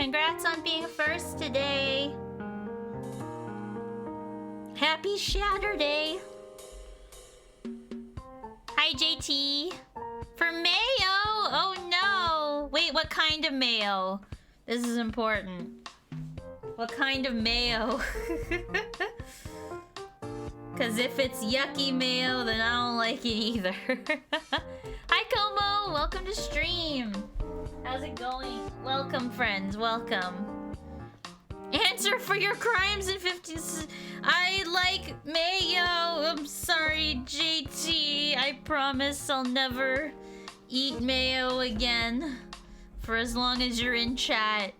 Congrats on being first today. Happy Saturday. Hi, JT. For mayo? Oh no. Wait, what kind of mayo? This is important. What kind of mayo? Because if it's yucky mayo, then I don't like it either. Hi, Como. Welcome to stream. How's it going? Welcome, friends. Welcome. Answer for your crimes in 15... I like mayo. I'm sorry, JT. I promise I'll never eat mayo again. For as long as you're in chat.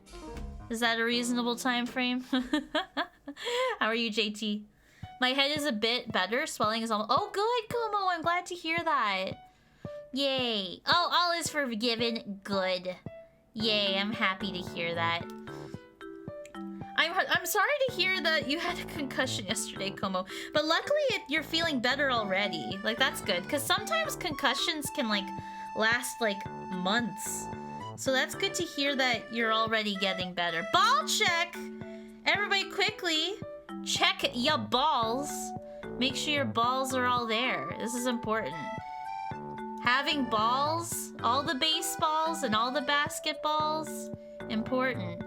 Is that a reasonable time frame? How are you, JT? My head is a bit better. Swelling is almost... Oh, good, Como. I'm glad to hear that. Yay. Oh, all is forgiven. Good. Yay, I'm happy to hear that. I'm sorry to hear that you had a concussion yesterday, Como. But luckily, you're feeling better already. Like, that's good. Because sometimes concussions can, like, last, like, months. So that's good to hear that you're already getting better. Ball check! Everybody quickly check your balls. Make sure your balls are all there. This is important. Having balls, all the baseballs and all the basketballs, important.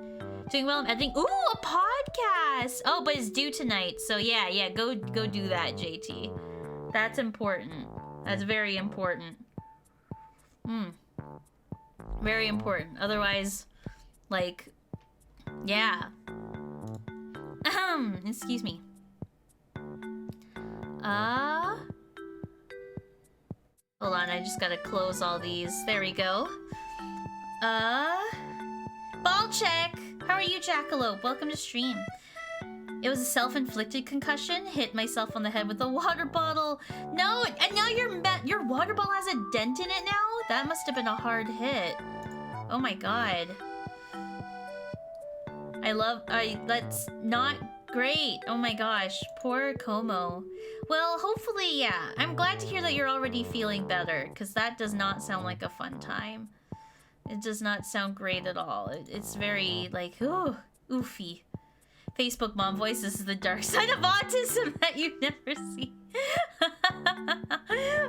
Doing well, I'm editing. Ooh, a podcast! Oh, but it's due tonight. So yeah, go do that, JT. That's important. That's very important. Very important. Otherwise, like, yeah. Excuse me. Hold on, I just gotta close all these. There we go. Ball check! How are you, Jackalope? Welcome to stream. It was a self-inflicted concussion. Hit myself on the head with a water bottle. No, and now your water bottle has a dent in it now? That must have been a hard hit. Oh my god. That's not great. Oh my gosh, poor Como. Well, hopefully, yeah. I'm glad to hear that you're already feeling better, because that does not sound like a fun time. It does not sound great at all. It's very, like, ooh, oofy. Facebook mom voice, this is the dark side of autism that you never see.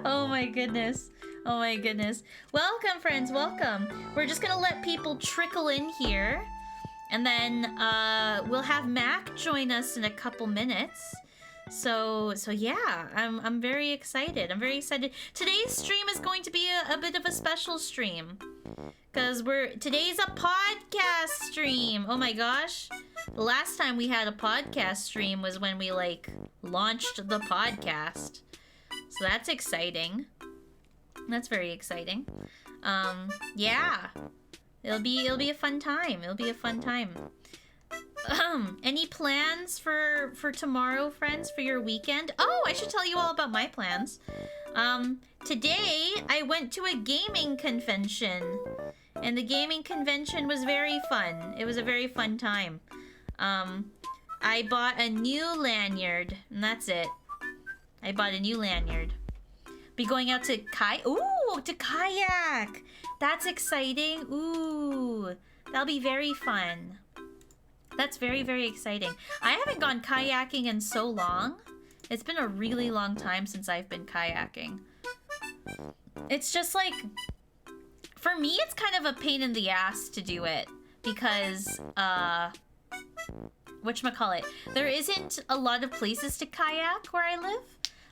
Oh my goodness. Oh my goodness. Welcome, friends, welcome. We're just gonna let people trickle in here. And then we'll have Mac join us in a couple minutes. So yeah, I'm very excited. I'm very excited. Today's stream is going to be a bit of a special stream. Because today's a podcast stream. Oh my gosh. The last time we had a podcast stream was when we, like, launched the podcast. So that's exciting. That's very exciting. Yeah. It'll be a fun time. It'll be a fun time. Any plans for tomorrow, friends, for your weekend? Oh, I should tell you all about my plans. Today I went to a gaming convention. And the gaming convention was very fun. It was a very fun time. I bought a new lanyard, and that's it. I bought a new lanyard. Be going out to kayak. That's exciting. Ooh, that'll be very fun. That's very, very exciting. I haven't gone kayaking in so long. It's been a really long time since I've been kayaking. It's just like, for me, it's kind of a pain in the ass to do it because, whatchamacallit, there isn't a lot of places to kayak where I live.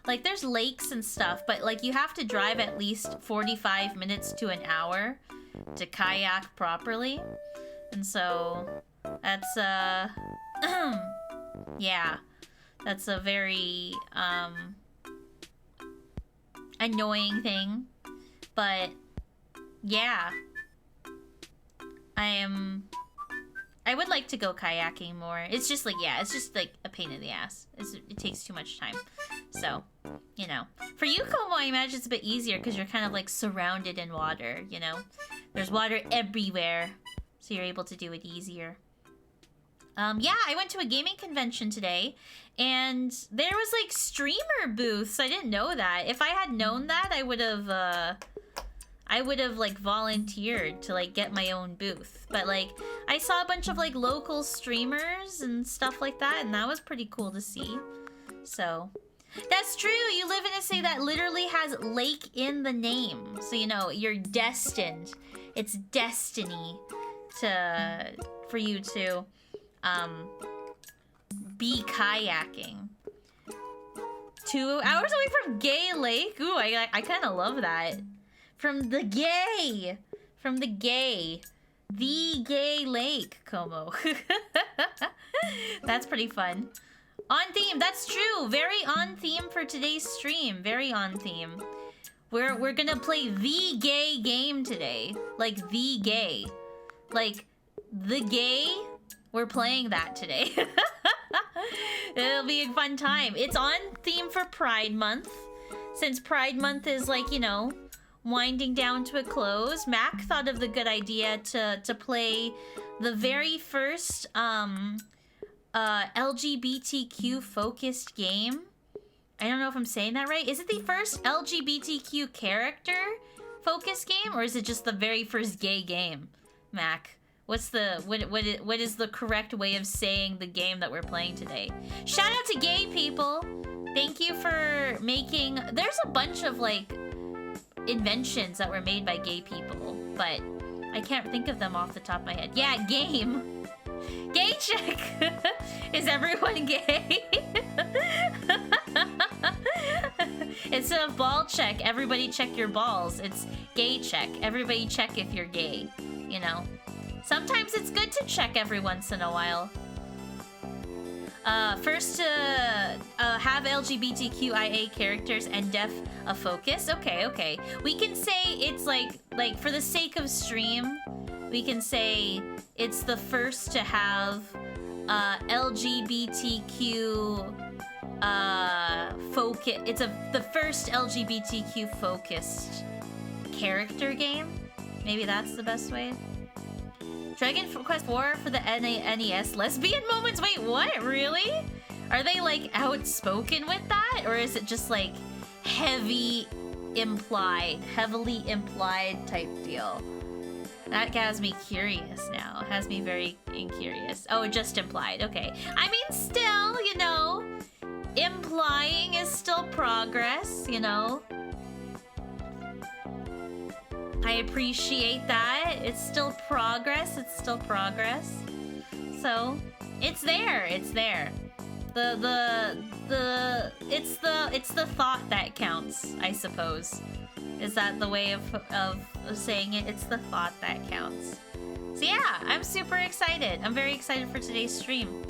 Like, there's lakes and stuff, but, like, you have to drive at least 45 minutes to an hour to kayak properly. And so, that's, yeah, that's a very, annoying thing. But, yeah, I would like to go kayaking more. It's just like, yeah, it's just like a pain in the ass. It takes too much time. So, you know. For you, Como, I imagine it's a bit easier because you're kind of like surrounded in water, you know? There's water everywhere, so you're able to do it easier. Yeah, I went to a gaming convention today, and there was like streamer booths. I didn't know that. If I had known that, I would have I would have like volunteered to like get my own booth. But like I saw a bunch of like local streamers and stuff like that, and that was pretty cool to see. So that's true. You live in a city that literally has lake in the name. So you know, you're destined. It's destiny for you to be kayaking. 2 hours away from Gay Lake. Ooh, I kind of love that. From the gay lake, Como. That's pretty fun. On theme, that's true. Very on theme for today's stream. Very on theme. We're gonna play the gay game today. Like the gay. Like the gay. We're playing that today. It'll be a fun time. It's on theme for Pride Month. Since Pride Month is like, you know, winding down to a close, Mac thought of the good idea to play the very first LGBTQ focused game. I don't know if I'm saying that right. Is it the first LGBTQ character focused game, or is it just the very first gay game, Mac? What's the what is the correct way of saying the game that we're playing today? Shout out to gay people. Thank you for making. There's a bunch of like inventions that were made by gay people, but I can't think of them off the top of my head. Yeah, game. Gay check. Is everyone gay? Instead of ball check, everybody check your balls. It's gay check. Everybody check if you're gay, you know? Sometimes it's good to check every once in a while. First to have LGBTQIA characters and deaf a focus. Okay. We can say it's like for the sake of stream, we can say it's the first to have LGBTQ focus. It's the first LGBTQ focused character game. Maybe that's the best way. Dragon Quest 4 for the NES. Lesbian moments? Wait, what? Really? Are they like outspoken with that? Or is it just like heavily implied type deal? That has me curious now. Has me very curious. Oh, just implied. Okay. I mean, still, you know, implying is still progress, you know? I appreciate that. It's still progress. So, it's there. It's the thought that counts, I suppose. Is that the way of saying it? It's the thought that counts. So yeah, I'm super excited. I'm very excited for today's stream.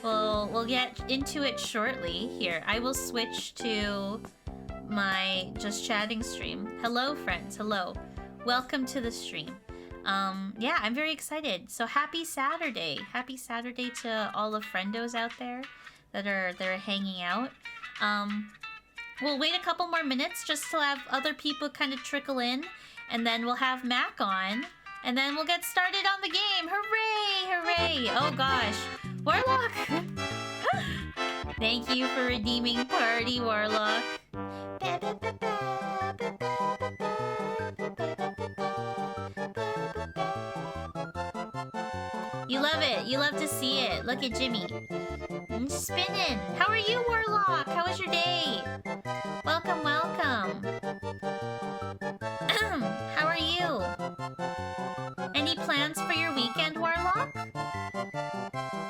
We'll get into it shortly. Here, I will switch to my just chatting stream. Hello, friends. Hello. Welcome to the stream. Yeah, I'm very excited. So happy Saturday. Happy Saturday to all the friendos out there that are hanging out. We'll wait a couple more minutes just to have other people kind of trickle in, and then we'll have Mac on, and then we'll get started on the game. Hooray! Oh gosh. Warlock! Thank you for redeeming party, Warlock. You love it. You love to see it. Look at Jimmy. Spinning. How are you, Warlock? How was your day? Welcome. How are you? Any plans for your weekend, Warlock?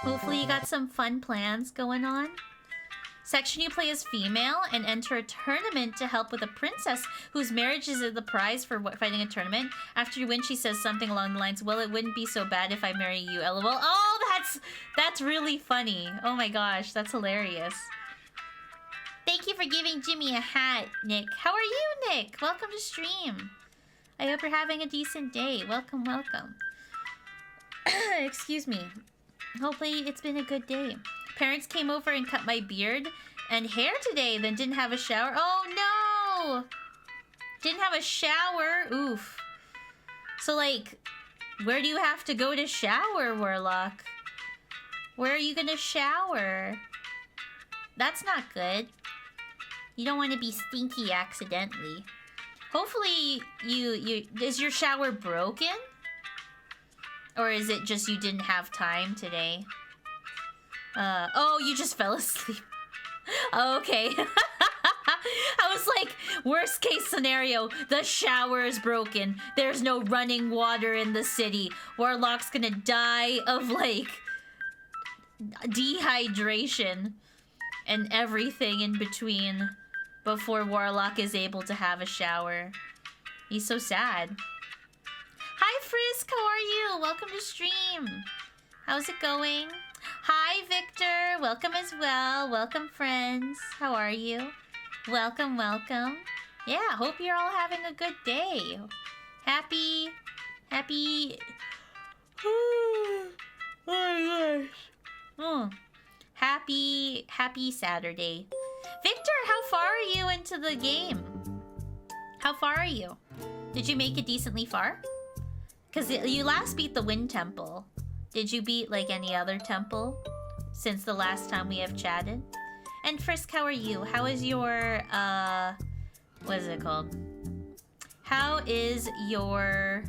Hopefully you got some fun plans going on. Section you play as female and enter a tournament to help with a princess whose marriage is the prize for fighting a tournament. After you win, she says something along the lines, well, it wouldn't be so bad if I marry you, lol. Oh, that's really funny. Oh my gosh, that's hilarious. Thank you for giving Jimmy a hat, Nick. How are you, Nick? Welcome to stream. I hope you're having a decent day. Welcome. Excuse me. Hopefully it's been a good day. Parents came over and cut my beard and hair today, then didn't have a shower. Oh no! Didn't have a shower? Oof. So like, where do you have to go to shower, Warlock? Where are you gonna shower? That's not good. You don't want to be stinky accidentally. Hopefully is your shower broken? Or is it just you didn't have time today? Oh, you just fell asleep. Okay. I was like, worst case scenario, the shower is broken. There's no running water in the city. Warlock's gonna die of, like, dehydration and everything in between before Warlock is able to have a shower. He's so sad. Hi, Frisk, how are you? Welcome to stream. How's it going? Hi, Victor. Welcome as well. Welcome, friends. How are you? Welcome, welcome. Yeah, hope you're all having a good day. Happy... Oh my gosh. Happy Saturday. Victor, how far are you into the game? How far are you? Did you make it decently far? Because you last beat the Wind Temple. Did you beat, like, any other temple since the last time we have chatted? And Frisk, how are you? How is your, what is it called? How is your,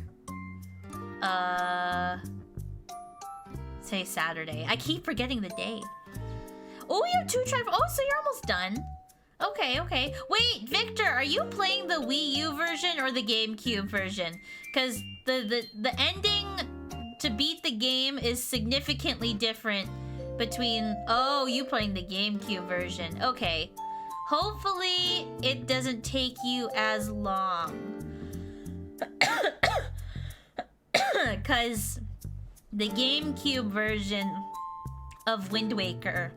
say Saturday. I keep forgetting the day. Oh, you have 2 try. Oh, so you're almost done. Okay, okay. Wait, Victor, are you playing the Wii U version or the GameCube version? Because the ending to beat the game is significantly different between... Oh, you playing the GameCube version. Okay. Hopefully, it doesn't take you as long. Because the GameCube version of Wind Waker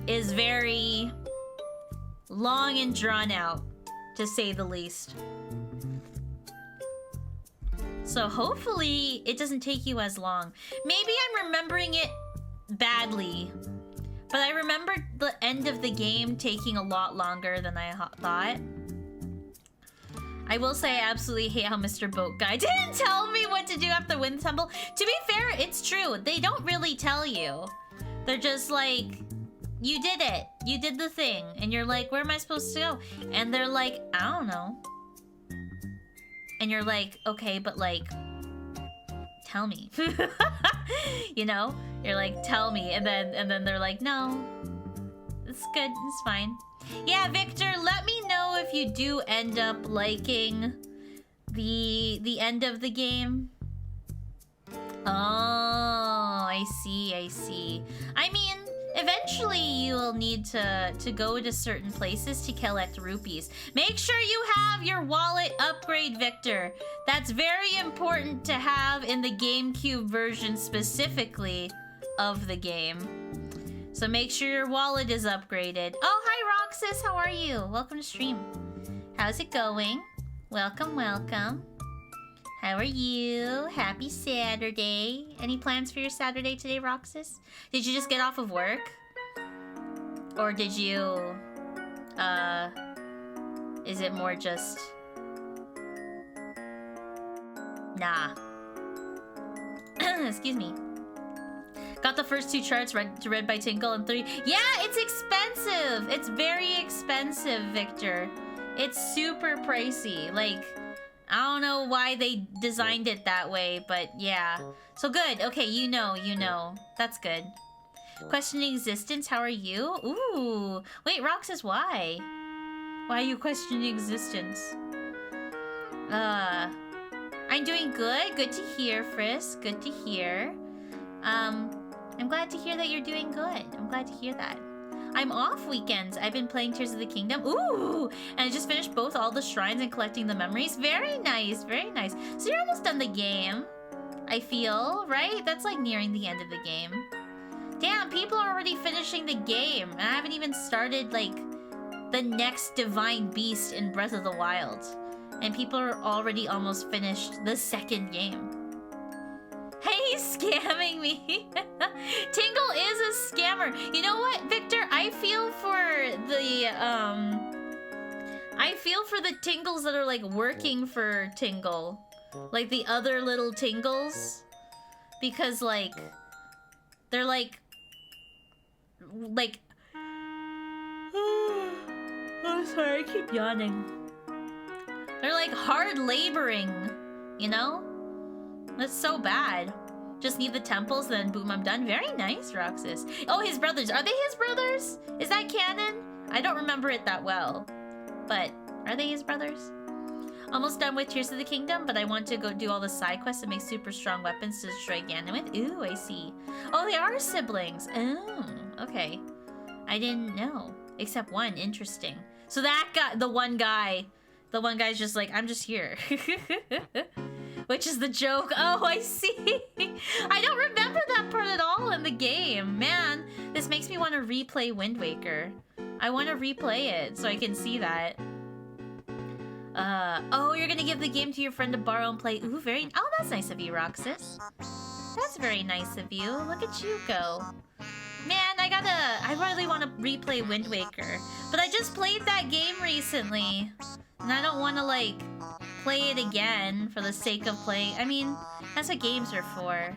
is very long and drawn out, to say the least. So hopefully it doesn't take you as long. Maybe I'm remembering it badly, but I remember the end of the game taking a lot longer than I thought. I will say I absolutely hate how Mr. Boat Guy didn't tell me what to do after the Wind Temple. To be fair, it's true. They don't really tell you. They're just like, you did it. You did the thing. And you're like, where am I supposed to go? And they're like, I don't know. And you're like, okay, but like, tell me. You know? You're like, tell me. And then they're like, no. It's good. It's fine. Yeah, Victor, let me know if you do end up liking the end of the game. Oh, I see, I see. I mean, eventually you'll need to go to certain places to collect rupees. Make sure you have your wallet upgrade, Victor. That's very important to have in the GameCube version specifically of the game. So make sure your wallet is upgraded. Oh, hi, Roxas. How are you? Welcome to stream. How's it going? Welcome, welcome. How are you? Happy Saturday. Any plans for your Saturday today, Roxas? Did you just get off of work? Or did you, is it more just... Nah. Excuse me. Got the first 2 charts read by Tinkle and 3. Yeah, it's expensive. It's very expensive, Victor. It's super pricey. Like, I don't know why they designed it that way, but yeah. So good. Okay, you know. That's good. Questioning existence, how are you? Ooh. Wait, Roxas, why? Why are you questioning existence? I'm doing good. Good to hear, Frisk. Good to hear. I'm glad to hear that you're doing good. I'm glad to hear that. I'm off weekends. I've been playing Tears of the Kingdom. Ooh! And I just finished both all the shrines and collecting the memories. Very nice, very nice. So you're almost done the game, I feel, right? That's like nearing the end of the game. Damn, people are already finishing the game. And I haven't even started, like, the next divine beast in Breath of the Wild. And people are already almost finished the 2nd game. Hey, he's scamming me. Tingle is a scammer. You know what, Victor? I feel for the Tingles that are like working for Tingle. Like the other little Tingles. Because like they're like Oh, sorry, I keep yawning. They're like hard laboring, you know? That's so bad. Just need the temples, then boom, I'm done. Very nice, Roxas. Oh, his brothers. Are they his brothers? Is that canon? I don't remember it that well. But are they his brothers? Almost done with Tears of the Kingdom, but I want to go do all the side quests and make super strong weapons to destroy Ganon with. Ooh, I see. Oh, they are siblings. Oh, okay. I didn't know. Except one. Interesting. So that guy, the one guy's just like, I'm just here. Which is the joke. Oh, I see. I don't remember that part at all in the game. Man, this makes me want to replay Wind Waker. I want to replay it so I can see that. Oh, you're gonna give the game to your friend to borrow and play. Ooh, oh, that's nice of you, Roxas. That's very nice of you. Look at you go. Man, I really want to replay Wind Waker. But I just played that game recently. And I don't want to, like, play it again for the sake of playing. I mean, that's what games are for.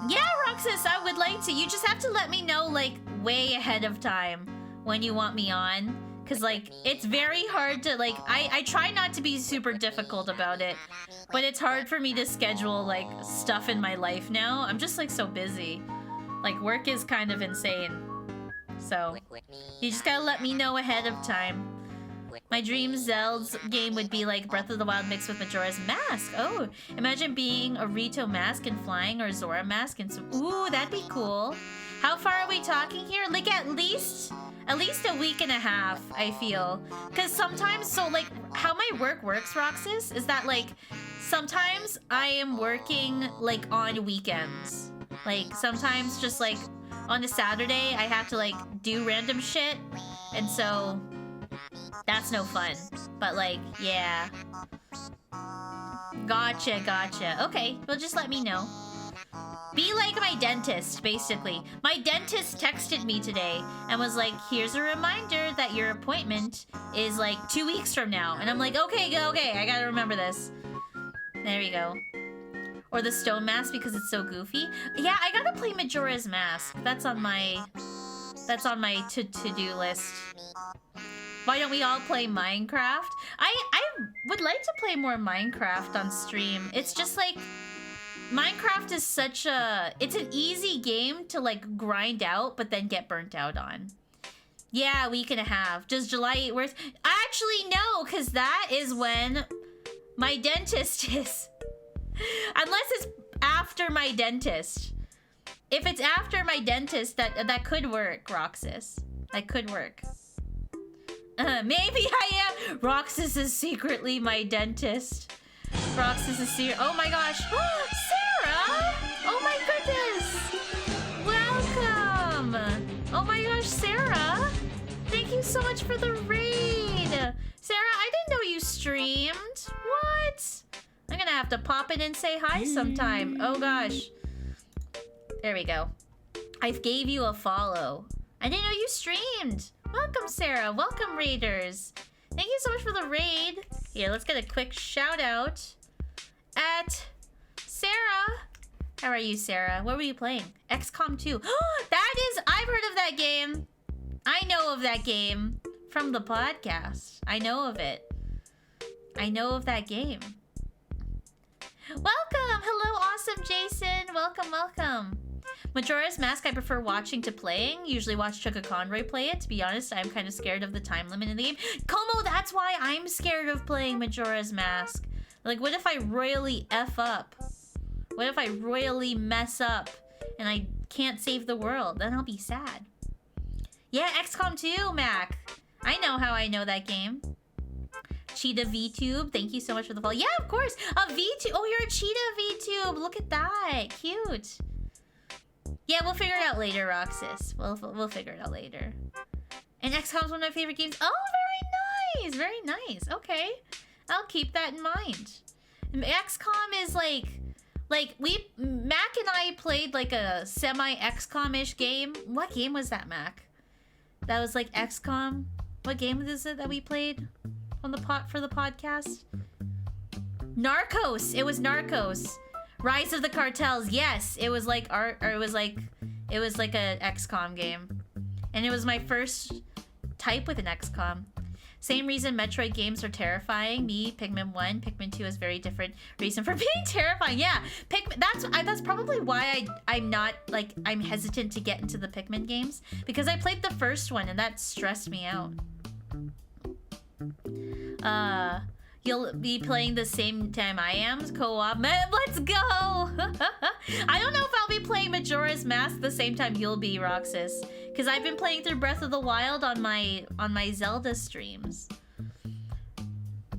Yeah, Roxas, I would like to. You just have to let me know, like, way ahead of time when you want me on. Because, like, it's very hard to, like, I try not to be super difficult about it, but it's hard for me to schedule, like, stuff in my life now. I'm just, like, so busy. Like, work is kind of insane. So, you just gotta let me know ahead of time. My dream Zelda's game would be like Breath of the Wild mixed with Majora's Mask. Oh, imagine being a Rito mask and flying, or Zora mask and so. Ooh, that'd be cool. How far are we talking here? Like at least a week and a half, I feel. Because sometimes, so like how my work works, Roxas, is that like sometimes I am working like on weekends. Like sometimes just like on a Saturday I have to like do random shit. And so that's no fun. But like, yeah. Gotcha. Okay, well just let me know. Be like my dentist, basically. My dentist texted me today and was like, here's a reminder that your appointment is like 2 weeks from now. And I'm like, okay, I gotta remember this. There you go. Or the stone mask because it's so goofy. Yeah, I gotta play Majora's Mask. That's on my to-do list. Why don't we all play Minecraft? I would like to play more Minecraft on stream. It's just like Minecraft is such a... It's an easy game to, like, grind out, but then get burnt out on. Yeah, a week and a half. Does July 8 worth... Actually, no, because that is when my dentist is. Unless it's after my dentist. If it's after my dentist, that could work, Roxas. That could work. Maybe I am. Roxas is secretly my dentist. Roxas is serious. Oh my gosh. Sarah! Oh my goodness! Welcome! Oh my gosh, Sarah! Thank you so much for the raid! Sarah, I didn't know you streamed. What? I'm gonna have to pop in and say hi sometime. Oh gosh. There we go. I gave you a follow. I didn't know you streamed. Welcome, Sarah. Welcome, raiders. Thank you so much for the raid. Here, let's get a quick shout out at Sarah. How are you, Sarah? What were you playing? XCOM 2. That is... I've heard of that game. I know of that game from the podcast. I know of it. I know of that game. Welcome. Hello, awesome Jason. Welcome. Majora's Mask I prefer watching to playing. Usually watch Chuka Conroy play it. To be honest, I'm kind of scared of the time limit in the game. Como, that's why I'm scared of playing Majora's Mask. Like, what if I royally F up? What if I royally mess up and I can't save the world? Then I'll be sad. Yeah, XCOM 2, Mac. I know how I know that game. Cheetah VTube, thank you so much for the follow. Yeah, of course. A VTube. Oh, you're a Cheetah VTube. Look at that. Cute. Yeah, we'll figure it out later, Roxas. We'll figure it out later. And XCOM's one of my favorite games. Oh, very nice. Very nice. Okay. I'll keep that in mind. XCOM is like Mac and I played like a semi-XCOM-ish game. What game was that, Mac? That was like XCOM. What game is it that we played on the for the podcast? Narcos. It was Narcos. Rise of the Cartels. Yes, it was like a XCOM game. And it was my first type with an XCOM. Same reason Metroid games are terrifying. Me, Pikmin 1, Pikmin 2 is very different reason for being terrifying. Yeah, that's probably why I'm not, like, I'm hesitant to get into the Pikmin games. Because I played the first one and that stressed me out. You'll be playing the same time I am, co-op. Let's go! I don't know if I'll be playing Majora's Mask the same time you'll be, Roxas. Because I've been playing through Breath of the Wild on my Zelda streams.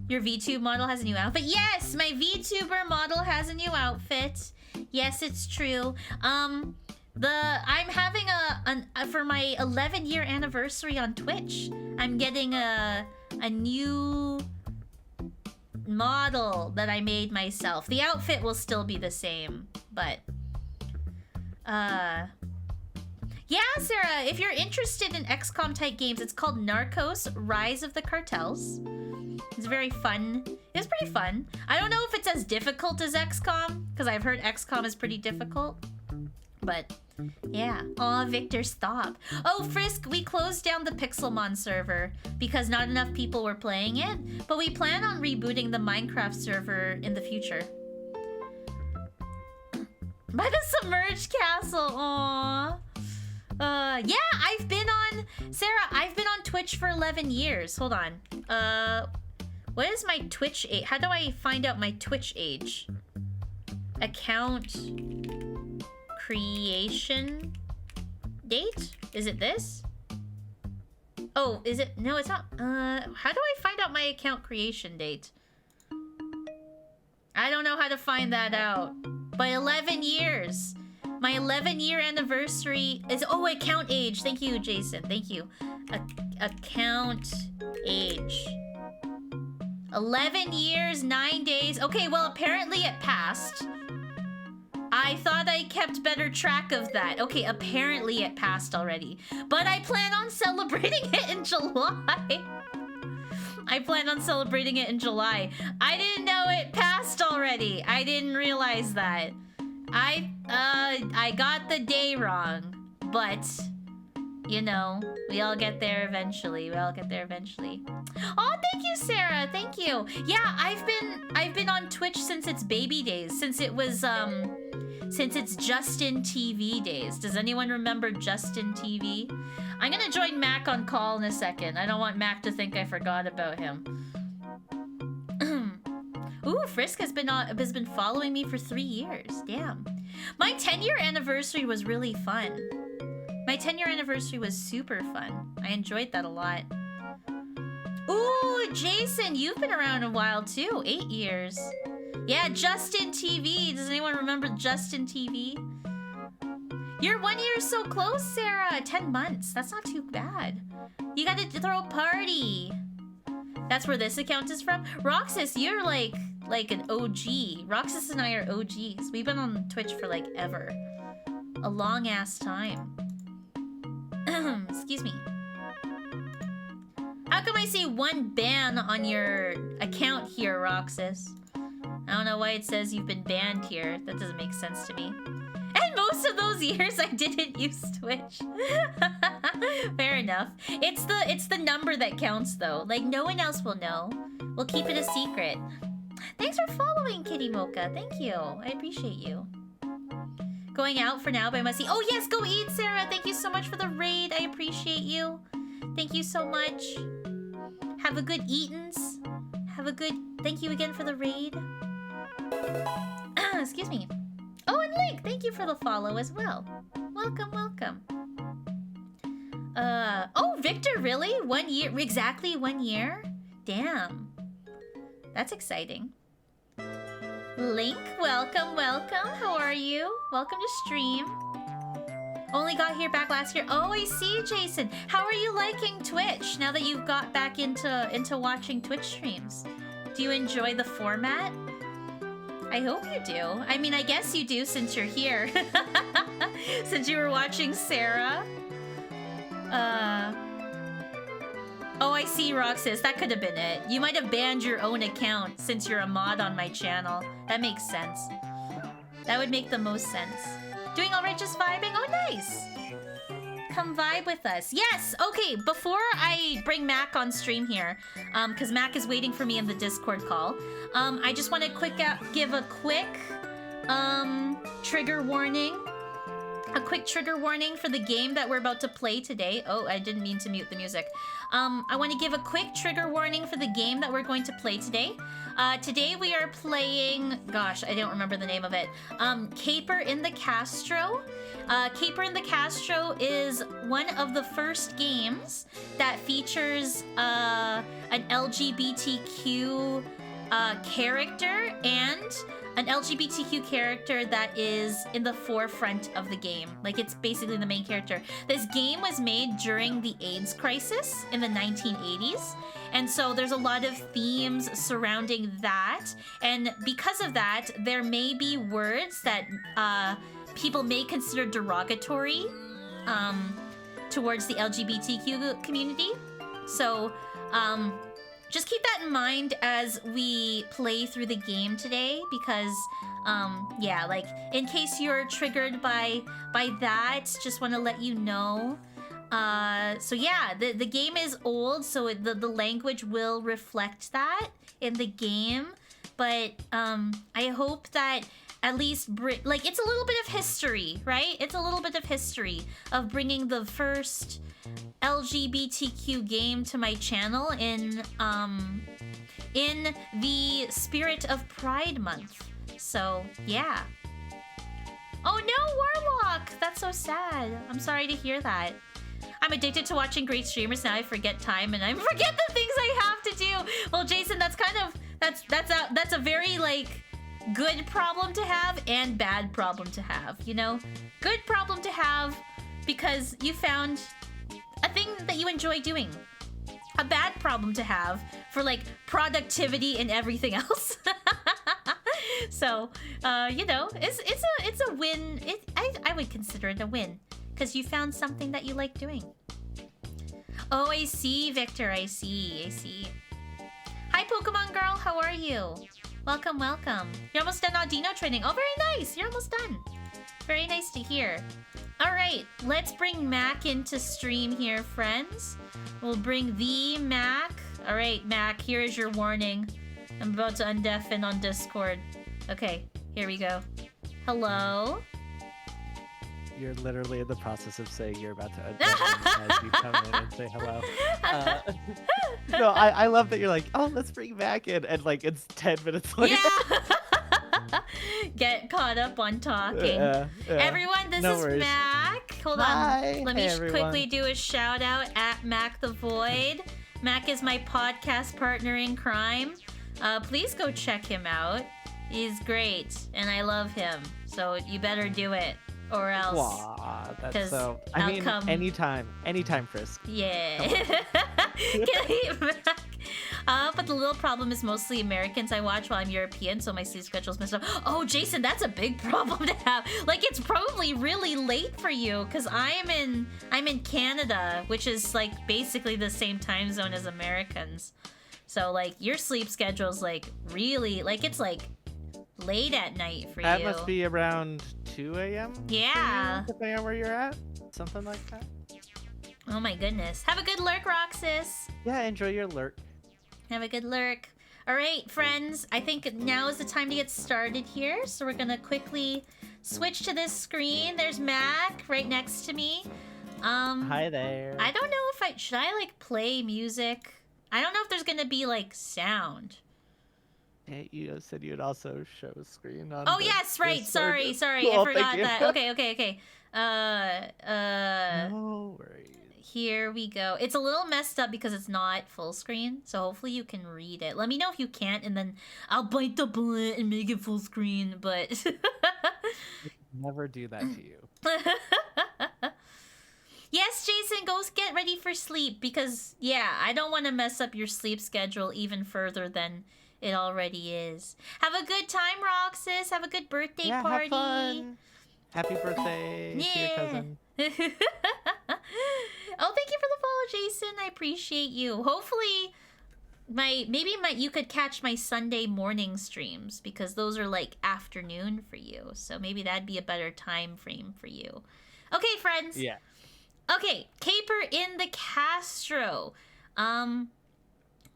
Your VTuber model has a new outfit. Yes, my VTuber model has a new outfit. Yes, it's true. I'm having for my 11-year anniversary on Twitch, I'm getting a new model that I made myself. The outfit will still be the same, but yeah, Sarah, if you're interested in XCOM type games, it's called Narcos Rise of the Cartels. It's very fun. It's pretty fun. I don't know if it's as difficult as XCOM, because I've heard XCOM is pretty difficult, but yeah. Aw, Victor, stop. Oh, Frisk, we closed down the Pixelmon server because not enough people were playing it, but we plan on rebooting the Minecraft server in the future. By the submerged castle, aww. Yeah, I've been on... Sarah, I've been on Twitch for 11 years. Hold on. What is my Twitch age? How do I find out my Twitch age? Account... creation date? Is it this? Oh, is it? No, it's not. How do I find out my account creation date? I don't know how to find that out. But 11 years. My 11-year anniversary is... Oh, account age. Thank you, Jason. Thank you. Account age. 11 years, 9 days. Okay, well, apparently it passed. I thought I kept better track of that. Okay, apparently it passed already. But I plan on celebrating it in July. I plan on celebrating it in July. I didn't know it passed already. I didn't realize that. I got the day wrong. But, you know, we all get there eventually. We all get there eventually. Oh, thank you, Sarah. Thank you. Yeah, I've been on Twitch since its baby days. Since it was, since it's Justin TV days. Does anyone remember Justin TV? I'm gonna join Mac on call in a second. I don't want Mac to think I forgot about him. Ooh, Frisk has been following me for 3 years. Damn. My 10-year anniversary was really fun. My 10-year anniversary was super fun. I enjoyed that a lot. Ooh, Jason, you've been around a while too. 8 years. Yeah, Justin TV. Does anyone remember Justin TV? You're 1 year so close, Sarah. 10 months. That's not too bad. You gotta throw a party. That's where this account is from. Roxas, you're like an OG. Roxas and I are OGs. We've been on Twitch for like ever. A long ass time. Excuse me. How come I see one ban on your account here, Roxas? I don't know why it says you've been banned here. That doesn't make sense to me. And most of those years I didn't use Twitch. Fair enough. It's the number that counts though. Like no one else will know. We'll keep it a secret. Thanks for following, Kitty Mocha. Thank you. I appreciate you. Going out for now, but I must see. Oh yes, go eat, Sarah. Thank you so much for the raid. I appreciate you. Thank you so much. Have a good eatins. Have a good... Thank you again for the raid. Excuse me. Oh, and Link, thank you for the follow as well. Welcome, welcome. Oh, Victor, really? 1 year? Exactly 1 year? Damn. That's exciting. Link, welcome, welcome. How are you? Welcome to stream. Only got here back last year. Oh, I see, Jason. How are you liking Twitch now that you've got back into watching Twitch streams? Do you enjoy the format? I hope you do. I mean, I guess you do since you're here. Since you were watching Sarah. Oh, I see, Roxas. That could have been it. You might have banned your own account since you're a mod on my channel. That makes sense. That would make the most sense. Doing alright, just vibing? Oh, nice! come vibe with us. Yes, okay, before I bring Mac on stream here, because Mac is waiting for me in the Discord call, I just want to give a quick trigger warning. A quick trigger warning for the game that we're about to play today. Oh, I didn't mean to mute the music. I want to give a quick trigger warning for the game that we're going to play today. Today we are playing, gosh, I don't remember the name of it. Caper in the Castro. Caper in the Castro is one of the first games that features an LGBTQ character and an LGBTQ character that is in the forefront of the game. Like, it's basically the main character. This game was made during the AIDS crisis in the 1980s. And so there's a lot of themes surrounding that. And because of that, there may be words that people may consider derogatory towards the LGBTQ community. So, just keep that in mind as we play through the game today, because, yeah, like, in case you're triggered by that, just want to let you know. So yeah, the game is old, so the language will reflect that in the game, but, I hope that at least, like, it's a little bit of history, right? It's a little bit of history of bringing the first LGBTQ game to my channel in the spirit of Pride Month. So, yeah. Oh no, Warlock! That's so sad. I'm sorry to hear that. I'm addicted to watching great streamers. Now I forget time and I forget the things I have to do. Well, Jason, that's a very, like, good problem to have and bad problem to have, you know? Good problem to have because you found a thing that you enjoy doing. A bad problem to have for, like, productivity and everything else. So, you know, it's a win. I would consider it a win because you found something that you like doing. Oh, I see, Victor. I see. Hi, Pokemon girl. How are you? Welcome. You're almost done Audino training. Oh, very nice. You're almost done. Very nice to hear. All right, let's bring Mac into stream here, friends. We'll bring the Mac. All right, Mac, here is your warning. I'm about to undeafen on Discord. Okay, here we go. Hello? You're literally in the process of saying you're about to undeafen as you come in and say hello. No, I love that you're like, oh, let's bring Mac in, and like it's 10 minutes later. Yeah! Get caught up on talking. Everyone, this is worries. Mac. Hold Hi. on. Let me Hey, quickly do a shout out at Mac the Void. Mac is my podcast partner in crime. Please go check him out. He's great, and I love him. So you better do it, or else. Wow, that's so. I mean, anytime, Frisk. Yeah. Mac. But the little problem is mostly Americans I watch while I'm European, so my sleep schedule's messed up. Oh, Jason, that's a big problem to have. Like, it's probably really late for you, because I'm in Canada, which is, like, basically the same time zone as Americans. So, like, your sleep schedule's, like, really, like, it's, like, late at night for you. That must be around 2 a.m.? Yeah. Depending on where you're at. Something like that. Oh my goodness. Have a good lurk, Roxas. Yeah, enjoy your lurk. Have a good lurk. All right, friends. I think now is the time to get started here. So we're going to quickly switch to this screen. There's Mac right next to me. Hi there. I don't know if should I, like, play music? I don't know if there's going to be, like, sound. Hey, you said you'd also show a screen on. Oh, yes, right. Sorry. Cool, I forgot that. Okay. No worries. Here we go. It's a little messed up because it's not full screen, so hopefully you can read it. Let me know if you can't, and then I'll bite the bullet and make it full screen, but... Never do that to you. Yes, Jason, go get ready for sleep, because, yeah, I don't want to mess up your sleep schedule even further than it already is. Have a good time, Roxas. Have a good birthday party. Have fun. Happy birthday to your cousin. Oh, thank you for the follow, Jason. I appreciate you. Hopefully, you could catch my Sunday morning streams, because those are like afternoon for you. So maybe that'd be a better time frame for you. Okay, friends. Yeah. Okay, Caper in the Castro.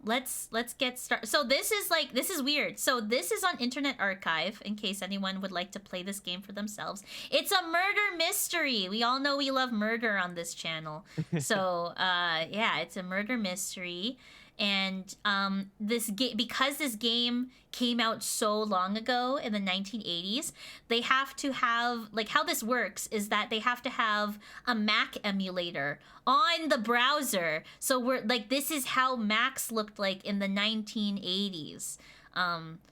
Let's get started. So this is weird. So this is on Internet Archive in case anyone would like to play this game for themselves. It's a murder mystery. We all know we love murder on this channel. So yeah, it's a murder mystery. And because this game came out so long ago in the 1980s, they have to have, like, how this works is that they have to have a Mac emulator on the browser. So we're like, this is how Macs looked like in the 1980s.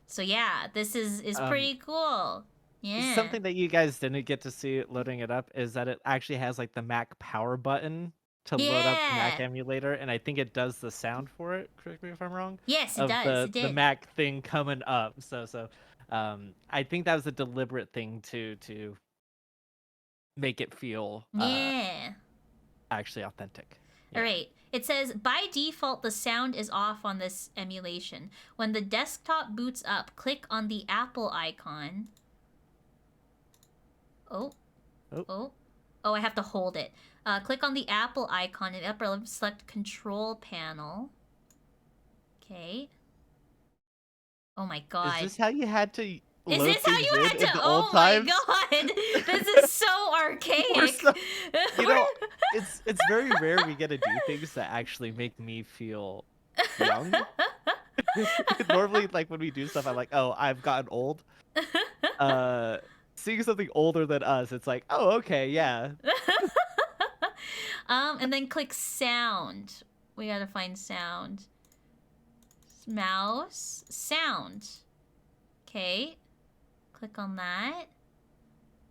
So yeah, this is pretty cool. Yeah. Something that you guys didn't get to see loading it up is that it actually has like the Mac power button to load up the Mac emulator, and I think it does the sound for it. Correct me if I'm wrong. Yes, it of does. It the did. Mac thing coming up. So I think that was a deliberate thing to make it feel actually authentic. Yeah. All right. It says, by default, the sound is off on this emulation. When the desktop boots up, click on the Apple icon. Oh, I have to hold it. Click on the Apple icon in the upper left, select Control Panel. Okay. Oh my god. Is this how you had to Is this how you had to? Oh my god. This is so archaic. It's very rare we get to do things that actually make me feel young. Normally, like, when we do stuff, I'm like, oh, I've gotten old. Seeing something older than us, it's like, oh, okay, yeah. And then click sound. We gotta find sound. Mouse, sound. Okay. Click on that.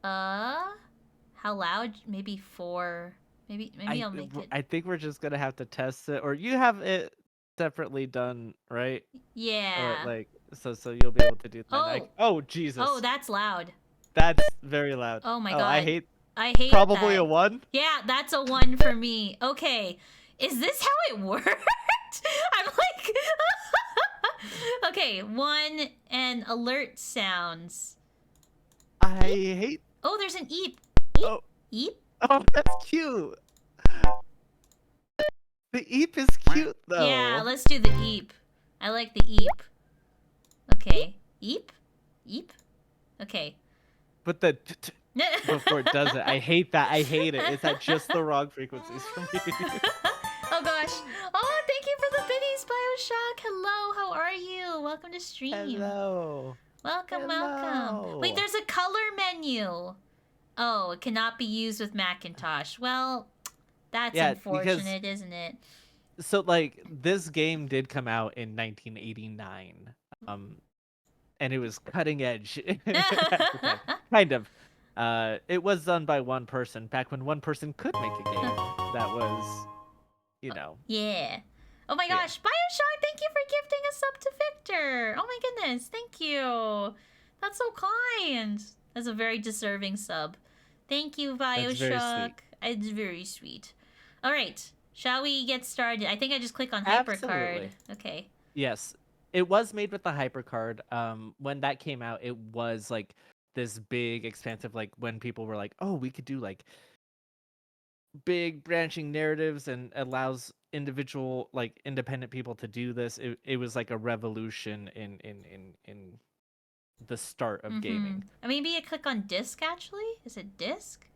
How loud? Maybe 4. Maybe I'll make it. I think we're just gonna have to test it, or you have it separately done, right? Yeah. Or like, so you'll be able to do that. Oh Jesus. Oh, that's loud. That's very loud. Oh my god. I hate probably that. A 1? Yeah, that's a 1 for me. Okay. Is this how it worked? I'm like okay, 1 and alert sounds. I hate. Oh, there's an eep. Oh. Eep? Oh, that's cute. The eep is cute though. Yeah, let's do the eep. I like the eep. Okay. Eep? Eep? Okay. But the before it does it, I hate that. I hate it. It's at just the wrong frequencies for me. Oh gosh. Oh, thank you for the biddies, Bioshock. Hello, how are you? Welcome to stream. Hello. Welcome, welcome. Wait, there's a color menu. Oh, it cannot be used with Macintosh. Well, that's unfortunate, isn't it? So, like, this game did come out in 1989. And it was cutting edge. Kind of. It was done by one person back when one person could make a game that was, you know. Yeah. Oh my gosh, Bioshock, thank you for gifting a sub to Victor. Oh my goodness, thank you. That's so kind. That's a very deserving sub. Thank you, Bioshock. It's very sweet. All right, shall we get started? I think I just click on HyperCard. Okay. Yes, it was made with the HyperCard. When that came out, it was like this big, expansive, like when people were like, "Oh, we could do like big branching narratives and allows individual, like independent people to do this." It was like a revolution in the start of gaming. Maybe I click on disc actually. Is it disc?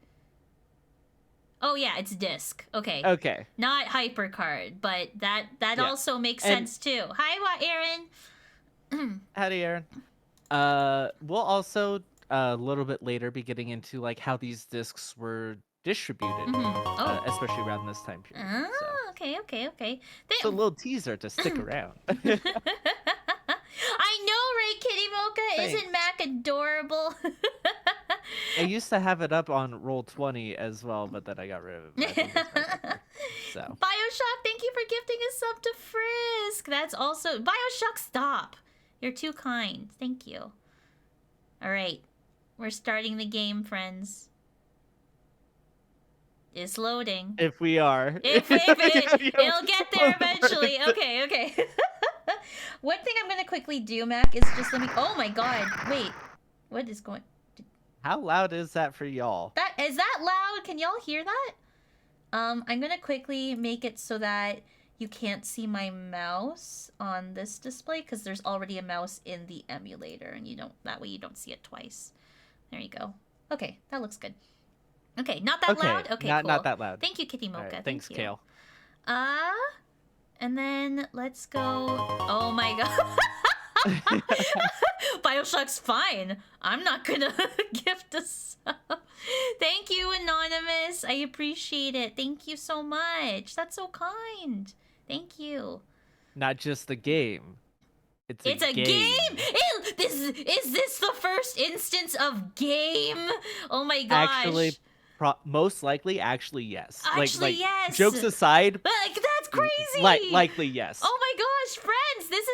Oh yeah, it's disc. Okay. Okay. Not HyperCard, but that also makes sense too. Hi, Aaron. Howdy, Aaron. We'll also a little bit later be getting into like how these discs were distributed, especially around this time period. Oh, okay. So a little teaser to stick around. I know, right, Kitty Mocha? Thanks. Isn't Mac adorable? I used to have it up on Roll20 as well, but then I got rid of it. So. Bioshock, thank you for gifting a sub to Frisk. That's also... Bioshock, stop. You're too kind. Thank you. All right. We're starting the game, friends. It's loading. If we are. It'll get there eventually. Okay. One thing I'm going to quickly do, Mac, is just let me... Oh my god. Wait. What is going... How loud is that for y'all? Is that loud? Can y'all hear that? I'm gonna quickly make it so that you can't see my mouse on this display because there's already a mouse in the emulator, and you don't. That way you don't see it twice. There you go. Okay, that looks good. Okay, not that Okay, loud. Okay, not cool. that loud. Thank you, Kitty All right, Mocha. thanks, Thank you. Kale. Uh, and then let's go. Oh my god. Bioshock's fine. I'm not gonna gift a sub. Thank you, Anonymous. I appreciate it. Thank you so much. That's so kind. Thank you. Not just the game. It's It's a game. Ew, is this the first instance of game? Oh my gosh. Actually, most likely, actually, yes. Actually, yes. Jokes aside, Like that's crazy. likely yes. Oh my gosh, friends! This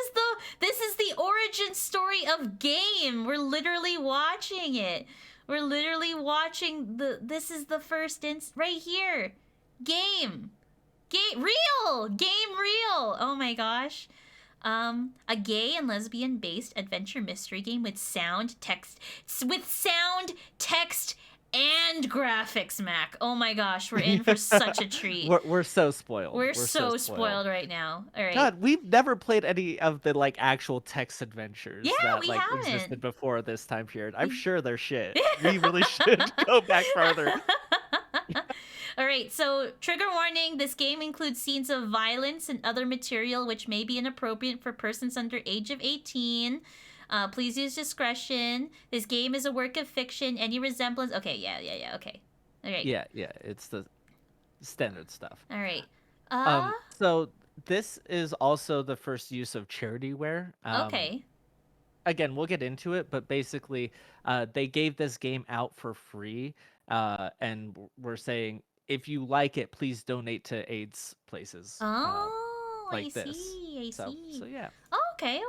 is the origin story of game. We're literally watching it. We're literally watching the. This is the first right here. Game, real game, real. Oh my gosh. A gay and lesbian based adventure mystery game with sound, text, and graphics, Mac. Oh my gosh, we're in for such a treat. We're so spoiled. We're so spoiled right now. All right. God, we've never played any of the like actual text adventures that we like haven't. existed before this time period. I'm sure they're shit. We really should go back farther. All right, so trigger warning, this game includes scenes of violence and other material which may be inappropriate for persons under age of 18. Please use discretion. This game is a work of fiction. Any resemblance... Okay, yeah, okay. All right. Yeah, it's the standard stuff. All right. So this is also the first use of charityware. Okay. Again, we'll get into it, but basically, they gave this game out for free, and we're saying, if you like it, please donate to AIDS places. Like I this. see. So yeah. Oh, okay.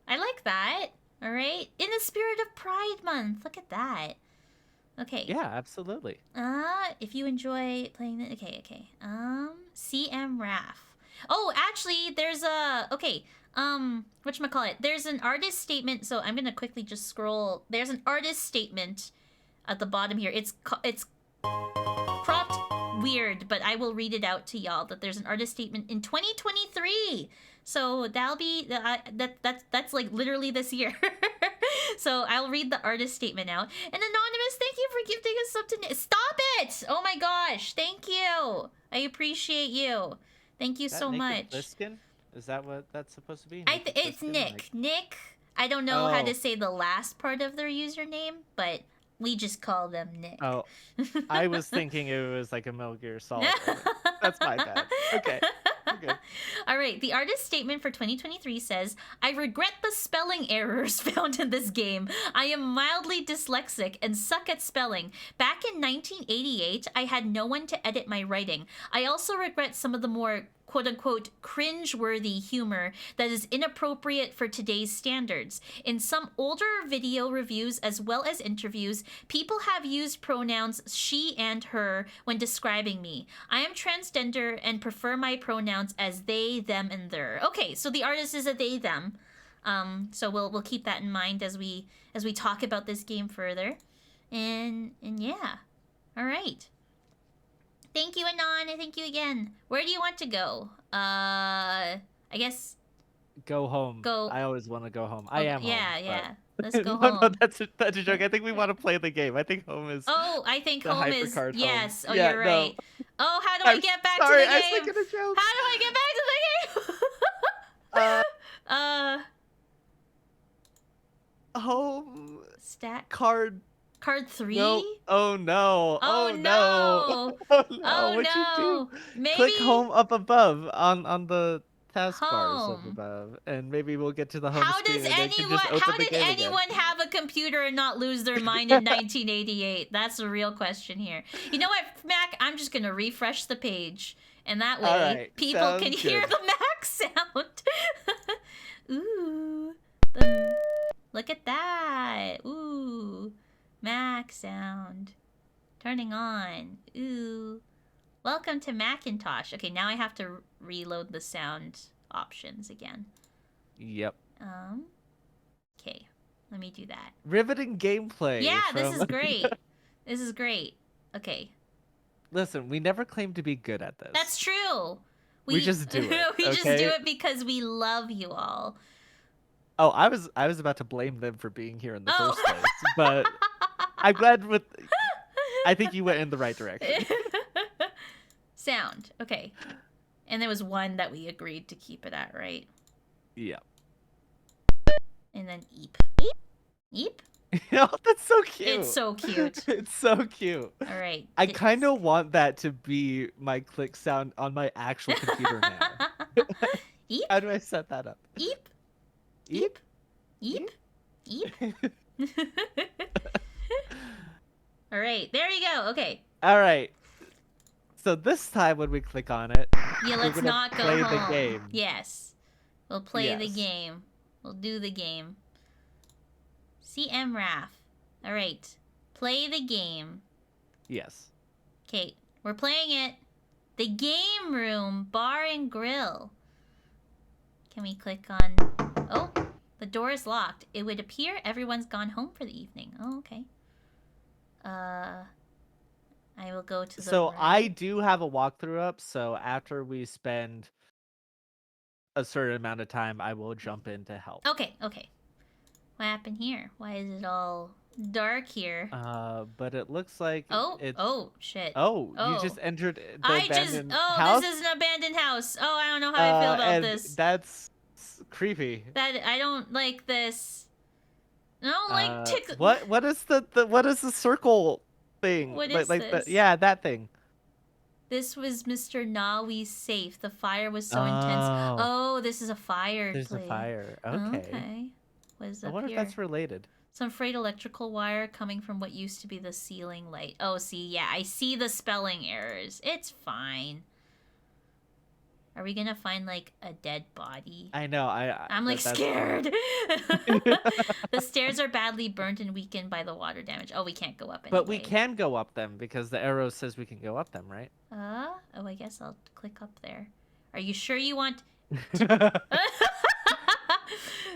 I like that. All right. In the spirit of Pride Month. Look at that. Okay. Yeah, absolutely. If you enjoy playing the... Okay. CM Raff. Oh, actually, there's a... Okay. Whatchamacallit? There's an artist statement, so I'm gonna quickly just scroll. There's an artist statement at the bottom here. It's cropped weird, but I will read it out to y'all that there's an artist statement in 2023. So that'll be that's like literally this year. So I'll read the artist statement out. And Anonymous, thank you for gifting us something. Stop it! Oh my gosh, thank you. I appreciate you. Thank you so much. Liskin? Is that what that's supposed to be? It's Nick. Nick. I don't know how to say the last part of their username, but we just call them Nick. Oh, I was thinking it was like a Metal Gear Solid. That's my bad. Okay. Okay. All right. The artist statement for 2023 says, I regret the spelling errors found in this game. I am mildly dyslexic and suck at spelling. Back in 1988, I had no one to edit my writing. I also regret some of the more quote-unquote cringe-worthy humor that is inappropriate for today's standards. In some older video reviews as well as interviews, people have used pronouns she and her when describing me. I am transgender and prefer my pronouns as they, them, and their. Okay, so the artist is a they, them. So we'll keep that in mind as we talk about this game further. And yeah. All right. Thank you, Anon. Thank you again. Where do you want to go? I guess... Go home. Go. I always want to go home. I am home. Yeah. Let's go no, home. No, that's a joke. I think we want to play the game. I think home is... Oh, I think home is... Yes. Home. Oh, yeah, you're right. No. Oh, how do I get back to the game? I was making a joke. How do I get back to the game? Home... Stack... Card 3? No. Oh no. Oh no. Oh no. Oh What'd no. you do? Maybe... Click home up above on the taskbars up home. Above, and maybe we'll get to the home How screen. did anyone have a computer and not lose their mind in 1988? That's a real question here. You know what, Mac? I'm just gonna refresh the page, and that way people can hear the Mac sound. Ooh, look at that. Ooh, Mac sound turning on. Ooh. Welcome to Macintosh. Okay, now I have to reload the sound options again. Yep. Okay, let me do that. Riveting gameplay. Yeah, this is great. This is great. Okay. Listen, we never claimed to be good at this. That's true. We just do it. We just do okay? it because we love you all. Oh, I was about to blame them for being here in the Oh. first place, but I'm glad with. I think you went in the right direction. Sound. Okay. And there was one that we agreed to keep it at, right? Yeah. And then eep. Eep? Oh, that's so cute. It's so cute. It's so cute. All right. I kind of want that to be my click sound on my actual computer now. Eep? How do I set that up? Eep? Eep? Eep? Eep? All right. There you go. Okay. All right. So this time when we click on it, Yeah, we're let's gonna not go play home. the game. Yes. We'll play the Yes. game. We'll do the game. CM Raf. All right. Play the game. Yes. Okay, we're playing it. The game room, bar and grill. Can we click on... Oh, the door is locked. It would appear everyone's gone home for the evening. Oh, okay. I will go to the So room. I do have a walkthrough up, so after we spend a certain amount of time, I will jump in to help. Okay, okay. What happened here? Why is it all dark here? But it looks like it's... Oh, shit. Oh, Oh. you just entered the abandoned Oh, house? this is an abandoned house. Oh, I don't know how I feel about and this. That's creepy. I don't like this. I don't like What is the circle thing? What like, is like this? yeah, that thing. This was Mr. Nawi's safe. The fire was so intense. Oh, this is a fireplace. There's a fire. Okay. Okay. What is I up wonder here? if that's related. Some frayed electrical wire coming from what used to be the ceiling light. Oh, see, yeah, I see the spelling errors. It's fine. Are we gonna find, like, a dead body? I know. I'm, like, scared. The stairs are badly burnt and weakened by the water damage. Oh, we can't go up anyway. But we can go up them because the arrow says we can go up them, right? Oh, I guess I'll click up there. Are you sure you want...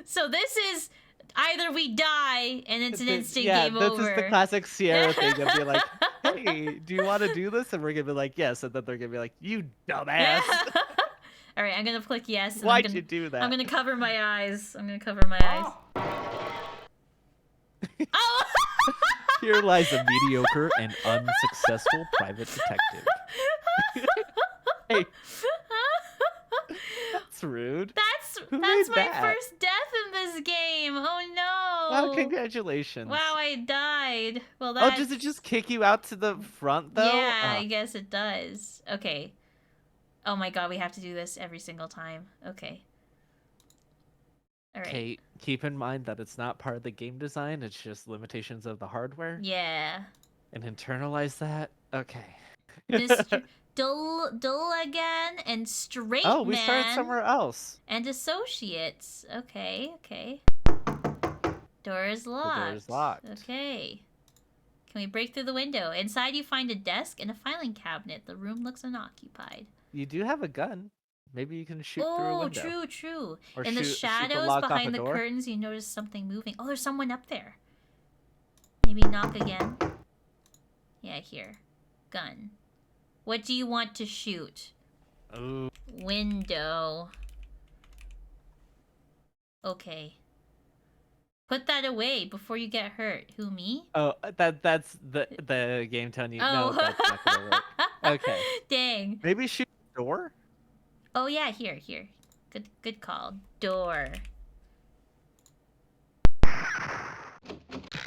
So this is either we die and it's an instant game over. Yeah, this is the classic Sierra thing of be like, hey, do you want to do this? And we're going to be like, yes. And then they're going to be like, you dumbass. All right, I'm going to click yes. And Why'd you do that? I'm going to cover my eyes. I'm going to cover my eyes. Oh! Here lies a mediocre and unsuccessful private detective. Hey. That's rude. That's made my that? first death in this game. Oh no. Wow, congratulations. Wow, I died. Well, that... Oh, does it just kick you out to the front, though? Yeah, Oh. I guess it does. Okay. Oh my god, we have to do this every single time. Okay. All right. Okay, keep in mind that it's not part of the game design. It's just limitations of the hardware. Yeah. And internalize that. Okay. Mr. Dull again and Straight Oh, we Man started somewhere else. and Associates. Okay, okay. Door is locked. The door is locked. Okay. Can we break through the window? Inside you find a desk and a filing cabinet. The room looks unoccupied. You do have a gun. Maybe you can shoot through a Oh, window. true. Or In the shoot the shadows lock off a behind the door. curtains, you notice something moving. Oh, there's someone up there. Maybe knock again. Yeah, here. Gun. What do you want to shoot? Ooh. Window. Okay. Put that away before you get hurt. Who, me? Oh, that's the game telling you. Oh. No, that's not gonna work. Okay. Dang. Maybe shoot the door? Oh yeah, here. Good call. Door.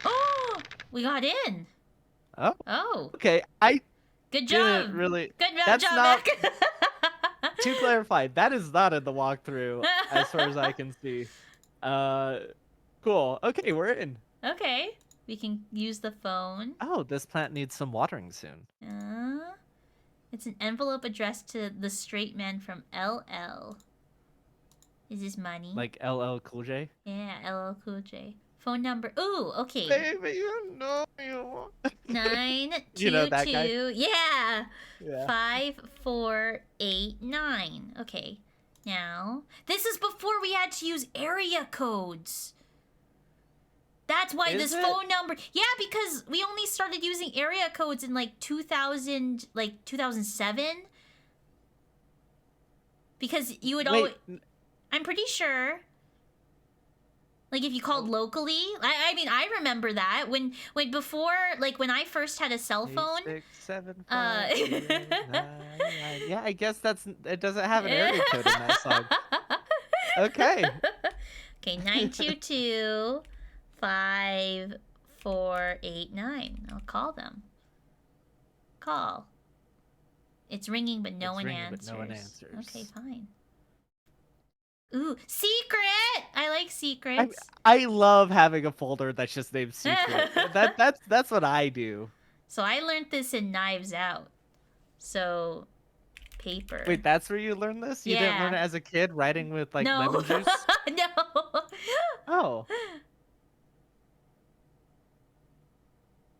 Oh, we got in. Oh. Oh, Okay, I good job. didn't really... Good That's job, not- Mac. To clarify, that is not in the walkthrough, as far as I can see. Cool. Okay, we're in. Okay, we can use the phone. Oh, this plant needs some watering soon. It's an envelope addressed to the straight man from LL. Is this money? Like LL Cool J? Yeah, LL Cool J. Phone number. Ooh, okay. Baby, you know you 922. You know that guy? Yeah. Yeah. 5489. Okay. Now, this is before we had to use area codes. That's why Is this it? phone number. Yeah, because we only started using area codes in like 2007. Because you would always. Wait, I'm pretty sure. Like if you called locally, I mean I remember that when before, like when I first had a cell phone. 8675899. Yeah, I guess it doesn't have an area code in that song. Okay. Okay, 922-5489. I'll call them. Call. It's ringing, but no one answers. Okay, fine. Ooh, secret! I like secrets. I love having a folder that's just named secret. That's what I do. So I learned this in Knives Out. So, paper. Wait, that's where you learned this? You didn't learn it as a kid writing with like No. lemon juice? No. Oh.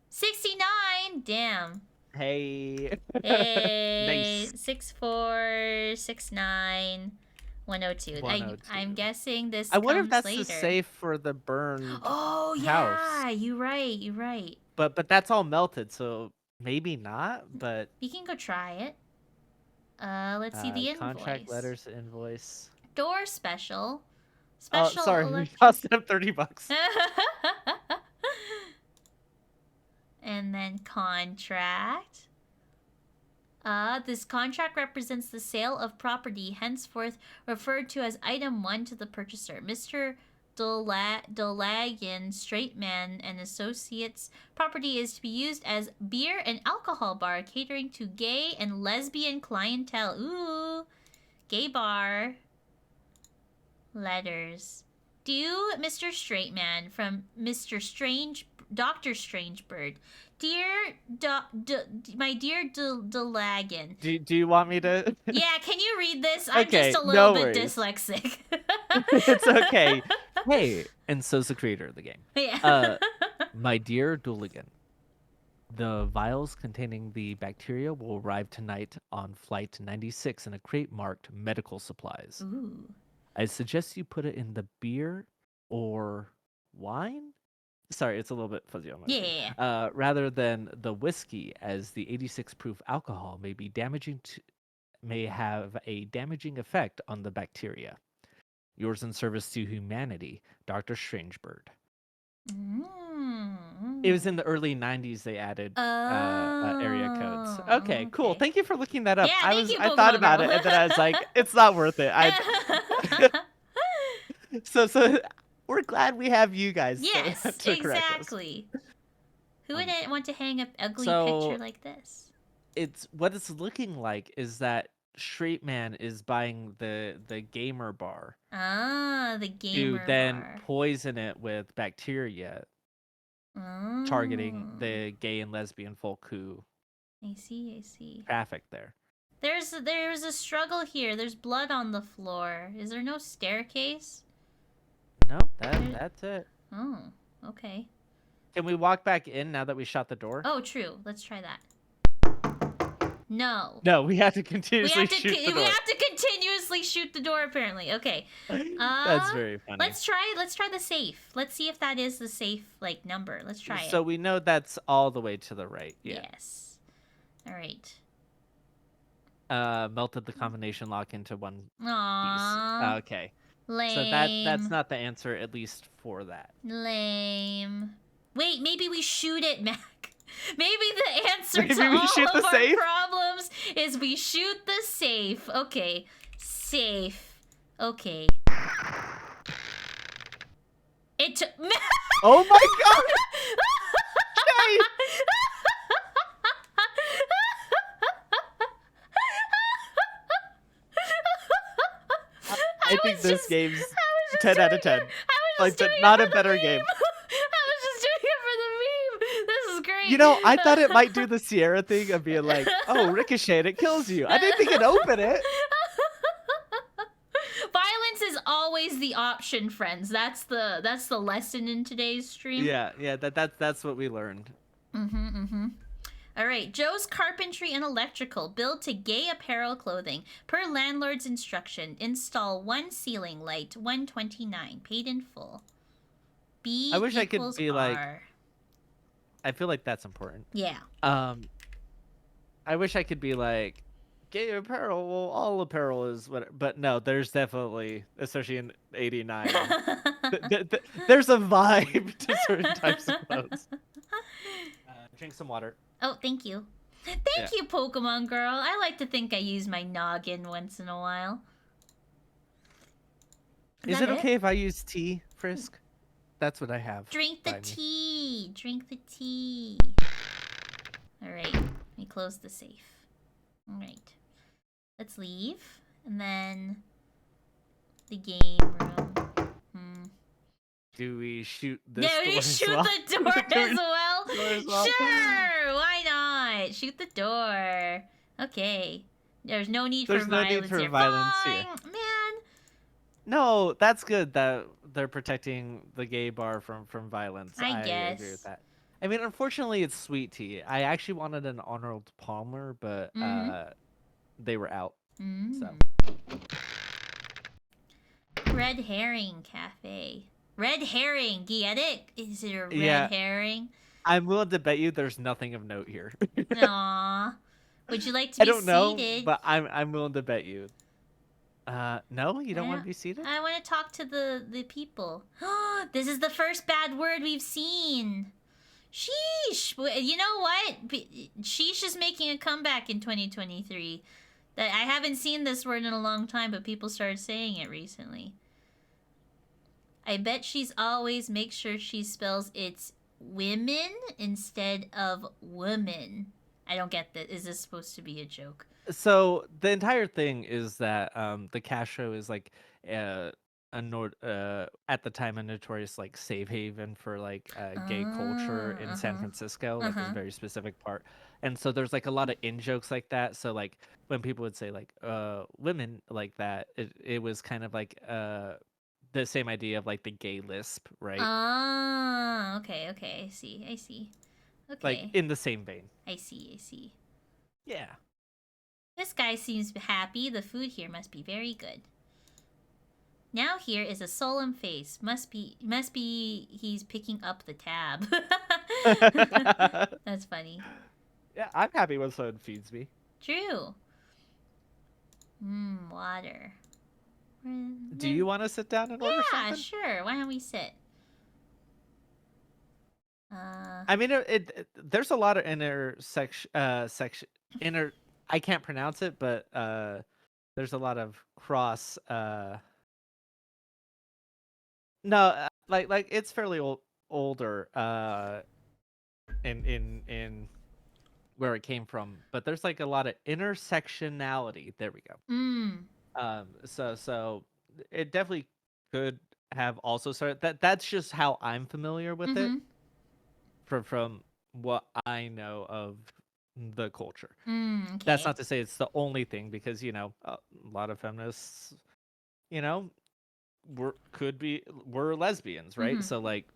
69. Damn. Hey. Hey. Nice. 6469 102. 102. I'm guessing this I wonder if comes that's later. the safe for the burned Oh, yeah. house. You're right. But that's all melted, so maybe not, but You can go try it. Let's see the invoice. contract letters invoice. Door special. Oh, sorry, we cost them $30. And then contract. This contract represents the sale of property, henceforth referred to as Item 1 to the purchaser. Mr. Delagan, Straight Man and Associates. Property is to be used as beer and alcohol bar, catering to gay and lesbian clientele. Ooh, gay bar. Letters. Dear Mr. Straight Man from Mr. Dr. Strangebird. Dear my dear Delagan. Do you want me to? Yeah, can you read this? I'm Okay, just a little no bit worries. dyslexic. It's okay. Hey, and so's the creator of the game. Yeah. My dear Dooligan, the vials containing the bacteria will arrive tonight on flight 96 in a crate marked medical supplies. Ooh. I suggest you put it in the beer or wine? Sorry, it's a little bit fuzzy on my screen. Yeah. Rather than the whiskey, as the 86 proof alcohol may have a damaging effect on the bacteria. Yours in service to humanity, Dr. Strangebird. It was in the early 90s they added area codes. Okay, cool. Thank you for looking that up. Yeah, I thought Pokemon about Girl. it and then I was like, it's not worth it. So we're glad we have you guys. Yes, to correct us. exactly. Who would want to hang an ugly So- picture like this? What it's looking like is that Straight Man is buying the gamer bar Ah, the gamer to then bar. poison it with bacteria, targeting the gay and lesbian folk who I see. traffic there. There's a struggle here. There's blood on the floor. Is there no staircase? No, that's it. Oh, okay. Can we walk back in now that we shut the door? Oh, true. Let's try that. No. No, we have to continuously shoot the door. We have to continuously shoot the door. Apparently, okay. That's very funny. Let's try the safe. Let's see if that is the safe like number. Let's try it. So we know that's all the way to the right. Yeah. Yes. All right. Melted the combination lock into one Aww. piece. Okay. Lame. So that's not the answer, at least for that. Lame. Wait, maybe we shoot it, Mac. Maybe the answer Maybe to we all shoot of the our safe? problems is we shoot the safe. Okay. Safe. Okay. It took... Oh my god! Jay! I think this game's 10 out of 10. Like, not a better game. I was just doing it for the meme. This is great. You know, I thought it might do the Sierra thing of being like, oh, ricochet, it kills you. I didn't think it'd open it. Violence is always the option, friends. That's the lesson in today's stream. Yeah, that's what we learned. All right, Joe's Carpentry and Electrical. Build to gay apparel clothing. Per landlord's instruction. Install one ceiling light. $129. Paid in full. B I wish I could equals be like. R. I feel like that's important. Yeah. I wish I could be like, gay apparel. Well, all apparel is what. But no, there's definitely, especially in '89, there's a vibe to certain types of clothes. Drink some water. Oh, thank you. Thank Yeah. you, Pokemon Girl. I like to think I use my noggin once in a while. Is it okay if I use tea, Frisk? That's what I have. Drink the tea. Drink the tea. All right. Let me close the safe. All right. Let's leave. And then the game room. Do we shoot this door? door? Yeah, we shoot the door as well. Sure. Why not? Shoot the door. Okay. There's no need for violence here. Fine. Man. No, that's good that they're protecting the gay bar from violence. I guess. Agree with that. I mean, unfortunately, it's sweet tea. I actually wanted an Arnold Palmer, but they were out. So. Red Herring Cafe. Red Herring, get it? Is it a red herring? I'm willing to bet you there's nothing of note here. Aww. Would you like to be seated? I don't know, but I'm willing to bet you. No, you don't want to be seated? I want to talk to the people. This is the first bad word we've seen. Sheesh. You know what? Sheesh is making a comeback in 2023. That I haven't seen this word in a long time, but people started saying it recently. I bet she's always make sure she spells it's women instead of woman. I don't get that. Is this supposed to be a joke? So the entire thing is that the Castro is like at the time a notorious like safe haven for like gay culture in San Francisco, like this very specific part. And so there's like a lot of in jokes like that. So like when people would say like women like that, it was kind of like the same idea of like the gay lisp, right? Okay, I see. Okay. Like in the same vein. I see. Yeah. This guy seems happy. The food here must be very good. Now here is a solemn face. Must be he's picking up the tab. That's funny. Yeah, I'm happy when someone feeds me. True. Water. Do you want to sit down and order something? Yeah, sure. Why don't we sit? I mean, there's a lot of inner. I can't pronounce it, but there's a lot of cross. No, like it's fairly older. In where it came from, but there's like a lot of intersectionality. There we go. So it definitely could have also started. That's just how I'm familiar with it. From what I know of the culture. Okay. That's not to say it's the only thing, because a lot of feminists, were lesbians, right? So like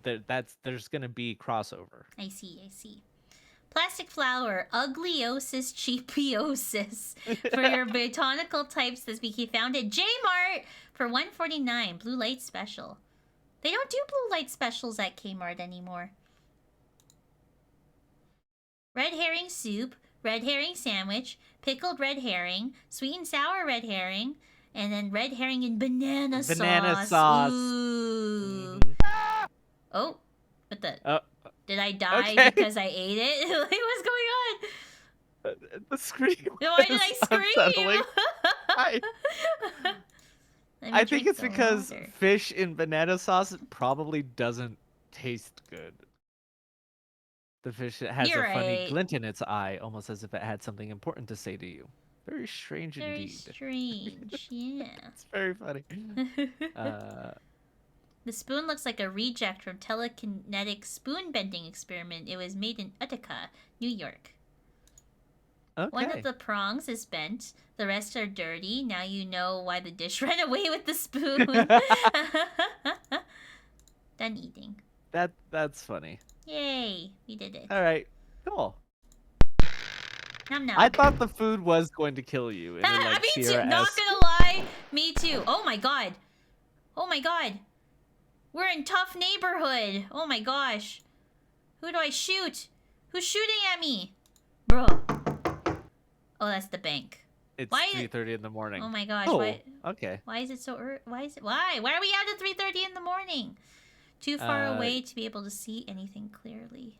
there's gonna be crossover. I see. Plastic flower, uglyosis cheapiosis for your botanical types this week. He found at J-Mart for $1.49. Blue light special. They don't do blue light specials at Kmart anymore. Red herring soup, red herring sandwich, pickled red herring, sweet and sour red herring, and then red herring and banana sauce. Ooh. Oh, what the? Did I die because I ate it? Like, what's going on? The scream. Why did I scream? I think it's because fish in banana sauce probably doesn't taste good. The fish has a funny glint in its eye, almost as if it had something important to say to you. Very strange indeed. Very strange, yeah. It's very funny. The spoon looks like a reject from telekinetic spoon bending experiment. It was made in Utica, New York. Okay. One of the prongs is bent. The rest are dirty. Now you know why the dish ran away with the spoon. Done eating. That's funny. Yay, we did it. All right, cool. Nom nom. I thought the food was going to kill you. Me too. Not gonna lie, me too. Oh my god. We're in tough neighborhood. Oh my gosh. Who do I shoot? Who's shooting at me? Bro. Oh, that's the bank. It's Why- 3:30 in the morning. Oh my gosh. Oh, Why? okay. Why is it so early? Why is it? Why? Why are we out at 3:30 in the morning? Too far away to be able to see anything clearly.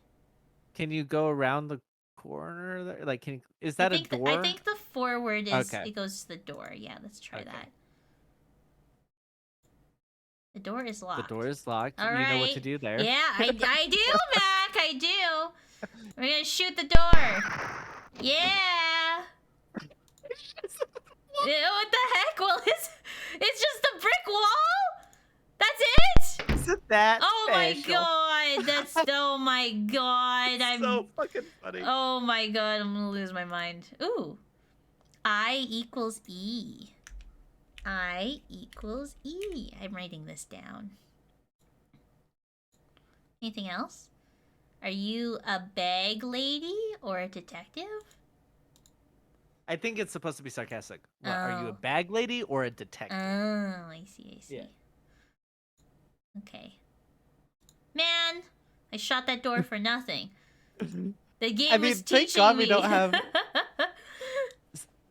Can you go around the corner there? Like, is that a door? I think the forward is Okay. it goes to the door. Yeah, let's try Okay. that. The door is locked. The door is locked. All you know what right. to do there. Yeah, I do, Mac. I do. We're gonna shoot the door. Yeah. What the heck? Well, it's just a brick wall. That's it. Isn't that Oh special? my god. That's oh my god. I'm so fucking funny. Oh my god. I'm gonna lose my mind. Ooh. I equals E. I equals E. I'm writing this down. Anything else? Are you a bag lady or a detective? I think it's supposed to be sarcastic. What, Are you a Oh. bag lady or a detective? Oh, I see, I see. Yeah. Okay. Man, I shot that door for nothing. The game I mean, was thank teaching God me. we don't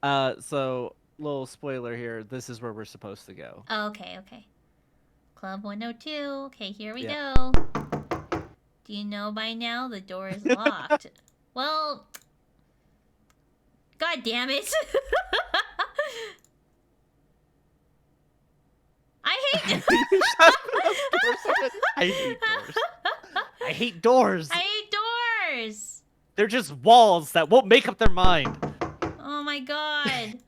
have. So little spoiler here. This is where we're supposed to go. Oh, okay, okay. Club 102. Okay, here we Yeah. go. Do you know by now the door is locked? Well, god damn it. I hate I hate doors. I hate doors. I hate doors. They're just walls that won't make up their mind. Oh my god.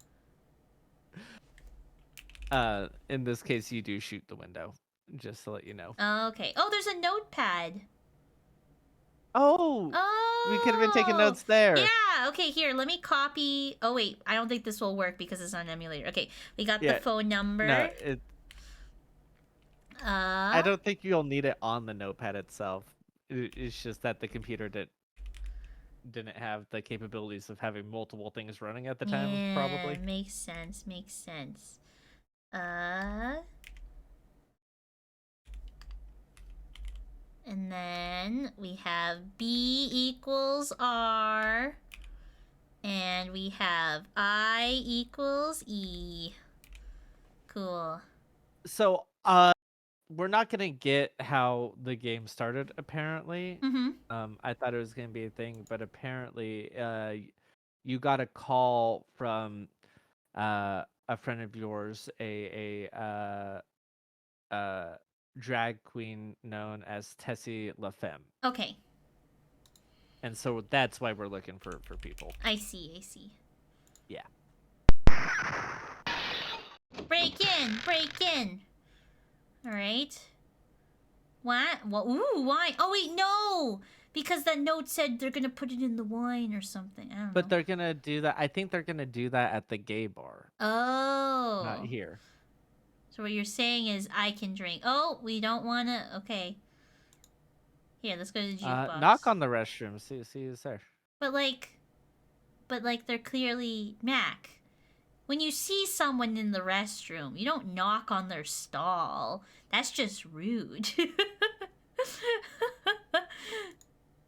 In this case, you do shoot the window, just to let you know. Okay. Oh, there's a notepad. Oh, Oh. we could have been taking notes there. Yeah. Okay. Here, let me copy. Oh wait, I don't think this will work because it's on an emulator. Okay, we got the phone number. No, I don't think you'll need it on the notepad itself. It's just that the computer didn't have the capabilities of having multiple things running at the time, probably. Makes sense. Makes sense. And then we have B equals R. And we have I equals E. Cool. So, we're not gonna get how the game started, apparently. Mm-hmm. I thought it was gonna be a thing, but apparently, you got a call from a friend of yours, a drag queen known as Tessie LaFemme. Okay. And so that's why we're looking for people. I see, I see. Yeah. Break in, break in. Alright. What? Ooh, wine. Oh, wait, no! Because that note said they're gonna put it in the wine or something. I don't know. But they're gonna do that. I think they're gonna do that at the gay bar. Oh. Not here. So what you're saying is I can drink. Oh, we don't wanna... Okay. Here, let's go to the jukebox. Knock on the restroom. See who's there. But like, they're clearly Mac. When you see someone in the restroom, you don't knock on their stall. That's just rude.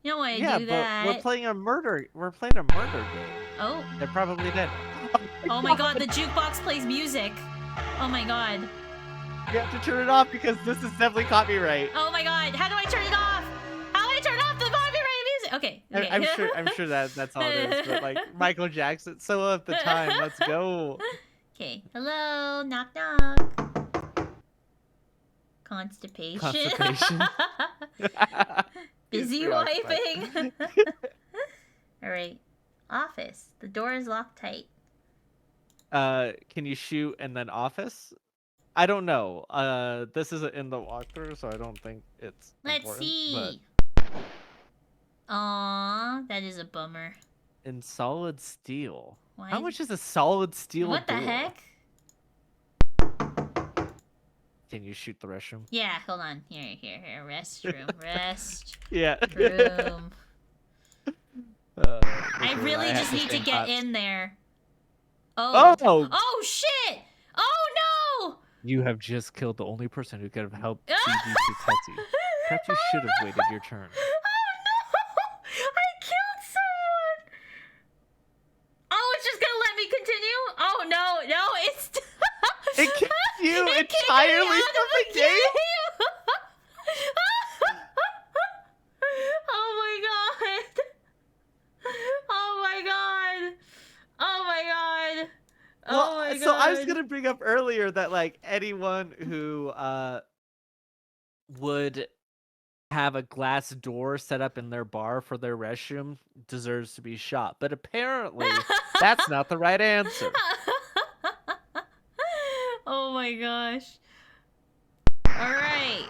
You don't want to do that. But we're playing a murder. We're playing a murder game. Oh. They're probably dead. Oh my god, the jukebox plays music. Oh my god. You have to turn it off because this is definitely copyright. Oh my god, how do I turn it off? How do I turn off the copyright music? Okay. I'm sure that's all it is. But like Michael Jackson, so of the time. Let's go. Okay. Hello. Knock knock. Constipation. Busy wiping. All right. Office. The door is locked tight. Can you shoot and then office? I don't know. This isn't in the walkthrough, so I don't think it's. Let's see. Aww, that is a bummer. In solid steel. Why How is- much is a solid steel What the door? heck? Can you shoot the restroom? Yeah, hold on. Here. Restroom. Yeah. Restroom. I really have just the need to same get thoughts. in there. Oh. Oh! Oh, shit! Oh, no! You have just killed the only person who could have helped feed you to Tetsu. Perhaps you should have waited your turn. Oh no! I killed someone! Oh, it's just gonna let me continue? Oh no, no, it's It kicked you it kicked me entirely out from of the game? Oh my god! Oh my god! Oh my god! Well, Oh my so I was god! gonna bring up earlier that like anyone who would have a glass door set up in their bar for their restroom deserves to be shot. But apparently that's not the right answer. Oh my gosh. Alright.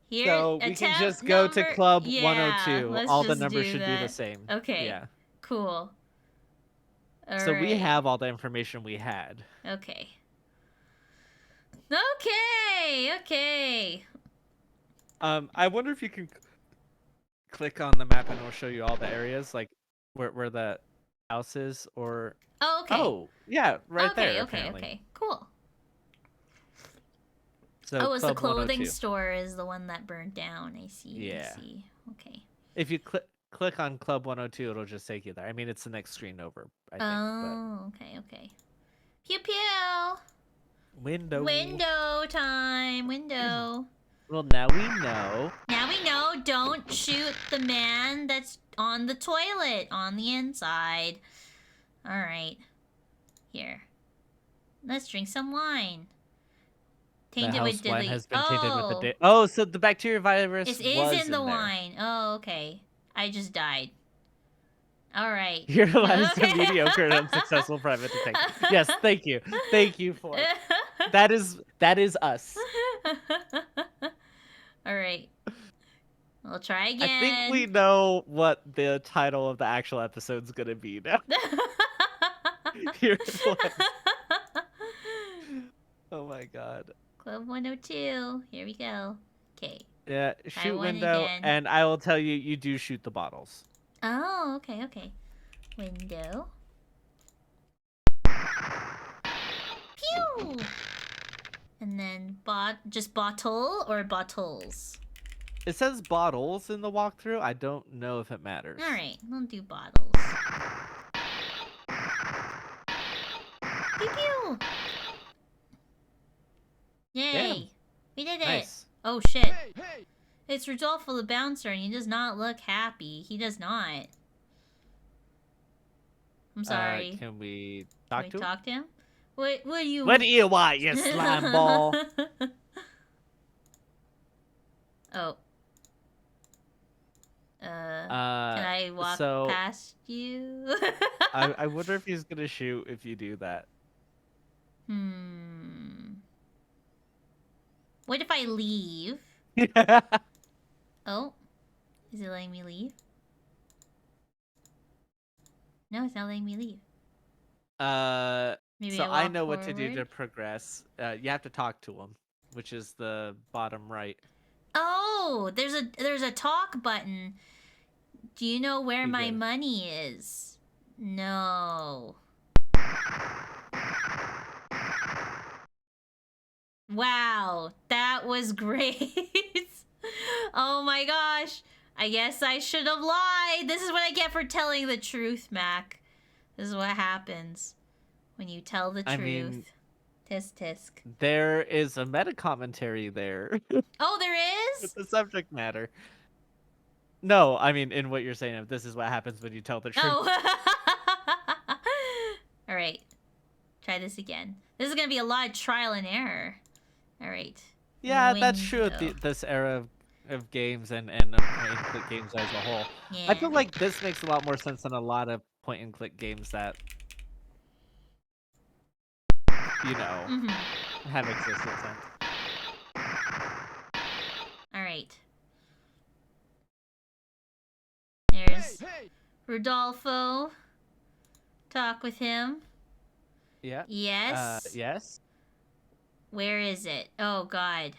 Here, So we can attempt just go to number... Club Yeah, 102. let's All the just numbers do should be the that. same. Okay, Yeah. cool. So we Alright. have all the information we had. Okay. Okay, okay. I wonder if you can click on the map and it'll show you all the areas, like where the house is, or Oh, okay. oh yeah, right okay, there. okay, Apparently. okay. Cool. So Oh, it's the Club clothing 102. store is the one that burned down. I see. Yeah. I see. Okay. If you click on Club 102, it'll just take you there. I mean, it's the next screen over, I think. Oh, okay, okay. Pew pew. But window. Window time. Window. Well, now we know. Now we know. Don't shoot the man that's on the toilet on the inside. All right. Here. Let's drink some wine. Tainted The with house dilly. wine has been tainted with the Oh, so the bacteria virus It is was in the there. wine. Oh, okay. I just died. All right. Your last mediocre and unsuccessful private detective. Yes, thank you. Thank you for it. That is us. All right. We'll try again. I think we know what the title of the actual episode's gonna be now. Here it was. Oh my god. Club 102. Here we go. Okay. Yeah, shoot one window, again. and I will tell you, you do shoot the bottles. Oh, okay, okay. Window. Pew! And then just bottle or bottles? It says bottles in the walkthrough. I don't know if it matters. Alright, we'll do bottles. Pew pew! Yay! Damn. We did it! Nice. Oh shit. Hey. It's Rodolfo the bouncer and he does not look happy. He does not. I'm sorry. Can we talk to him? Talk to him? What do you want, you slime ball? Oh. Can I walk past you? I wonder if he's gonna shoot if you do that. What if I leave? Oh. Is it letting me leave? No, it's not letting me leave. Maybe so I know forward? what to do to progress. You have to talk to him, which is the bottom right. Oh, there's a talk button. Do you know where my money is? No. Wow, that was great. Oh my gosh. I guess I should have lied. This is what I get for telling the truth, Mac. This is what happens when you tell the truth. Mean, tisk tisk. There is a meta commentary there. Oh, there is? With the subject matter. No, I mean in what you're saying. If this is what happens when you tell the truth. Oh. All right. Try this again. This is gonna be a lot of trial and error. All right. Yeah, that's true. At this era of games and point-and-click games as a whole. Yeah. I feel like this makes a lot more sense than a lot of point-and-click games that, you know, have existed since. All right. There's Rodolfo. Talk with him. Yeah. Yes. Yes. Where is it? Oh, God.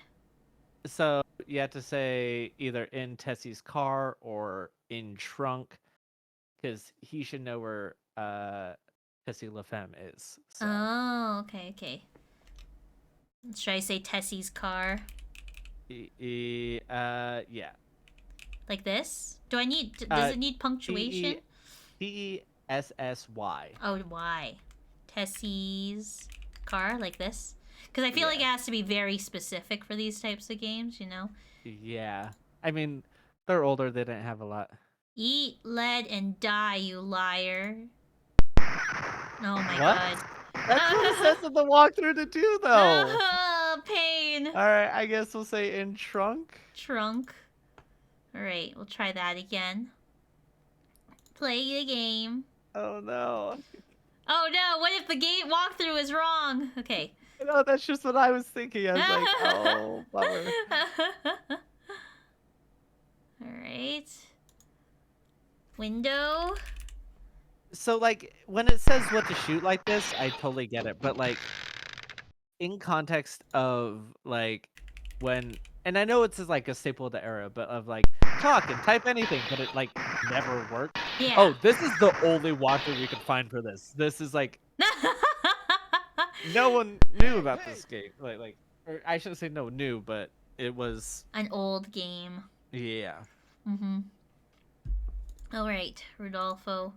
So you have to say either in Tessie's car or in trunk, because he should know where Tessie LaFemme is. So. Oh, okay, okay. Should I say Tessie's car? Yeah. Like this? Do I need? Does it need punctuation? Tessy. Oh, why? Tessie's car, like this? Because I feel like it Yeah. has to be very specific for these types of games, you know? Yeah. I mean, they're older. They didn't have a lot. Eat lead and die, you liar. Oh my What? god. That's what it says in the walkthrough to do, though. Oh, pain. All right, I guess we'll say in trunk. Trunk. Alright, we'll try that again. Play the game. Oh no. Oh no, what if the game walkthrough is wrong? Okay. No, that's just what I was thinking. I was like, oh, bummer. Alright. Window. So, like, when it says what to shoot like this, I totally get it. But, like, in context of, like, when... And I know it's like a staple of the era, but of, like, talk and type anything, but it, like, never worked. Yeah. Oh, this is the only walkthrough we could find for this. This is, like... No one knew about this game. Like, or I shouldn't say no one knew, but it was... An old game. Yeah. Mm-hmm. Alright, Rodolfo.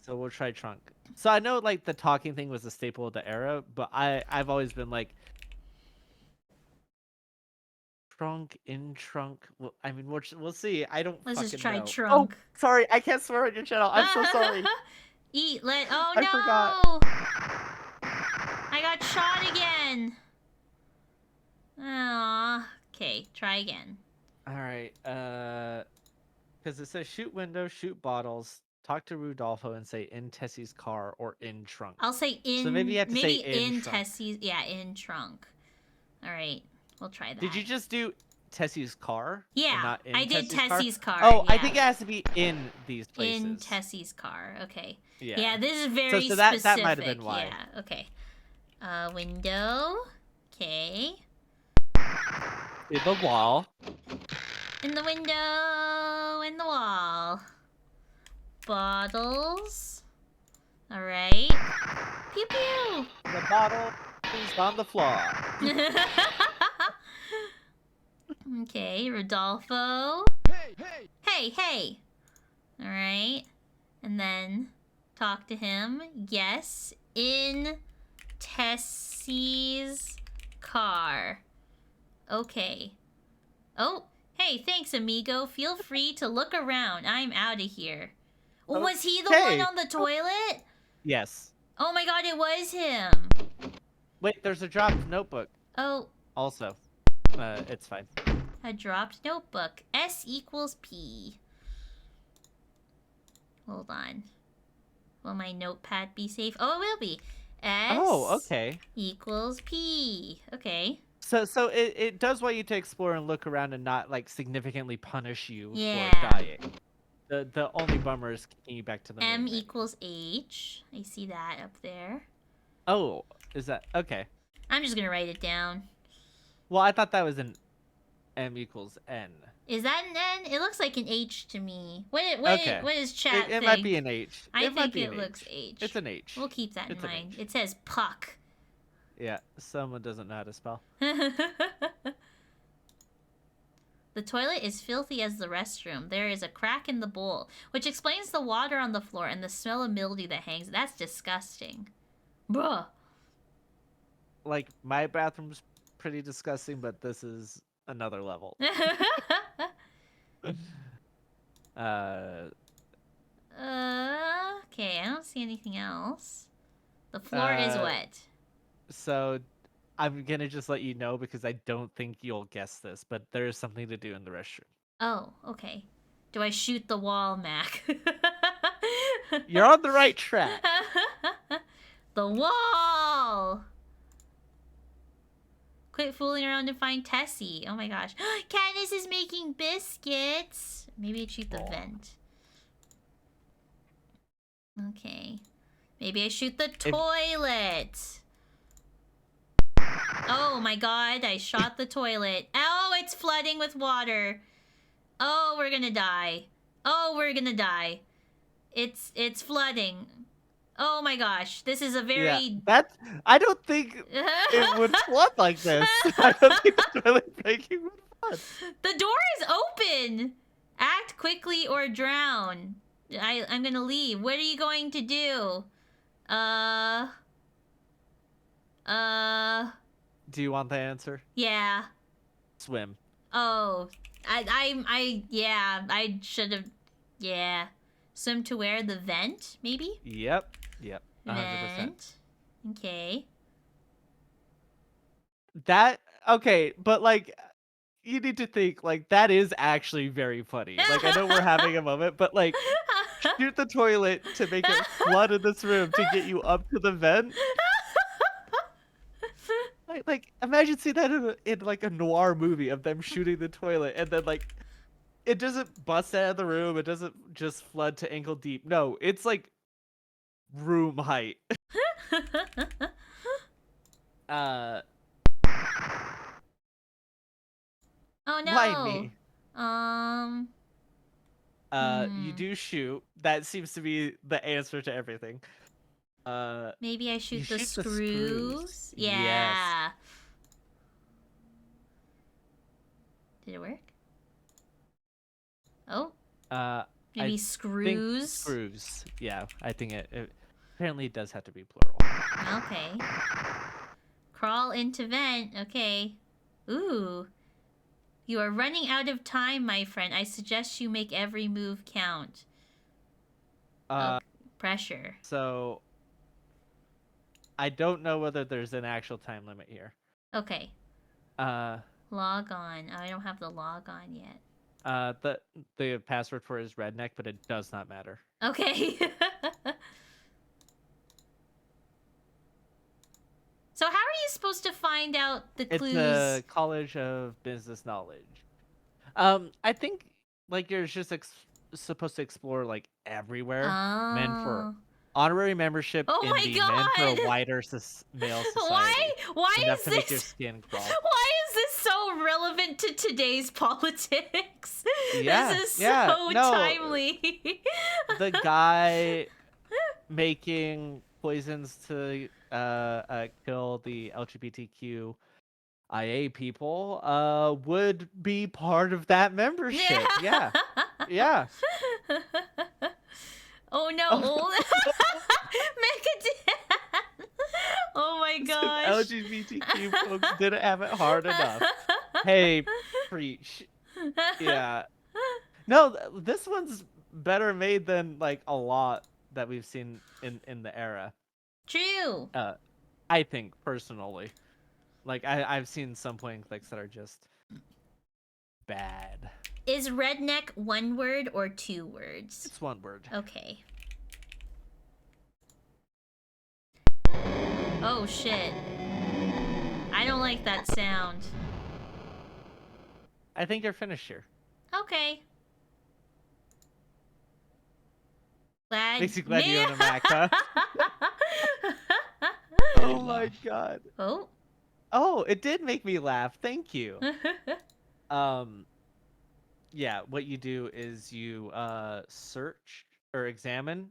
So we'll try trunk. So I know like the talking thing was a staple of the era, but I've always been like trunk in trunk. Well, I mean we'll see. I don't. Let's fucking just try know. trunk. Oh, sorry, I can't swear on your channel. I'm so sorry. Eat let. Oh I no! forgot. I got shot again. Aw. Okay, try again. All right. Because it says shoot window, shoot bottles, talk to Rudolfo, and say in Tessie's car or in trunk. I'll say in. So maybe you have to say in trunk. Tessie's. Yeah, in trunk. All right, we'll try that. Did you just do Tessie's car? Yeah, not in I did Tessie's car. Oh, yeah. I think it has to be in these places. In Tessie's car. Okay. Yeah. Yeah, this is very so specific. That might have been why. Yeah. Okay. Window. Okay. In the wall. In the window. In the wall. Bottles. All right. Pew pew. The bottle is on the floor. Okay, Rodolfo. Hey, hey. All right. And then talk to him. Yes, in Tessie's car. Okay. Oh, hey, thanks, amigo. Feel free to look around. I'm out of here. Oh, was he the one on the toilet? Yes. Oh my god, it was him. Wait, there's a dropped notebook. Oh. Also. It's fine. A dropped notebook. S equals P. Hold on. Will my notepad be safe? Oh, it will be. S okay. equals P. Okay. So it does want you to explore and look around and not like significantly punish you Yeah. for dying. The only bummer is kicking you back to the M main menu. equals H. I see that up there. Oh, is that okay? I'm just gonna write it down. Well, I thought that was an M equals N. Is that an N? It looks like an H to me. What is chat It might be an H. I think it looks H. It's an H. We'll keep that in mind. H. It says puck. Yeah, someone doesn't know how to spell. The toilet is filthy as the restroom. There is a crack in the bowl, which explains the water on the floor and the smell of mildew that hangs. That's disgusting. Bruh. Like, my bathroom's pretty disgusting, but this is another level. Okay, I don't see anything else. The floor is wet. So, I'm gonna just let you know because I don't think you'll guess this, but there is something to do in the restroom. Oh, okay. Do I shoot the wall, Mac? You're on the right track. The wall! Quit fooling around and find Tessie. Oh my gosh. Katniss is making biscuits. Maybe I shoot the vent. Okay. Maybe I shoot the toilet. Oh my god, I shot the toilet. Oh, it's flooding with water. Oh, we're gonna die. Oh, we're gonna die. It's flooding. Oh my gosh, this is a Yeah, very... I don't think it would flood like this. I don't think the toilet breaking would flood. The door is open. Act quickly or drown. I'm gonna leave. What are you going to do? Uh. Do you want the answer? Yeah. Swim. Oh. Yeah, I should have... Yeah. Swim to where? The vent, maybe? Yep. 100%. Vent. Okay. Okay, but like you need to think like that is actually very funny. Like I know we're having a moment, but like shoot the toilet to make it flood in this room to get you up to the vent. Like imagine seeing that in like a noir movie of them shooting the toilet and then like it doesn't bust out of the room, it doesn't just flood to ankle deep. No, it's like room height. uh Oh why no. me? You do shoot. That seems to be the answer to everything. Maybe I You shoot the shoot the screws. screws. Yes. Yeah. Did it work? Oh, maybe I screws. think screws. Yeah, I think it apparently does have to be plural. Okay. Crawl into vent. Okay. Ooh. You are running out of time, my friend. I suggest you make every move count. Pressure. So I don't know whether there's an actual time limit here. Okay. Log on. Oh, I don't have the log on yet. The password for it is redneck, but it does not matter. Okay. So how are you supposed to find out the clues? It's a College of Business Knowledge. I think like you're just supposed to explore like everywhere. Men for honorary membership in the Men for a Wider Male Society. Why Enough is to this? Make your skin crawl. Why is this so relevant to today's politics? Yeah, this is so timely. The guy making poisons to kill the LGBTQIA people would be part of that membership. Yeah. Oh no. Mechadan. Oh my gosh. LGBTQ folks didn't have it hard enough. Hey, preach. Yeah. No, this one's better made than like a lot that we've seen in the era. True. I think personally, like I've seen some point and clicks that are just bad. Is redneck one word or two words? It's one word. Okay. Oh shit. I don't like that sound. I think you're finished here. Okay. Makes you glad you own a Mac, huh? Oh my god. Oh, it did make me laugh. Thank you. Yeah, what you do is you search or examine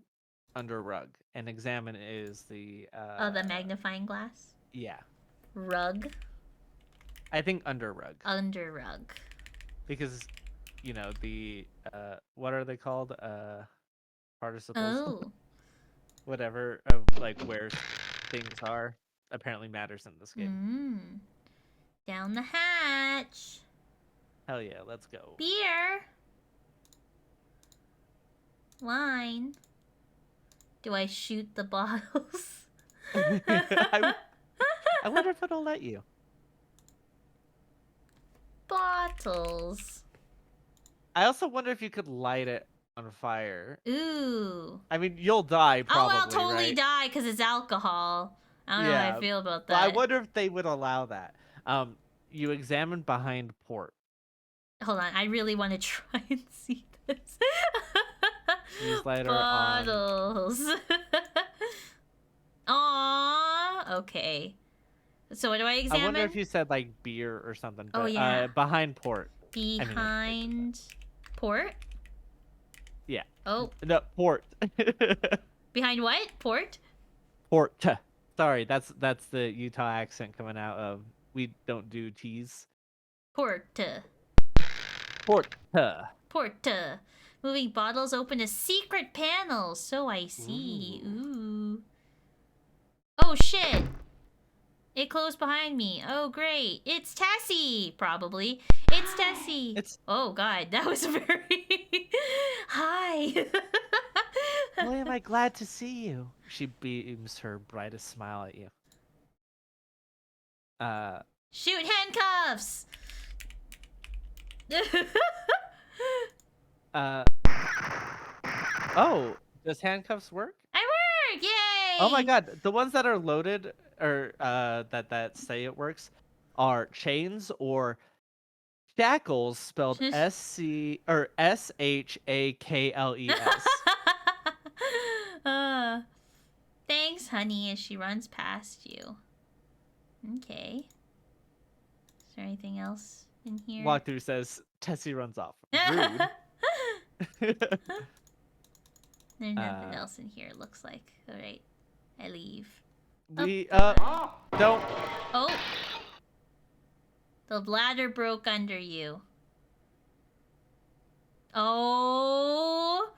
under rug. And examine is the the magnifying glass? Yeah. Rug? I think under rug. Under rug. Because you know, the what are they called? Participles. Oh. Whatever of like where things are apparently matters in this game. Down the hatch. Hell yeah, let's go. Beer. Wine. Do I shoot the bottles? I wonder if it'll let you. Bottles. I also wonder if you could light it on fire. Ooh. I mean, you'll die probably, I'll totally right? die because it's alcohol. I don't know how I feel about that. But I wonder if they would allow that. You examine behind port. Hold on, I really want to try and see this. Use lighter bottles. Aww. Okay. So what do I examine? I wonder if you said like beer or something. But, yeah. Behind port. Behind port? Yeah. Oh. No, port. Behind what? Port? Port. Sorry, that's the Utah accent coming out of. We don't do T's. Port. Port. Port. Moving bottles open a secret panel. So I see. Ooh. Oh, shit. It closed behind me. Oh, great. It's Tessie, probably. It's Tessie. It's... Oh, God. That was very... Hi. Boy, am I glad to see you. She beams her brightest smile at you. Shoot handcuffs! Oh, does handcuffs work? I work! Yay! Oh my god, the ones that are loaded or that say it works are chains or shackles spelled SC or SHAKLES. Thanks, honey, as she runs past you. Okay. Is there anything else in here? Walkthrough says Tessie runs off. Rude. There's nothing else in here, it looks like. Alright. I leave. We don't. Oh! The ladder broke under you. Oh!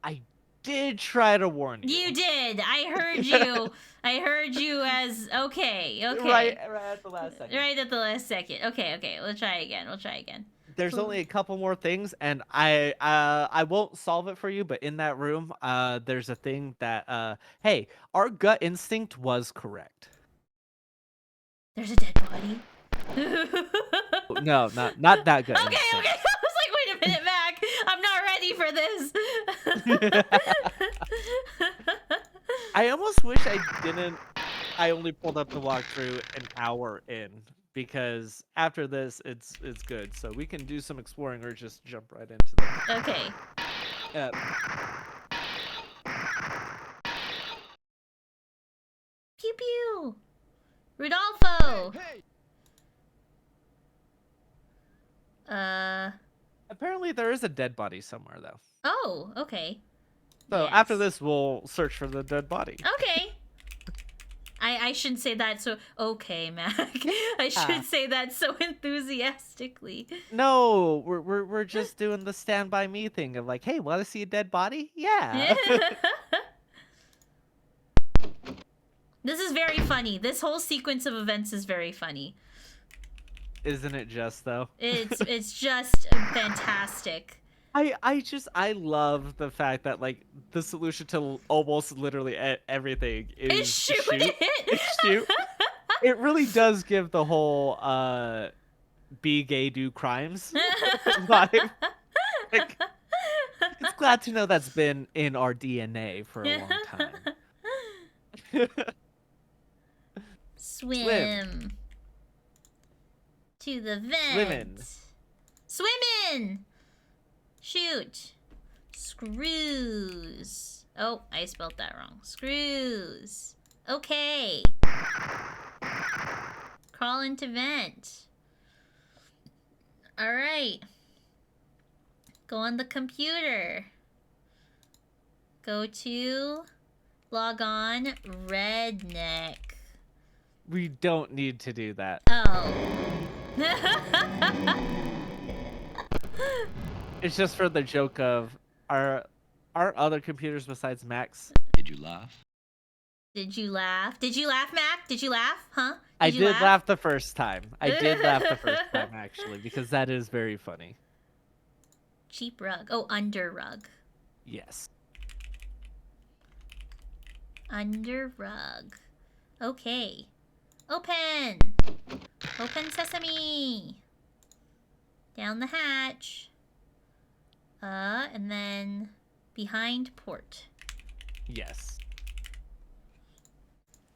I did try to warn you. You did! I heard you! I heard you as... Okay. Right at the last second. Right at the last second. Okay. We'll try again. There's only a couple more things, and I won't solve it for you, but in that room, there's a thing that, hey, our gut instinct was correct. There's a dead body. No, not that good. Okay. I was like, wait a minute, Mac. I'm not ready for this. I almost wish I only pulled up the walkthrough an hour in, because after this, it's good. So we can do some exploring or just jump right into it. Okay. Pew pew. Rudolfo. Hey. Apparently there is a dead body somewhere, though. Oh, okay. So Yes. after this, we'll search for the dead body. Okay. I shouldn't say that so... Okay, Mac. I should say that so enthusiastically. No, we're just doing the Stand By Me thing of like, hey, want to see a dead body? Yeah. This is very funny. This whole sequence of events is very funny. Isn't it just, though? It's just fantastic. I love the fact that, like, the solution to almost literally everything is shoot shoot. it. Shoot. It really does give the whole be gay, do crimes vibe. Like, it's glad to know that's been in our DNA for a long time. Swim. To the vent. Swimmin'! Shoot. Screws. Oh, I spelled that wrong. Screws. Okay. Crawl into vent. Alright. Go on the computer. Go to... Log on. Redneck. We don't need to do that. Oh. It's just for the joke of our other computers besides Mac's. Did you laugh? Did you laugh? Did you laugh, Mac? Did you laugh? Huh? I did laugh the first time. I did laugh the first time, actually, because that is very funny. Cheap rug. Oh, under rug. Yes. Under rug. Okay. Open! Open sesame! Down the hatch. And then behind port. Yes.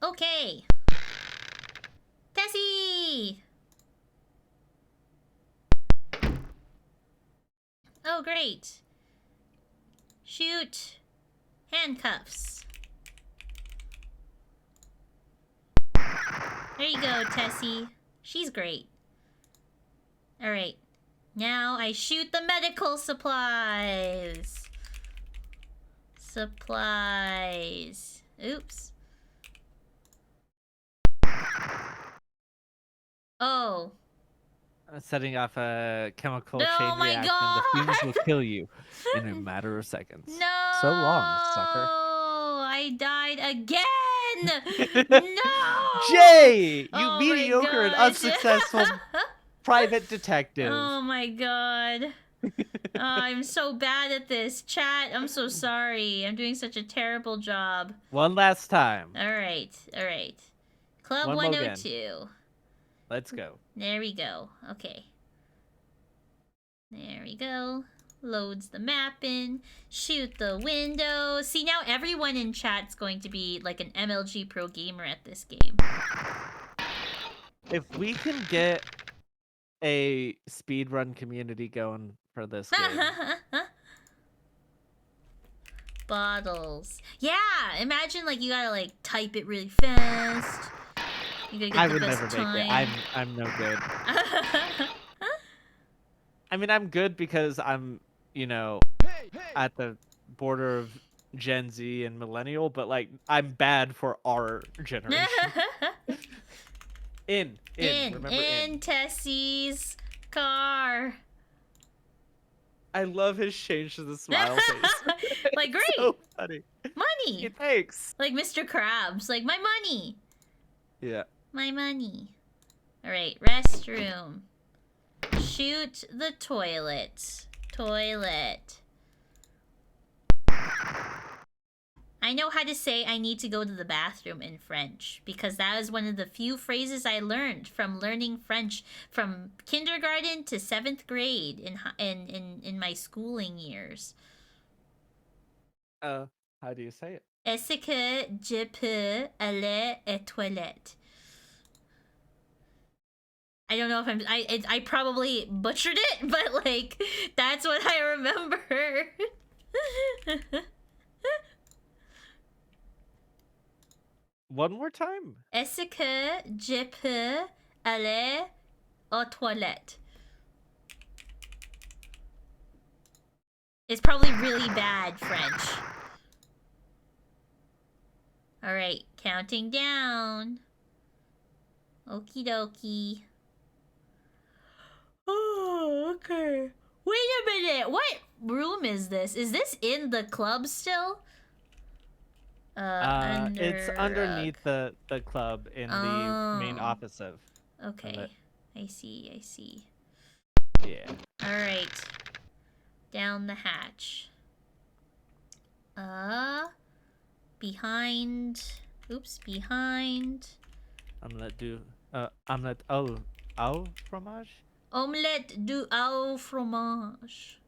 Okay. Tessie! Oh, great. Shoot. Handcuffs. There you go, Tessie. She's great. Alright. Now I shoot the medical supplies. Supplies. Oops. Oh. Setting off a chemical Oh chain my reaction. The fumes will god! kill you in a matter of seconds. No! So long, sucker. I died again! No! Jay! You Oh my mediocre and gosh. unsuccessful private detective. Oh my god. I'm so bad at this. Chat, I'm so sorry. I'm doing such a terrible job. One last time. Alright, alright. Club One more 102. Let's go. There we go. Okay. There we go. Loads the map in. Shoot the window. See, now everyone in chat's going to be like an MLG pro gamer at this game. If we can get a speedrun community going for this game. Bottles. Yeah, imagine like you gotta like type it really fast. You gotta get I the would best never time. make it. I'm no good. I mean, I'm good because I'm, you know, at the border of Gen Z and millennial, but like I'm bad for our generation. Remember in. Tessie's car. I love his change to the smile face. Like, great. So funny. Money. Hey, thanks. Like Mr. Krabs. Like, my money. Yeah. My money. Alright, restroom. Shoot the toilet. Toilet. I know how to say I need to go to the bathroom in French because that was one of the few phrases I learned from learning French from kindergarten to 7th grade in my schooling years. How do you say it? Est-ce que je peux aller aux toilettes? I don't know if I probably butchered it, but like that's what I remember. One more time. Est-ce que je peux aller aux toilettes? It's probably really bad French. Alright, counting down. Okie dokie. Oh, okay. Wait a minute. What room is this? Is this in the club still? It's underneath the club in the main office of. Okay. I see. Yeah. Alright. Down the hatch. Behind. Oops, behind. Omelette du au fromage? Omelette du au fromage.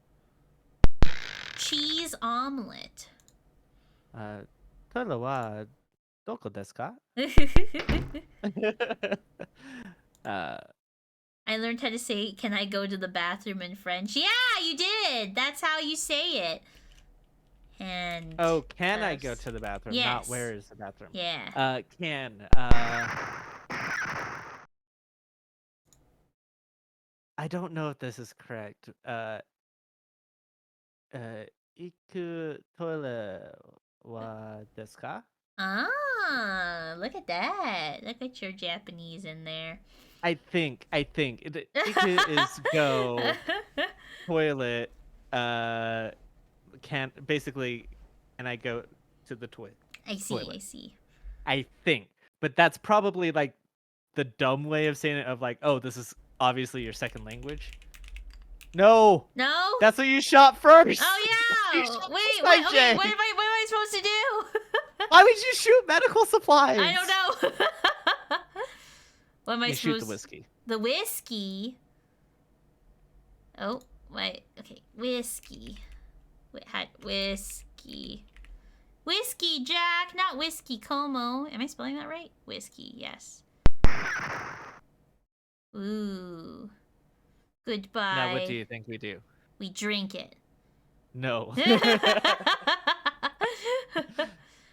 Cheese omelet. トイレはどこですか? I learned how to say, can I go to the bathroom in French? Yeah, you did! That's how you say it. And can I go to the bathroom? Yes. Not where is the bathroom? Yeah. I don't know if this is correct. 行くトイレはですか? Ah, look at that. Look at your Japanese in there. I think. Iku is go. Toilet. Can I go to the toilet? I see. I think. But that's probably like the dumb way of saying it of like, oh, this is obviously your second language. No. That's what you shot first. Oh yeah. Wait, what am I supposed to do? Why would you shoot medical supplies? I don't know. What am I supposed to shoot the whiskey. The whiskey. Oh, wait. Okay, whiskey. Whiskey. Whiskey, Jack, not whiskey, Como. Am I spelling that right? Whiskey, yes. Ooh. Goodbye. Now, what do you think we do? We drink it. No.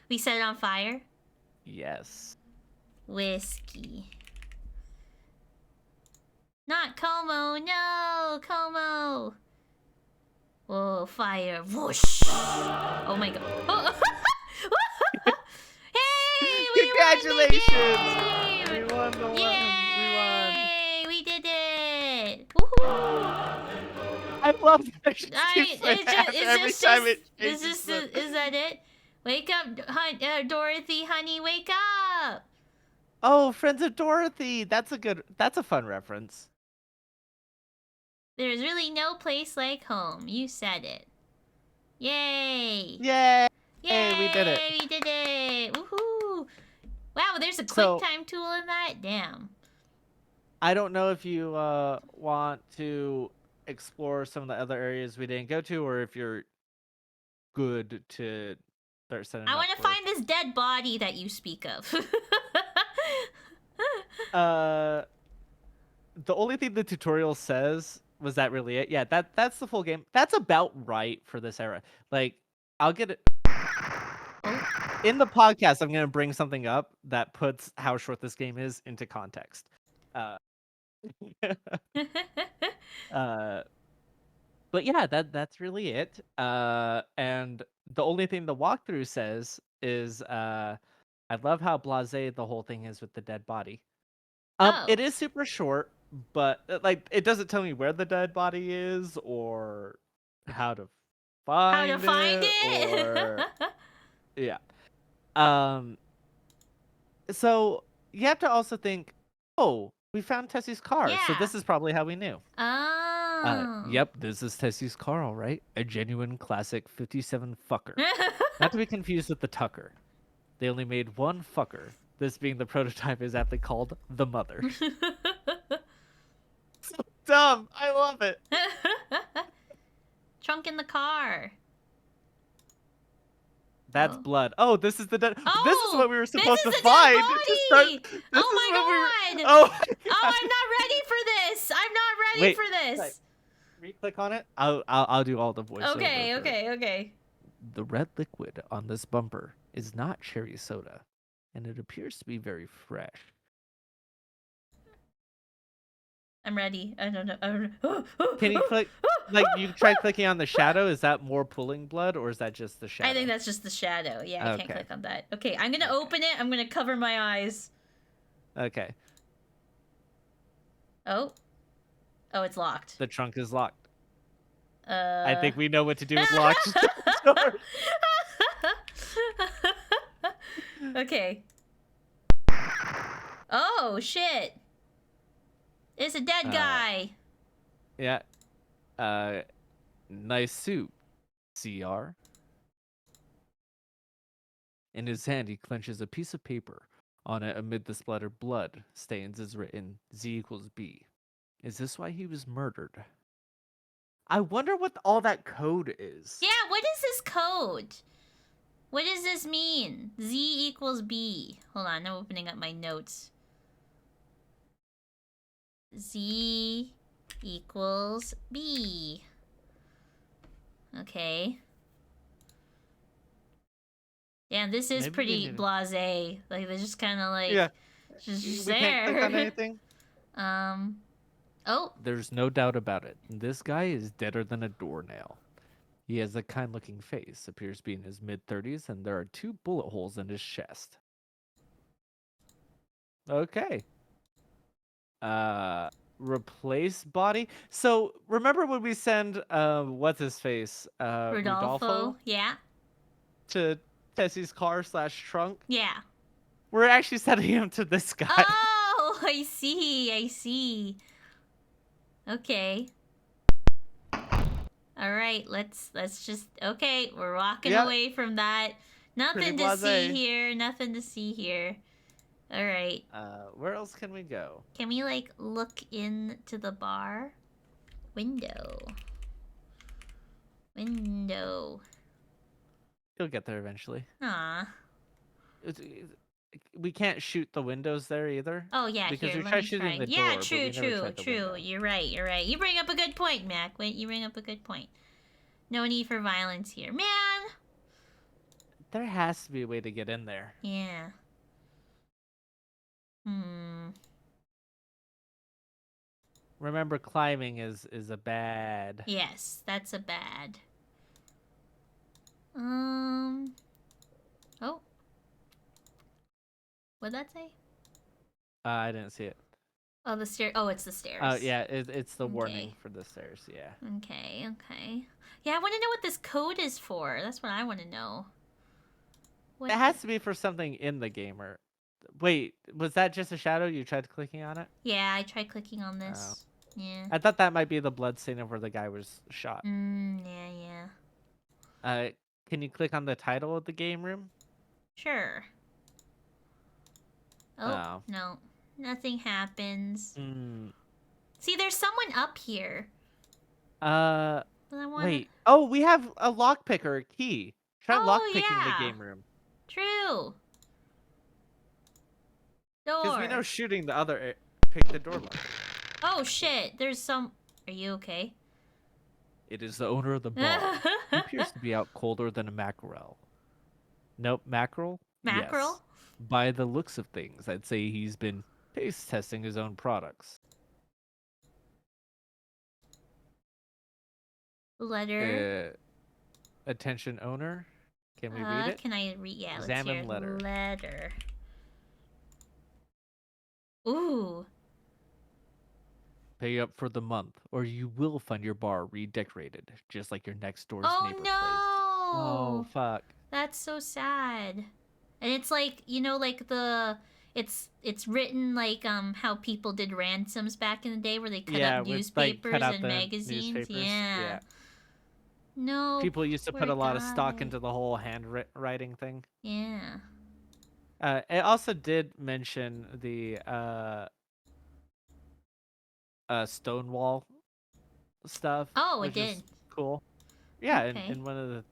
We set it on fire? Yes. Whiskey. Not Como. No, Como. Oh, fire. Whoosh. Oh my god. Oh. Hey, we Congratulations! won the game! We won the one. Yay! We did it! Woohoo! I love that it just I keeps like it just after is every this time just it is changes this the... is that it? Wake up, Dorothy, honey, wake up! Oh, Friends of Dorothy. That's a fun reference. There's really no place like home. You said it. Yay! Yay! Yay! We did it. We did it! Woohoo! Wow, there's a quick So, time tool in that? Damn. I don't know if you want to explore some of the other areas we didn't go to, or if you're good to start setting I up want to for... find this dead body that you speak of. The only thing the tutorial says was that really it. Yeah, that's the full game. That's about right for this era. Like, I'll get it. In the podcast, I'm gonna bring something up that puts how short this game is into context. Uh, but yeah, that's really it. And the only thing the walkthrough says is, I love how blasé the whole thing is with the dead body. Oh. It is super short, but like it doesn't tell me where the dead body is or how to find it? or yeah. So you have to also think, oh, we found Tessie's car, so Yeah. this is probably how we knew. Oh. Yep, this is Tessie's car, all right. A genuine classic 57 fucker. Not to be confused with the Tucker. They only made one fucker. This being the prototype is aptly called the mother. So dumb. I love it. Trunk in the car. That's blood. Oh, this is the dead. Oh, this is what we were supposed to dead find body. to start. Oh my god. Oh, I'm not ready for this. I'm not ready for this. Re-click on it. I'll do all the voiceover. Okay. The red liquid on this bumper is not cherry soda, and it appears to be very fresh. I'm ready. I don't know. Can you click? Like, you try clicking on the shadow. Is that more pulling blood, or is that just the shadow? I think that's just the shadow. Yeah, I can't Okay. click on that. Okay, I'm gonna open it. I'm gonna cover my eyes. Okay. Oh, it's locked. The trunk is locked. I think we know what to do with locked doors. Okay. Oh shit! It's a dead guy. Yeah. Nice suit, CR. In his hand, he clenches a piece of paper. On it, amid the splattered blood stains, is written Z equals B. Is this why he was murdered? I wonder what all that code is. Yeah, what is this code? What does this mean? Z equals B. Hold on, I'm opening up my notes. Z equals B. Okay. Yeah, this is Maybe pretty blasé. Like, they're just kind of like... Yeah. Just we there. can't click on anything? Oh. There's no doubt about it. This guy is deader than a doornail. He has a kind-looking face, appears to be in his mid-30s, and there are 2 bullet holes in his chest. Okay. Replace body. So remember when we send what's his face? Rodolfo? Yeah. To Tessie's car / trunk? Yeah. We're actually sending him to this guy. Oh, I see. Okay. All right, let's just we're walking away from that. Nothing to see here. All right. Where else can we go? Can we like look into the bar? Window. You'll get there eventually. Aw. We can't shoot the windows there either. Oh yeah, because here, we let tried me shooting try. the door. Yeah, but we never tried the true. window. You're right. You bring up a good point, Mac. You bring up a good point. No need for violence here, man. There has to be a way to get in there. Yeah. Remember, climbing is a bad. Yes, that's a bad. Oh. What'd that say? I didn't see it. Oh, the stair. Oh, it's the stairs. Yeah, it's the warning Okay. for the stairs. Yeah. Okay, okay. Yeah, I want to know what this code is for. That's what I want to know. What It has to be for something in the game. Or wait, was that just a shadow? You tried clicking on it? Yeah, I tried clicking on Oh. this. Yeah. I thought that might be the blood stain of where the guy was shot. Yeah, yeah. Can you click on the title of the game room? Sure. Oh, Oh. no. Nothing happens. Hmm. See, there's someone up here. But I wanna... Wait. Oh, we have a lockpick or a key. Try Oh, lockpicking the yeah. game room. True. Because we know Door. shooting the other pick the door lock. Oh, shit. There's some... Are you okay? It is the owner of the bar. He appears to be out colder than a mackerel. Nope, mackerel? Mackerel? Yes. By the looks of things, I'd say he's been taste testing his own products. Letter. Attention owner. Can we read it? Can I read? Yeah, Examine let's hear letter. Letter. Ooh. Pay up for the month, or you will find your bar redecorated, just like your next door's Oh, neighbor no. place. Oh, fuck. That's so sad. And it's like, you know, like the... It's written like how people did ransoms back in the day where they cut up with, like, newspapers cut out and the magazines. newspapers. Yeah. No. People used to poor put a lot of stock guy. into the whole handwriting thing. Yeah. It also did mention the Stonewall stuff, Oh, it which did. is cool. Yeah, Okay. and one of the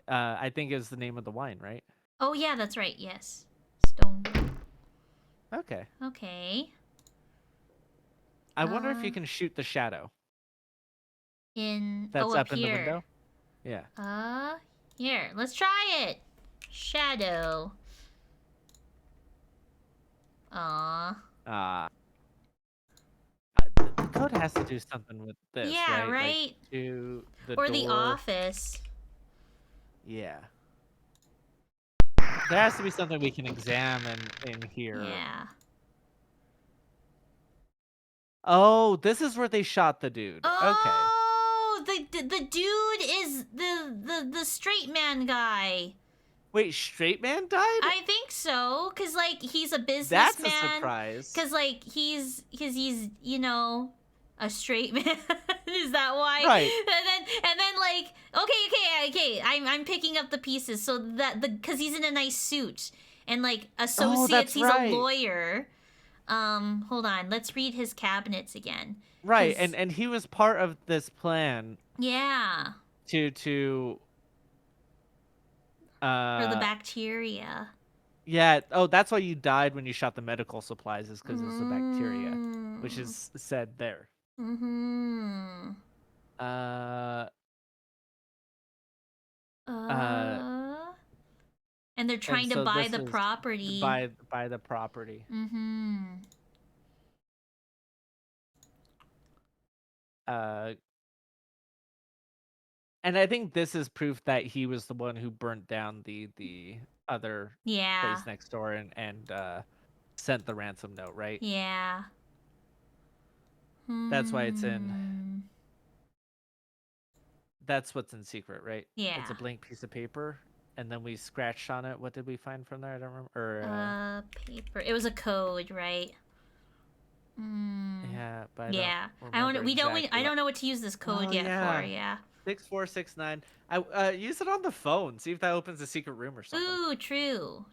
I think is the name of the wine, right? Oh, yeah, that's right. Yes. Stone. Okay. Okay. I wonder if you can shoot the shadow Up that's up in the here. window. Yeah. Here. Let's try it. Shadow. Aw. The code has to do something with this, Yeah, right? Like right? to the Or door. the office. Yeah. There has to be something we can examine in here. Yeah. Oh, this is where they shot the dude. Okay. Oh, the dude is the straight man guy. Wait, straight man died? I think so, cause like he's a businessman. That's a surprise. Cause like he's you know a straight man. Is that why? Right. And then like okay. I'm picking up the pieces. So cause he's in a nice suit and like associates. He's right. a lawyer. Hold on. Let's read his cabinets again. Right, and he was part of this plan. Yeah. To For the bacteria. Yeah. Oh, that's why you died when you shot the medical supplies, is because it's the bacteria, which is said there. And they're trying to buy the property. Buy the property. And I think this is proof that he was the one who burnt down the other place next door and sent the ransom note, right? Yeah. That's why it's in. That's what's in secret, right? Yeah. It's a blank piece of paper, and then we scratched on it. What did we find from there? I don't remember. Or, paper. It was a code, right? Yeah, but I don't know what to use this code yet for. Yeah. 6469. I use it on the phone. See if that opens a secret room or something. Ooh, true.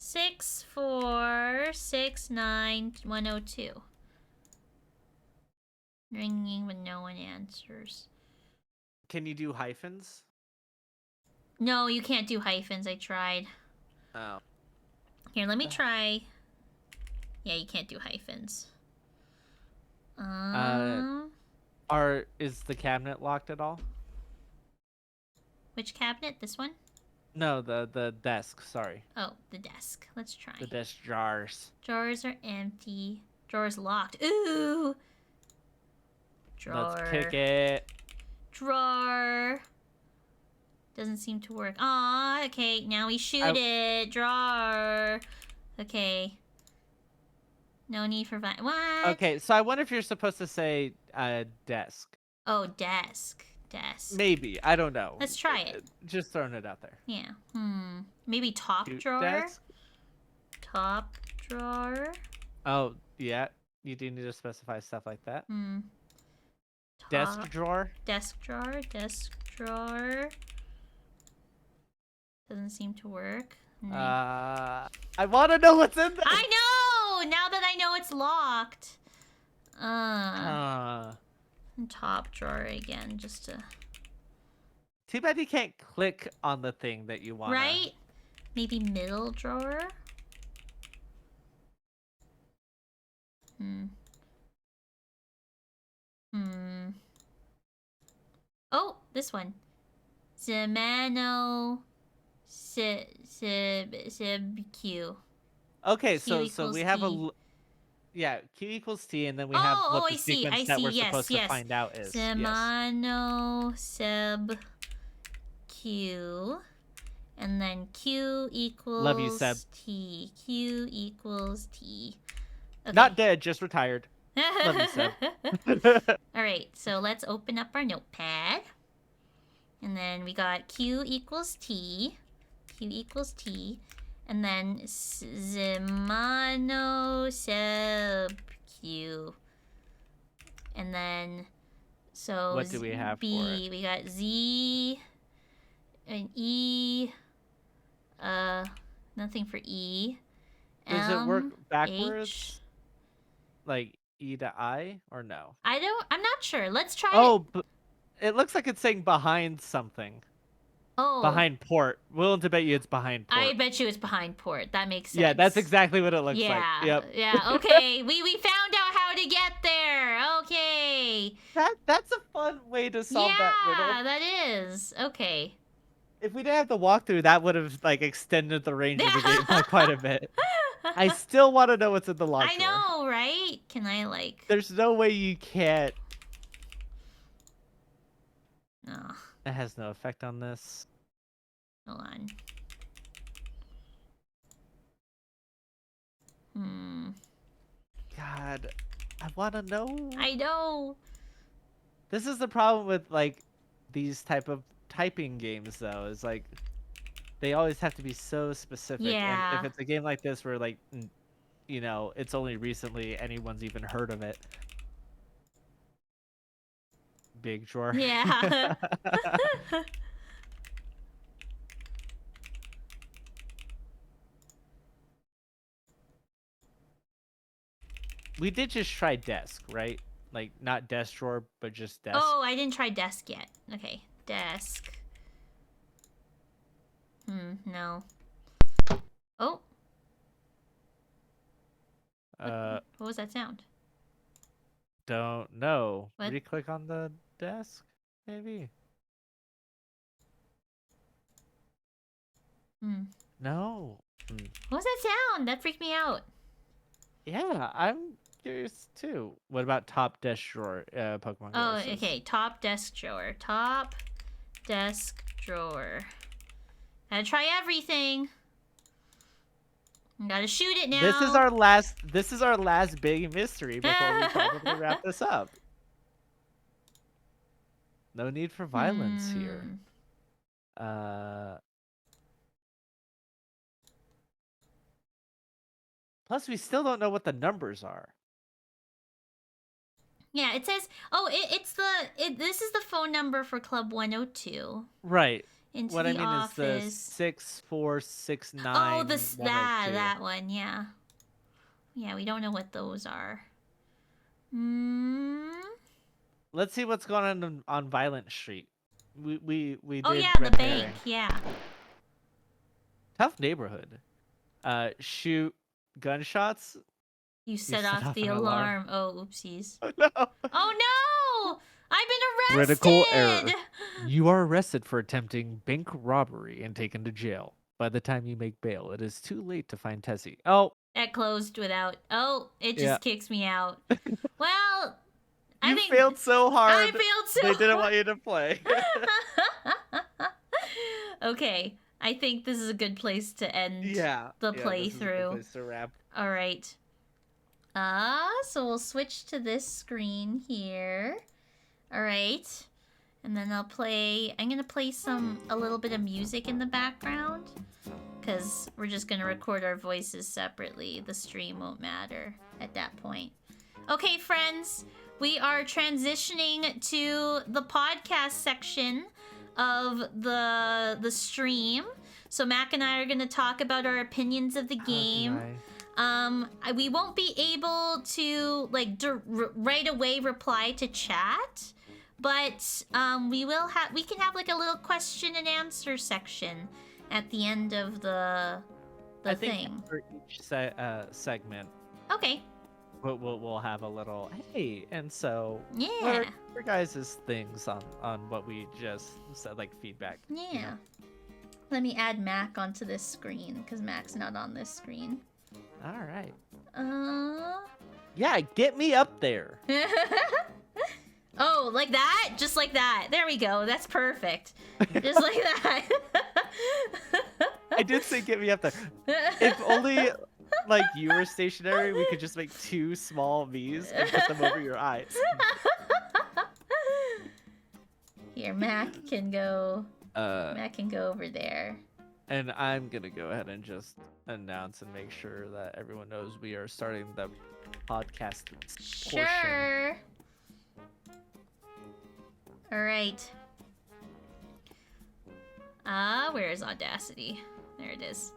6469102. Ringing but no one answers. Can you do hyphens? No, you can't do hyphens. I tried. Oh. Here, let me try. Yeah, you can't do hyphens. Is the cabinet locked at all? Which cabinet? This one? No, the desk. Sorry, Oh, the desk. Let's try. the desk drawers. Drawers are empty. Drawers locked. Ooh. Drawer. Let's pick it. Drawer. Doesn't seem to work. Aw, okay. Now we shoot it. Drawer. Okay. No need for what? Okay, so I wonder if you're supposed to say desk. Oh, desk. Desk. Maybe. I don't know. Let's try it. Just throwing it out there. Yeah. Maybe top Shoot drawer. desk? Top drawer. Oh, yeah. You do need to specify stuff like that. Top, Desk drawer? Desk drawer. Desk drawer. Doesn't seem to work. I want to know what's in there. I know! Now that I know it's locked. Top drawer again, just to... Too bad you can't click on the thing that you want. Right? Maybe middle drawer? Oh, this one. Zemano sib Q. Okay, Q so we equals have T. Yeah, Q equals T, and then we have what the sequence that we're supposed to find out is. Zemano sib Q. And then Q equals Love you, Seb. T. Q equals T. Okay. Not dead, just retired. Love you, Seb. Alright, so let's open up our notepad. And then we got Q equals T. Q equals T. And then Zemano sub Q. And then, so what do we have B, for it? we got Z and E. Nothing for E. Does it work backwards? H. Like E to I, or no? I'm not sure. Let's try it. Oh, it looks like it's saying behind something. Oh. Behind port. Willing to bet you it's behind port. I bet you it's behind port. That makes sense. Yeah, that's exactly what it looks like. Yep. Yeah, okay. we found out how to get there. Okay. That's a fun way to solve that riddle. Yeah, that is. Okay. If we didn't have the walkthrough, that would have like extended the range of the game by quite a bit. I still want to know what's in the lock I know, right? Can I like... There's no way you can't... No. It has no effect on this. Hold on. God, I want to know. I know. This is the problem with like these type of typing games, though. Is like they always have to be so specific. Yeah. And if it's a game like this where like, you know, it's only recently anyone's even heard of it. Big drawer. Yeah. We did just try desk, right? Like, not desk drawer, but just desk. Oh, I didn't try desk yet. Okay, desk. No. Oh. What was that sound? Don't know. What? Re-click on the desk, maybe? No. What was that sound? That freaked me out. Yeah, I'm curious too. What about top desk drawer? Pokemon Go. Oh, okay. Top desk drawer. Top desk drawer. Gotta try everything. Gotta shoot it now. This is our last big mystery before we probably wrap this up. No need for violence here. Plus, we still don't know what the numbers are. Yeah, it says. Oh, this is the phone number for Club 102. Right. Into what the I mean office. is the 6469. Oh, that one, yeah. Yeah, we don't know what those are. Let's see what's going on Violent Street. We did. Oh yeah, the bank. Yeah. Tough neighborhood. Shoot gunshots. You set off the alarm. Oh, oopsies. Oh no! Oh no! I've been Critical arrested! error. You are arrested for attempting bank robbery and taken to jail. By the time you make bail, it is too late to find Tessie. Oh, That closed without. Oh, it just yeah. kicks me out. Well, I You think failed so hard. I failed so They didn't hard. want you to play. Okay, I think this is a good place to end yeah. the Yeah, this is a good playthrough. place to wrap. All right. So we'll switch to this screen here. All right. And then I'm gonna play a little bit of music in the background, because we're just gonna record our voices separately. The stream won't matter at that point. Okay, friends, we are transitioning to the podcast section of the stream. So Mac and I are gonna talk about our opinions of the game. We won't be able to right away reply to chat, but we can have like a little question and answer section at the end of the I thing. think for each segment, Okay. we'll have a little hey, and so Yeah. what are your guys' things on what we just said, like feedback? Yeah. You know? Let me add Mac onto this screen because Mac's not on this screen. All right. Uh. Yeah, get me up there. Oh, like that? Just like that. There we go. That's perfect. Just like that. I did say get me up there. If only like you were stationary, we could just make 2 small V's and put them over your eyes. Here, Mac can go. Mac can go over there. And I'm gonna go ahead and just announce and make sure that everyone knows we are starting the podcast portion. Sure. All right. Where is Audacity? There it is.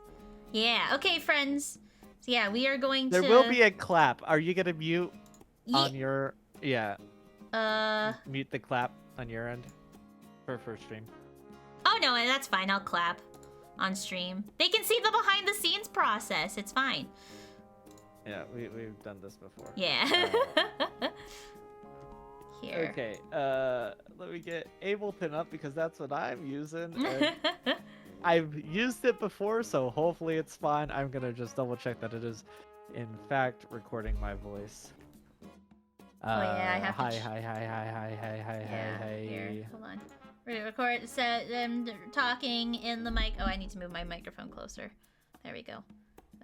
Yeah. Okay, friends. So yeah, we are going There to. will be a clap. Are you gonna mute on your mute the clap on your end for first stream? Oh no, that's fine. I'll clap on stream. They can see the behind the scenes process. It's fine. Yeah, we've done this before. Yeah. Here. Okay, let me get Ableton up because that's what I'm using. And I've used it before, so hopefully it's fine. I'm gonna just double check that it is, in fact, recording my voice. Yeah, I have to. Hi. Here, hold on. We're gonna record them talking in the mic. Oh, I need to move my microphone closer. There we go.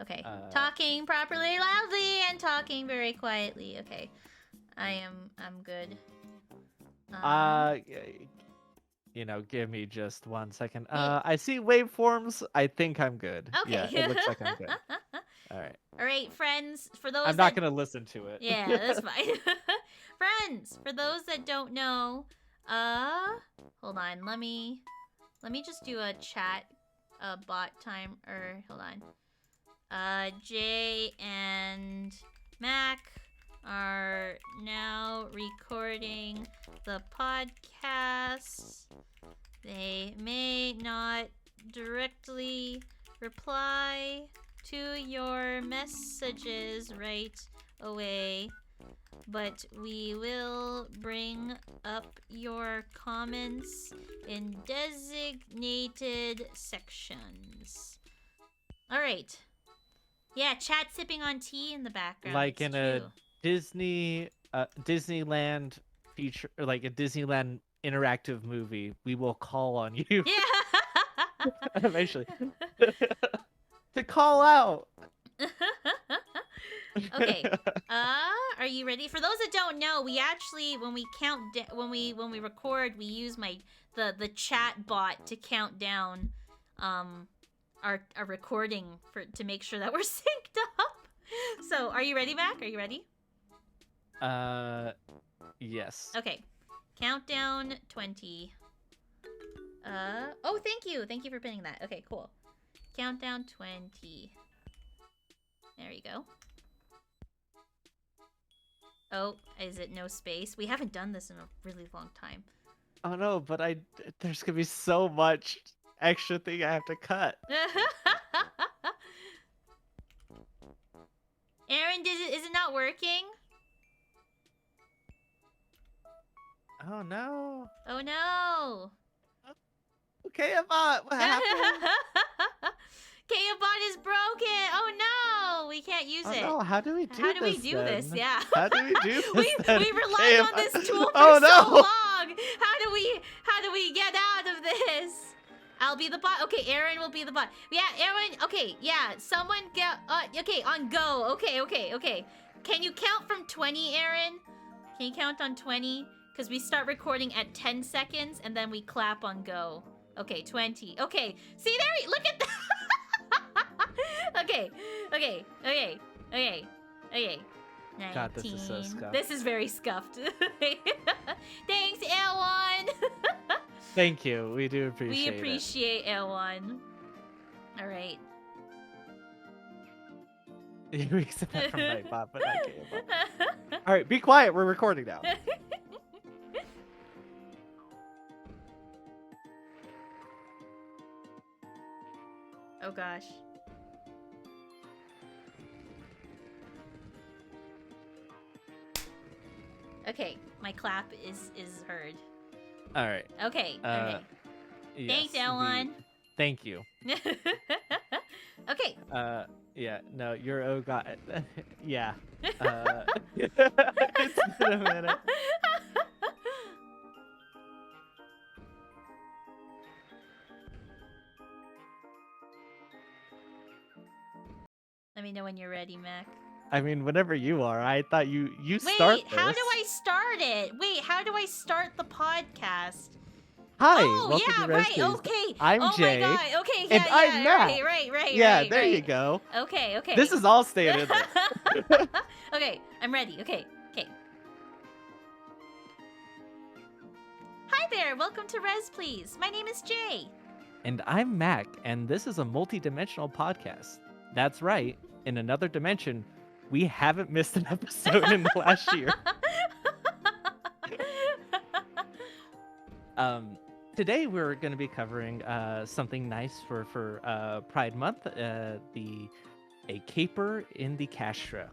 Okay. Talking properly, loudly, and talking very quietly. Okay. I'm good. Give me just 1 second. I see waveforms. I think I'm good. Okay. Yeah, it looks like I'm good. All right. All right, friends. For those I'm not gonna listen to it. Yeah, that's fine. Friends, for those that don't know, hold on. Let me just do a chat, bot time. Or hold on. Jay and Mac are now recording the podcast. They may not directly reply to your messages right away, but we will bring up your comments in designated sections. All right. Yeah, chat sipping on tea in the background. Like it's in a true. Disneyland feature, or like a Disneyland interactive movie, we will call on you Yeah. eventually to call out. Okay. Are you ready? For those that don't know, we actually when we record, we use the chat bot to count down our recording to make sure that we're synced up. So, are you ready, Mac? Are you ready? Yes. Okay. Countdown 20. Oh, thank you. Thank you for pinning that. Okay, cool. Countdown 20. There you go. Oh, is it no space? We haven't done this in a really long time. Oh no, but there's gonna be so much extra thing I have to cut. Aaron, is it not working? Oh no. Oh no! Okay, Avant, what happened? K-bot is broken! Oh no! We can't use Oh it. no, how do we do How do we this do this? then? Yeah. How do we do this then? we relied on K-Bot? this tool for Oh so no! long. How do we get out of this? I'll be the bot. Okay, Aaron will be the bot. Yeah, Aaron. Okay, yeah. Someone get. Okay, on go. Okay. Can you count from 20, Aaron? Can you count on 20? Because we start recording at 10 seconds and then we clap on go. Okay, 20. Okay. See there? Look at that. Okay. 19. God, this is so scuffed. This is very scuffed. Thanks, L1. Thank you. We do appreciate We it. appreciate L1. All right. We accept that from Nightbot, but not K-Bot. All right, be quiet. We're recording now. Oh gosh. Okay, my clap is heard. All right. Okay. Yes, Thanks, L1. Thank you. Okay. Yeah. No, your O got it. Yeah. It's been a minute. Let me know when you're ready, Mac. I mean, whenever you are. I thought you Wait, start this. how do I start it? Wait, how do I start the podcast? Hi. Oh, welcome yeah, to Res right. Please. Okay. I'm oh Jay. my god. Okay, and yeah, I'm Matt. right. Yeah, right, there you right. go. Okay. This is all staying in there. Okay, I'm ready. Okay. Hi there. Welcome to Res Please. My name is Jay. And I'm Mac, and this is a multi-dimensional podcast. That's right. In another dimension, we haven't missed an episode in the last year. Today we're going to be covering something nice for Pride Month, a caper in the Castro,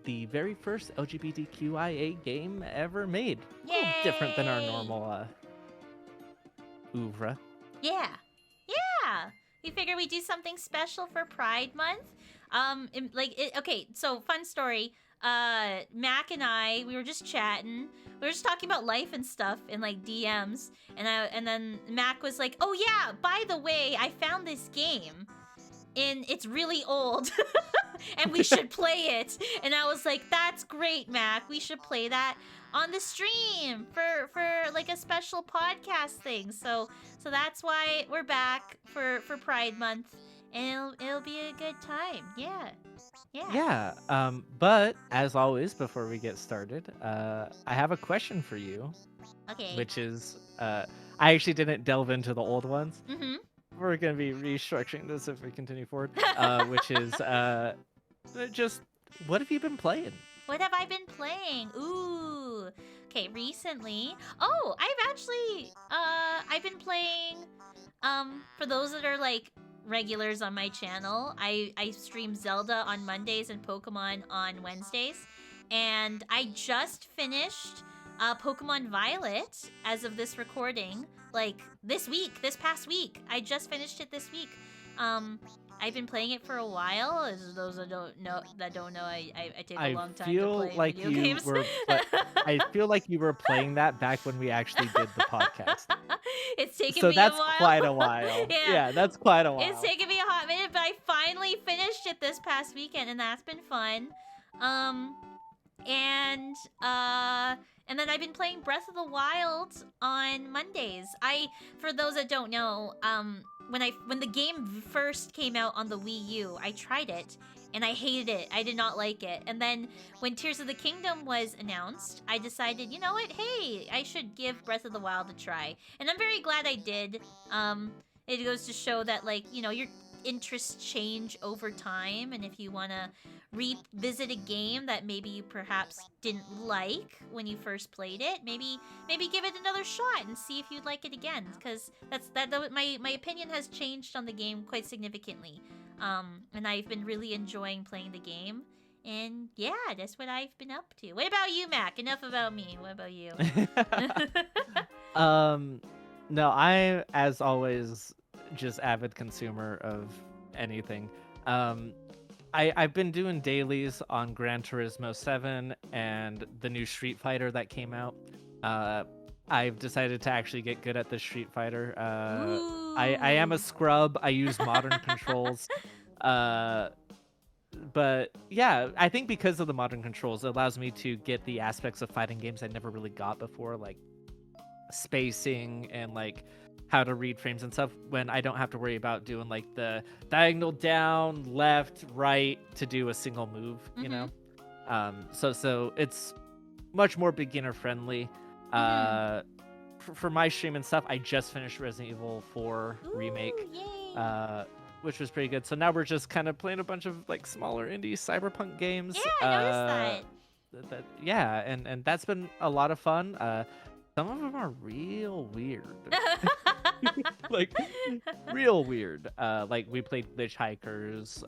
the very first LGBTQIA game ever made. A little different than our Yay! normal oeuvre. Yeah. We figure we do something special for Pride Month. Okay, so fun story. Mac and I, we were just chatting. We were just talking about life and stuff in like DMs, and then Mac was like, "Oh yeah, by the way, I found this game, and it's really old, and we should play it." And I was like, "That's great, Mac. We should play that on the stream for like a special podcast thing." So that's why we're back for Pride Month, and it'll be a good time. Yeah. But as always, before we get started, I have a question for you. Okay. Which is, I actually didn't delve into the old ones. Mm-hmm. We're gonna be restructuring this if we continue forward. Which is, just what have you been playing? What have I been playing? Ooh. Okay, recently. Oh, I've been playing, for those that are like regulars on my channel, I stream Zelda on Mondays and Pokemon on Wednesdays. And I just finished Pokemon Violet as of this recording. Like this past week. I just finished it this week. I've been playing it for a while. As those that don't know, I take a long time to play like video you games. I feel like you were playing that back when we actually did the podcast. It's taken So me that's a while. quite a while. Yeah, that's quite a while. It's taken me a hot minute, but I finally finished it this past weekend, and that's been fun. And then I've been playing Breath of the Wild on Mondays. For those that don't know, when the game first came out on the Wii U, I tried it and I hated it. I did not like it. And then when Tears of the Kingdom was announced, I decided, you know what? Hey, I should give Breath of the Wild a try. And I'm very glad I did. It goes to show that, like, you know, your interests change over time, and if you want to revisit a game that maybe you perhaps didn't like when you first played it, maybe give it another shot and see if you'd like it again, because my opinion has changed on the game quite significantly. And I've been really enjoying playing the game, And yeah, that's what I've been up to. What about you, Mac? Enough about me. What about you? No, I, as always, just avid consumer of anything. Um, I've been doing dailies on Gran Turismo 7 and the new Street Fighter that came out. I've decided to actually get good at the Street Fighter. I am a Ooh. scrub. I use modern controls. Uh, but yeah, I think because of the modern controls, it allows me to get the aspects of fighting games I never really got before, like spacing and like how to read frames and stuff, when I don't have to worry about doing like the diagonal down, left, right to do a single move, you know? So it's much more beginner friendly. For my stream and stuff, I just finished Resident Evil 4 remake. Yay. Which was pretty good. So now we're just kind of playing a bunch of like smaller indie cyberpunk games. Yeah, I noticed that. Yeah, and that's been a lot of fun. Some of them are real weird. Like real weird. Like we played Hitchhikers.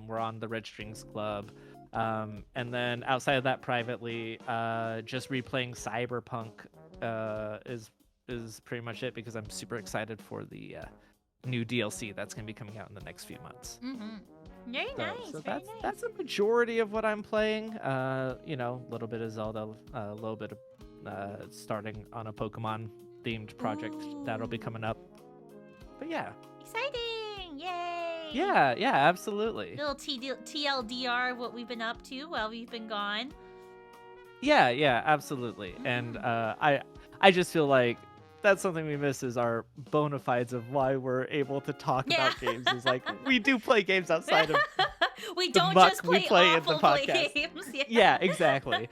We're on the Red Strings Club. And then outside of that, privately, just replaying Cyberpunk is pretty much it, because I'm super excited for the new DLC that's going to be coming out in the next few months. Very nice. So very that's a majority of what I'm playing. You know, a little bit of Zelda, a little bit of starting on a Pokemon themed project that'll be coming up. But yeah. Exciting! Yay! Yeah, absolutely. Little TLDR of what we've been up to while we've been gone. Yeah, absolutely. And I just feel like that's something we miss, is our bona fides of why we're able to talk about games. Is like, we do play games outside of we the don't muck just play we play in the awful podcast. games. Yeah, exactly.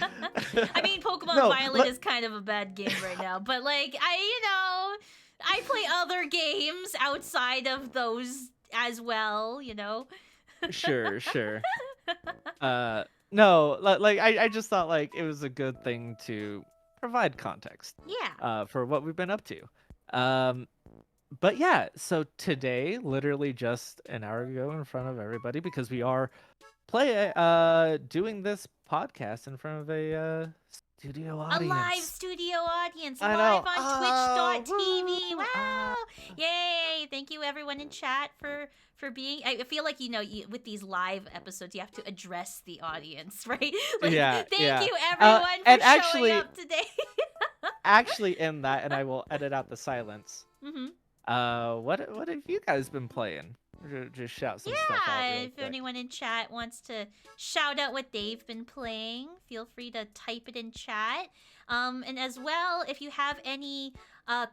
I mean, Pokemon No, Violet is kind of a bad game right now, but like I play other games outside of those as well, you know. Sure. No, like I just thought like it was a good thing to provide context. Yeah. For what we've been up to. But yeah, so today, literally just an hour ago, in front of everybody, because we are doing this podcast in front of a studio audience. A live studio audience, I live know. on twitch.tv. Woo! Wow. Yay. Thank you everyone in chat for being. I feel like, you know, with these live episodes, you have to address the audience, right? Like, Yeah. Thank you everyone for and showing actually, up today. actually, in that, and I will edit out the silence. Mm-hmm. What have you guys been playing? Just shout some stuff out real If quick. anyone in chat wants to shout out what they've been playing, feel free to type it in chat. And as well, if you have any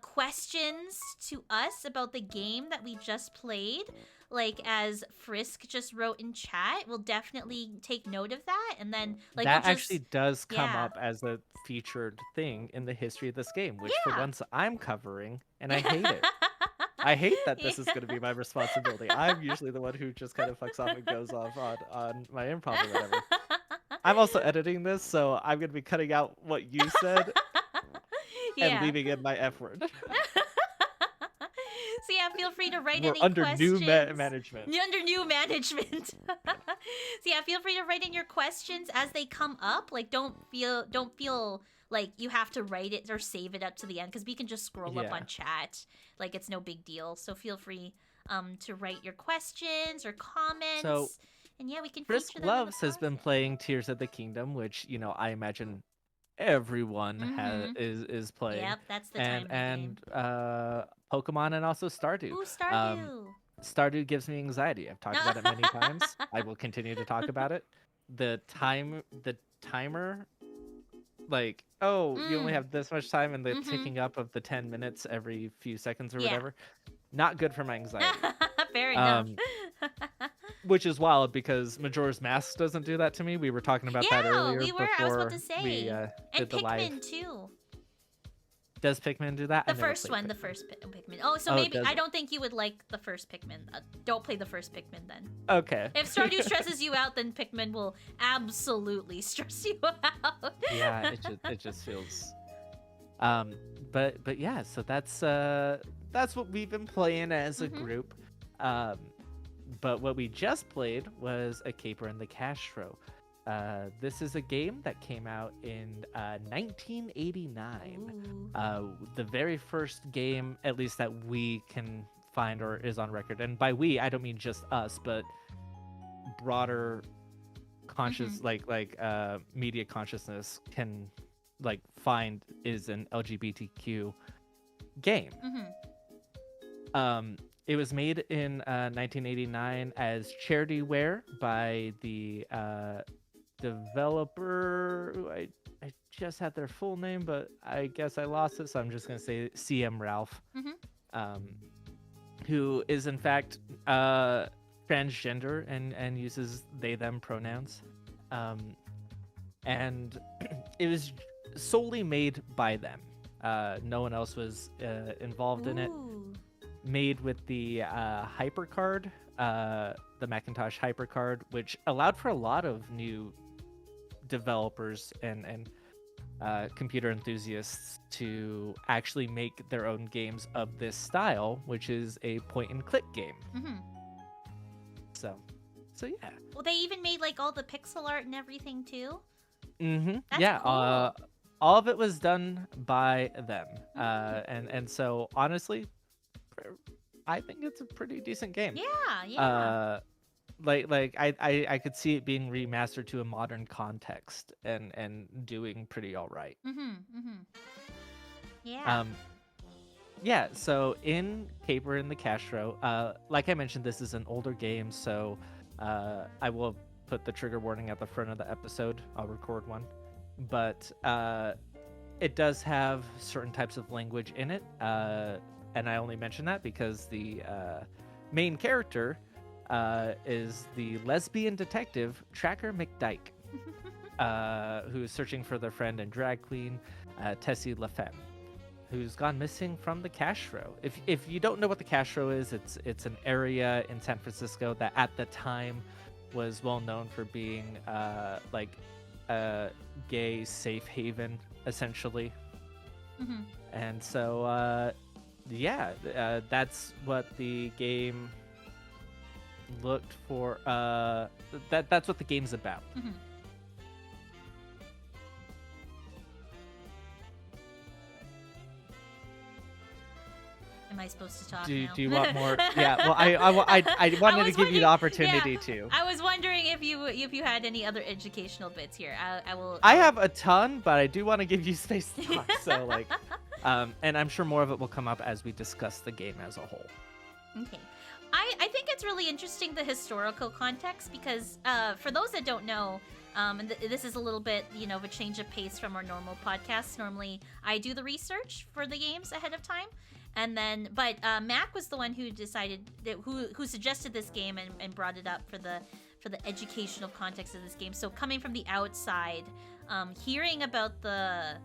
questions to us about the game that we just played, like as Frisk just wrote in chat, we'll definitely take note of that. And then like that we'll actually does come yeah. up as a featured thing in the history of this game, which Yeah. for once I'm covering, and I hate it. I hate that this is going to be my responsibility. I'm usually the one who just kind of fucks off and goes off on my improv or whatever. I'm also editing this, so I'm going to be cutting out what you said and leaving in my F word. So yeah, feel free to write We're any under questions. new management. Under new management. So yeah, feel free to write in your questions as they come up. Like don't feel like you have to write it or save it up to the end, because we can just scroll up on chat. Like it's no big deal. So feel free to write your questions or comments. So, and yeah, we can Frisk feature them in the Loves has been playing Tears of the Kingdom, which, you know, I imagine everyone is playing. Yep, that's the time and Pokemon, and also Stardew. Ooh, Stardew. Stardew gives me anxiety. I've talked about it many times. I will continue to talk about it. The timer, like, you only have this much time, and the ticking up of the 10 minutes every few seconds or whatever. Not good for my anxiety. Fair enough. Which is wild, because Majora's Mask doesn't do that to me. We were talking about that earlier. I was about to say. We and did the Pikmin live. too. Does Pikmin do that? The first one, the first Pikmin. Oh, so maybe I don't think you would like the first Pikmin. Don't play the first Pikmin then. Okay. If Stardew stresses you out, then Pikmin will absolutely stress you out. Yeah, it just feels. But yeah, so that's what we've been playing as a group. But what we just played was A Caper and the Castro. This is a game that came out in 1989. Ooh. The very first game, at least that we can find or is on record. And by we, I don't mean just us, but broader conscious, media consciousness can find is an LGBTQ game. It was made in 1989 as charityware by the developer. Who I just had their full name, but I guess I lost it, so I'm just gonna say CM Ralph, who is in fact transgender and uses they them pronouns, and it was solely made by them. No one else was involved in it. Made with the HyperCard, the Macintosh HyperCard, which allowed for a lot of new developers and computer enthusiasts to actually make their own games of this style, which is a point-and-click game. So yeah. Well, they even made like all the pixel art and everything too. That's yeah, cool. All of it was done by them, and so honestly, I think it's a pretty decent game. Yeah. I could see it being remastered to a modern context and doing pretty all right. Yeah. Yeah, so in Caper in the Castro, like I mentioned, this is an older game, so I will put the trigger warning at the front of the episode. I'll record one. But it does have certain types of language in it, and I only mention that because the main character is the lesbian detective Tracker McDyke, who is searching for their friend and drag queen, Tessie LaFemme, who's gone missing from the Castro. If you don't know what the Castro is, it's an area in San Francisco that at the time was well known for being a gay safe haven, essentially. And so that's what the game looked for. That's what the game's about. Am I supposed to talk Do now? you want more? Yeah. Well, I wanted to give you the opportunity to. I was wondering if you had any other educational bits here. I will. I have a ton, but I do want to give you space to talk. So and I'm sure more of it will come up as we discuss the game as a whole. Okay. I think it's really interesting, the historical context, because for those that don't know, and this is a little bit, of a change of pace from our normal podcasts. Normally, I do the research for the games ahead of time. And then, but Mac was the one who decided who suggested this game and brought it up for the educational context of this game. So coming from the outside, hearing about the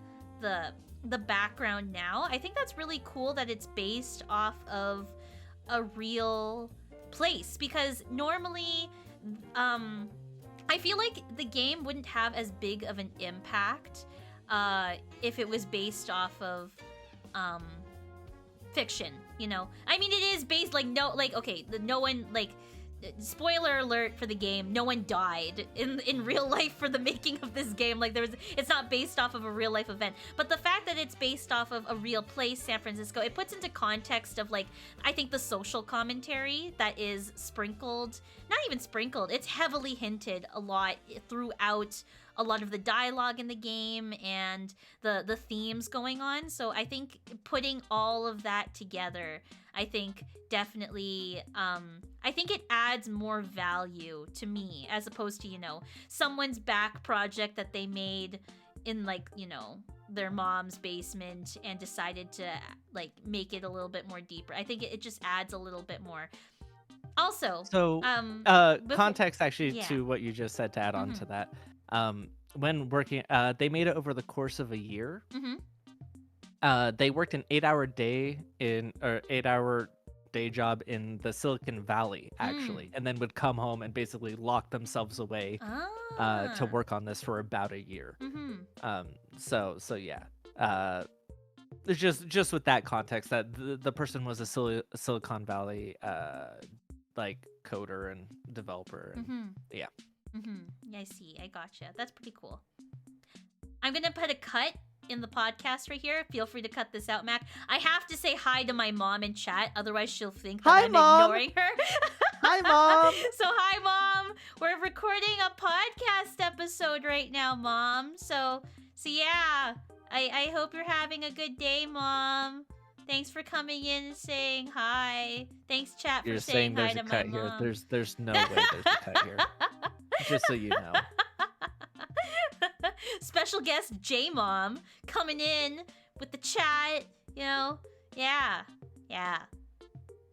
background now, I think that's really cool that it's based off of a real place, because normally, I feel like the game wouldn't have as big of an impact if it was based off of fiction, I mean, it is based no one, spoiler alert for the game, no one died in real life for the making of this game. It's not based off of a real life event, but the fact that it's based off of a real place, San Francisco, it puts into context of I think the social commentary that is sprinkled, not even sprinkled, it's heavily hinted a lot throughout a lot of the dialogue in the game and the themes going on. So I think putting all of that together, I think definitely, I think it adds more value to me, as opposed to, someone's back project that they made in their mom's basement and decided to make it a little bit more deeper. I think it just adds a little bit more. Also, so context actually to what you just said, to add on to that. When working, they made it over the course of a year. They worked an 8-hour day job in the Silicon Valley, actually, and then would come home and basically lock themselves away to work on this for about a year. So yeah. Just with that context, that the person was a Silicon Valley coder and developer, and I see. I gotcha. That's pretty cool. I'm gonna put a cut in the podcast right here. Feel free to cut this out, Mac. I have to say hi to my mom in chat, otherwise she'll think that Hi, I'm Mom. ignoring her. Hi, Mom. So hi, Mom. We're recording a podcast episode right now, Mom. So yeah. I hope you're having a good day, Mom. Thanks for coming in and saying hi. Thanks, chat, You're for saying hi there's to a my cut here. mom. There's no way there's a cut here. Just so you know. Special guest J Mom coming in with the chat, you know. Yeah.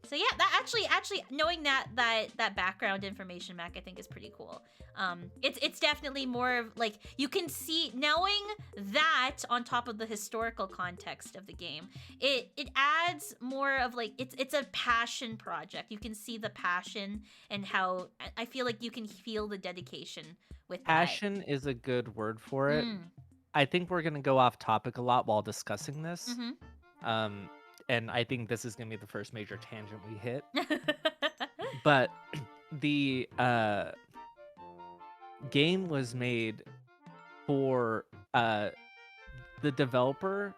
So yeah, that actually knowing that background information, Mac, I think is pretty cool. It's definitely more of like you can see knowing that on top of the historical context of the game, it adds more of like it's a passion project. You can see the passion and how I feel like you can feel the dedication with Passion is a good word for that. it. I think we're gonna go off topic a lot while discussing this. Mm-hmm. And I think this is gonna be the first major tangent we hit. But the game was made for the developer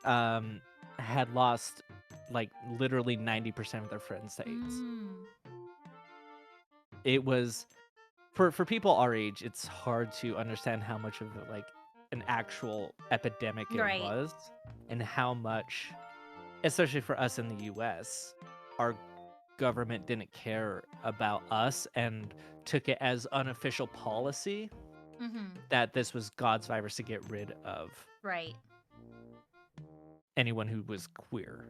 had lost like literally 90% of their friends to AIDS. It was for people our age, it's hard to understand how much of like an actual epidemic it Right. was, and how much, especially for us in the US, our government didn't care about us and took it as unofficial policy that this was God's virus to get rid of Right. anyone who was queer.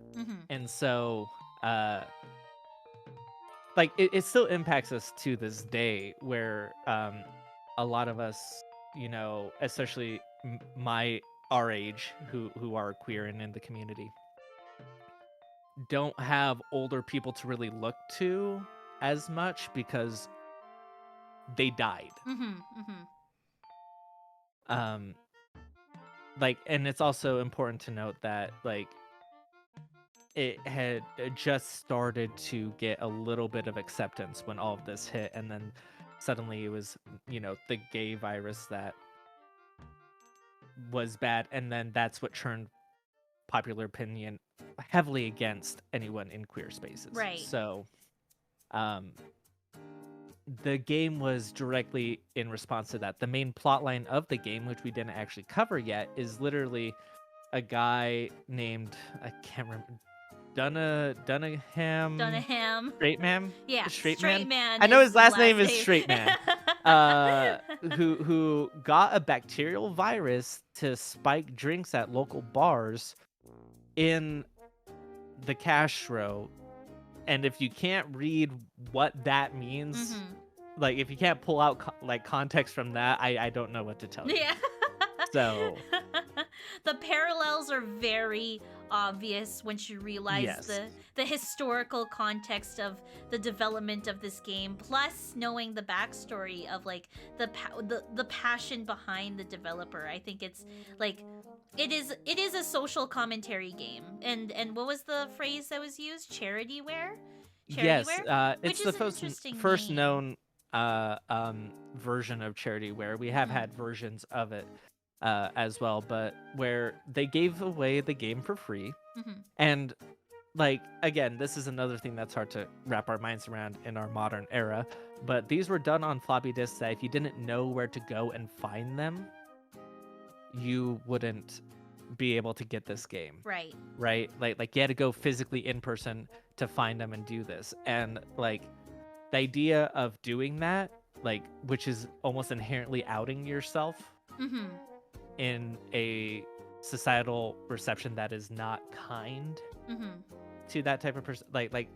And so like it still impacts us to this day, where a lot of us, you know, especially our age, who are queer and in the community, don't have older people to really look to as much because they died. Like, and it's also important to note that like it had just started to get a little bit of acceptance when all of this hit, and then suddenly it was, you know, the gay virus that was bad, and then that's what turned popular opinion heavily against anyone in queer spaces. Right. So the game was directly in response to that. The main plot line of the game, which we didn't actually cover yet, is literally a guy named, I can't remember, Dunham. Straight man? Yeah. Straight man. I know his last name is Straight Man. Who got a bacterial virus to spike drinks at local bars in the cash row. And if you can't read what that means, like if you can't pull out like context from that, I don't know what to tell you. Yeah. So the parallels are very obvious once you realize the historical context of the development of this game, plus knowing the backstory of like the passion behind the developer. I think it's like it is a social commentary game. And what was the phrase that was used? Charityware? Yes, Which it's the first known version of charityware. We have had versions of it as well, but where they gave away the game for free. And like, again, this is another thing that's hard to wrap our minds around in our modern era, but these were done on floppy disks that if you didn't know where to go and find them, you wouldn't be able to get this game. Right. Like you had to go physically in person to find them and do this. And like the idea of doing that, like, which is almost inherently outing yourself in a societal reception that is not kind to that type of person, like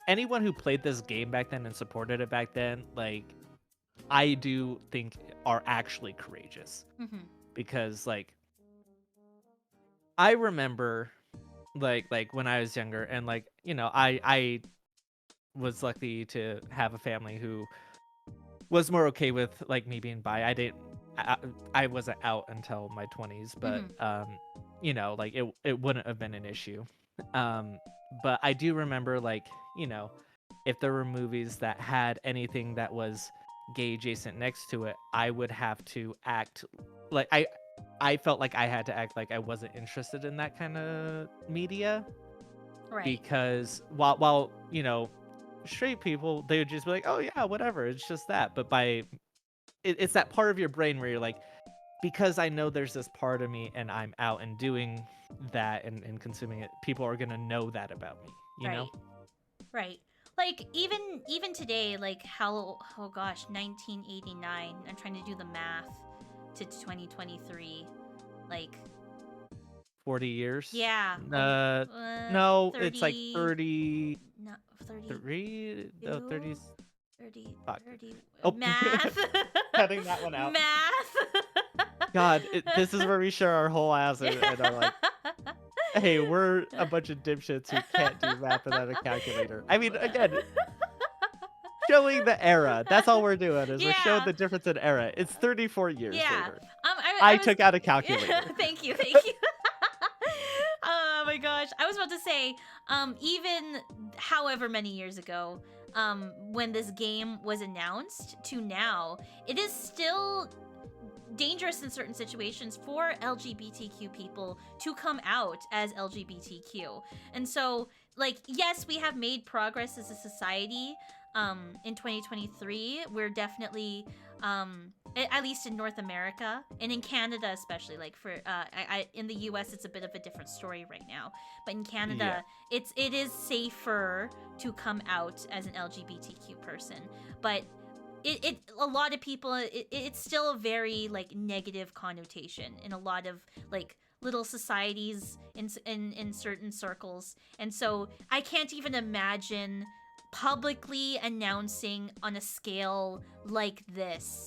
anyone who played this game back then and supported it back then, like, I do think are actually courageous. Because like I remember like when I was younger, and like, you know, I was lucky to have a family who was more okay with like me being bi. I wasn't out until my 20s, but you know, like it wouldn't have been an issue. But I do remember, like, you know, if there were movies that had anything that was gay adjacent next to it, I would have to act like I felt like I had to act like I wasn't interested in that kind of media, Right. because while straight people, they would just be like, oh yeah, whatever, it's just that. But it's that part of your brain where you're like, because I know there's this part of me and I'm out and doing that and consuming it, people are gonna know that about me, you know? Right. Right. Like even today, like how oh gosh, 1989. I'm trying to do the math to 2023. Like 40 years? yeah, No, it's like 30 33, no 32 no, 30s. 30 Fuck. 30 Oh, math. cutting that one out. Math. God, this is where we share our whole ass and are like, hey, we're a bunch of dipshits who can't do math without a calculator. I mean, again, showing the era. That's all we're doing, is we're showing Yeah. the difference in era. It's 34 years Yeah. later. I I was took out a calculator. Thank you. Thank you. Oh my gosh. I was about to say, even however many years ago, when this game was announced to now, it is still dangerous in certain situations for LGBTQ people to come out as LGBTQ. And so, like, yes, we have made progress as a society in 2023. We're definitely at least in North America and in Canada especially, like for in the US it's a bit of a different story right now, but in Canada it is safer to come out as an LGBTQ person. But it a lot of people it's still a very like negative connotation in a lot of like little societies in certain circles. And so I can't even imagine publicly announcing on a scale like this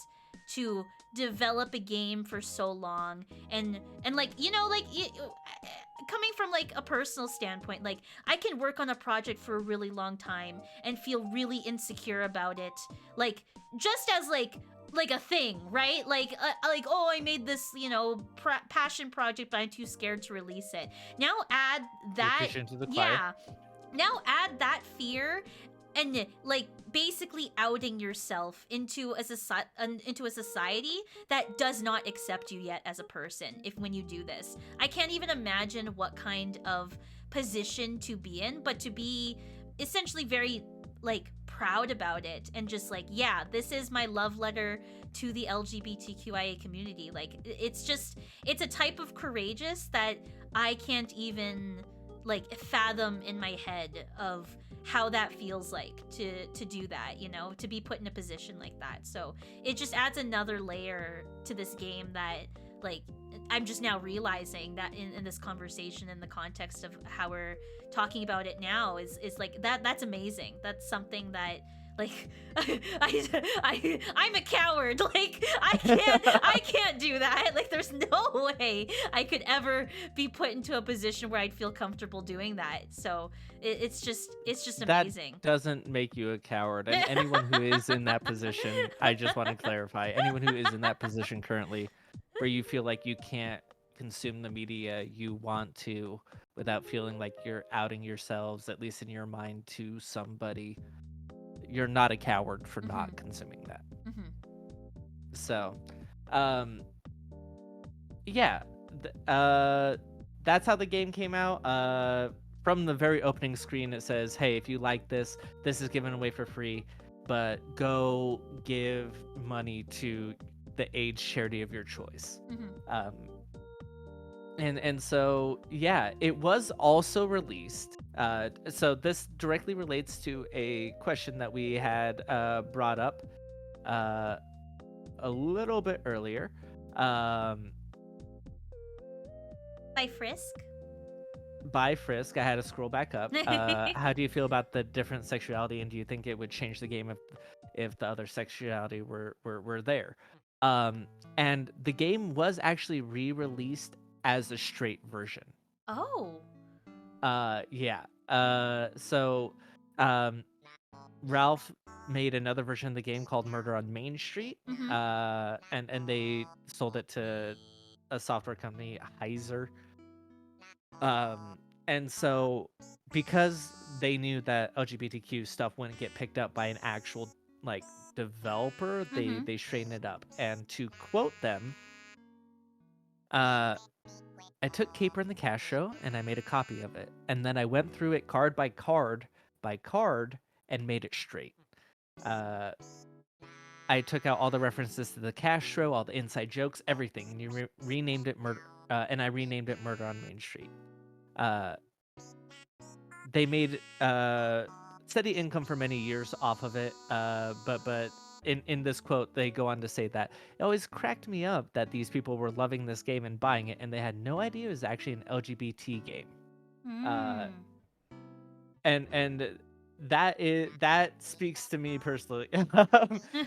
to develop a game for so long. And like coming from like a personal standpoint, like I can work on a project for a really long time and feel really insecure about it, like just as like a thing, right? Like oh, I made this passion project, but I'm too scared to release it. Now add You're that, preaching to the choir. yeah, now add that fear and like basically outing yourself into a society that does not accept you yet as a person. If when you do this, I can't even imagine what kind of position to be in, but to be essentially very like proud about it and just like, yeah, this is my love letter to the LGBTQIA community. Like it's a type of courageous that I can't even like fathom in my head of how that feels like to do that, to be put in a position like that. So it just adds another layer to this game that like I'm just now realizing that in this conversation, in the context of how we're talking about it now, is like that's amazing. That's something that like I'm a coward. Like I can't do that. Like there's no way I could ever be put into a position where I'd feel comfortable doing that. So it's just amazing. That doesn't make you a coward. And anyone who is in that position, I just want to clarify, anyone who is in that position currently, where you feel like you can't consume the media you want to without feeling like you're outing yourselves, at least in your mind, to somebody, you're not a coward for not consuming that. So, yeah, that's how the game came out. From the very opening screen, it says, hey, if you like this is given away for free, but go give money to the AIDS charity of your choice. And so, yeah, it was also released. So this directly relates to a question that we had brought up a little bit earlier. By Frisk. By Frisk, I had to scroll back up. How do you feel about the different sexuality, and do you think it would change the game if the other sexuality were there? And the game was actually re-released as a straight version. Oh. Yeah. So, Ralph made another version of the game called Murder on Main Street. And they sold it to a software company, Heiser. And so because they knew that LGBTQ stuff wouldn't get picked up by an actual like developer, they straighten it up. And to quote them, I took Caper and the Cash Show and I made a copy of it, and then I went through it card by card and made it straight. I took out all the references to the Cash Show, all the inside jokes, everything, and you renamed it Murder. And I renamed it Murder on Main Street. They made steady income for many years off of it, but in this quote, they go on to say that it always cracked me up that these people were loving this game and buying it, and they had no idea it was actually an LGBT game. And that speaks to me personally,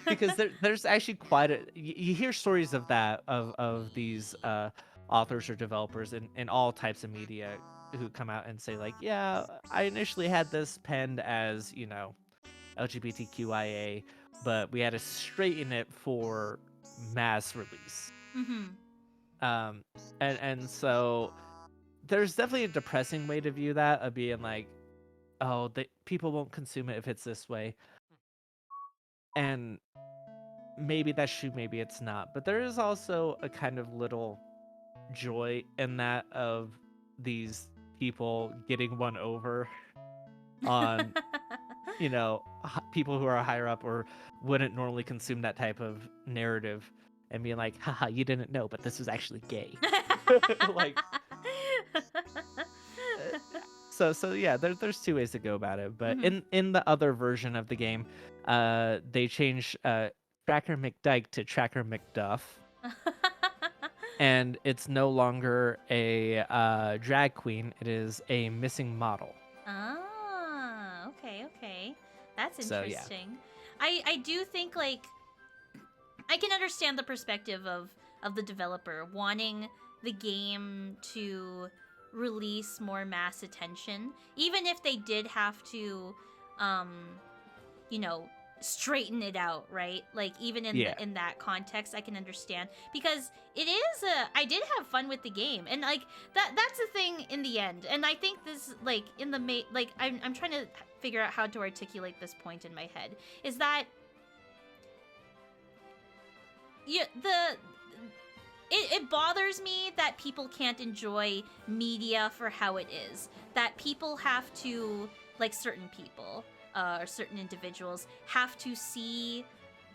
because there's actually quite a you hear stories of that of these authors or developers in all types of media who come out and say like, yeah, I initially had this penned as, you know, LGBTQIA, but we had to straighten it for mass release. And so there's definitely a depressing way to view that, of being like, oh, people won't consume it if it's this way. And maybe that's true, maybe it's not. But there is also a kind of little joy in that, of these people getting one over on, you know, people who are higher up or wouldn't normally consume that type of narrative, and being like, haha, you didn't know, but this is actually gay. Like, so yeah, there's two ways to go about it. But in the other version of the game, they changed Tracker McDyke to Tracker McDuff. And it's no longer a drag queen, it is a missing model. Ah, okay. That's So, interesting. Yeah. I do think, like, I can understand the perspective of the developer wanting the game to release more mass attention, even if they did have to you know, straighten it out, right? Like, even in in that context, I can understand, because it is I did have fun with the game, and like that's the thing in the end. And I think this, like, in the like, I'm trying to figure out how to articulate this point in my head, is that it bothers me that people can't enjoy media for how it is. That people have to, like, certain people or certain individuals have to see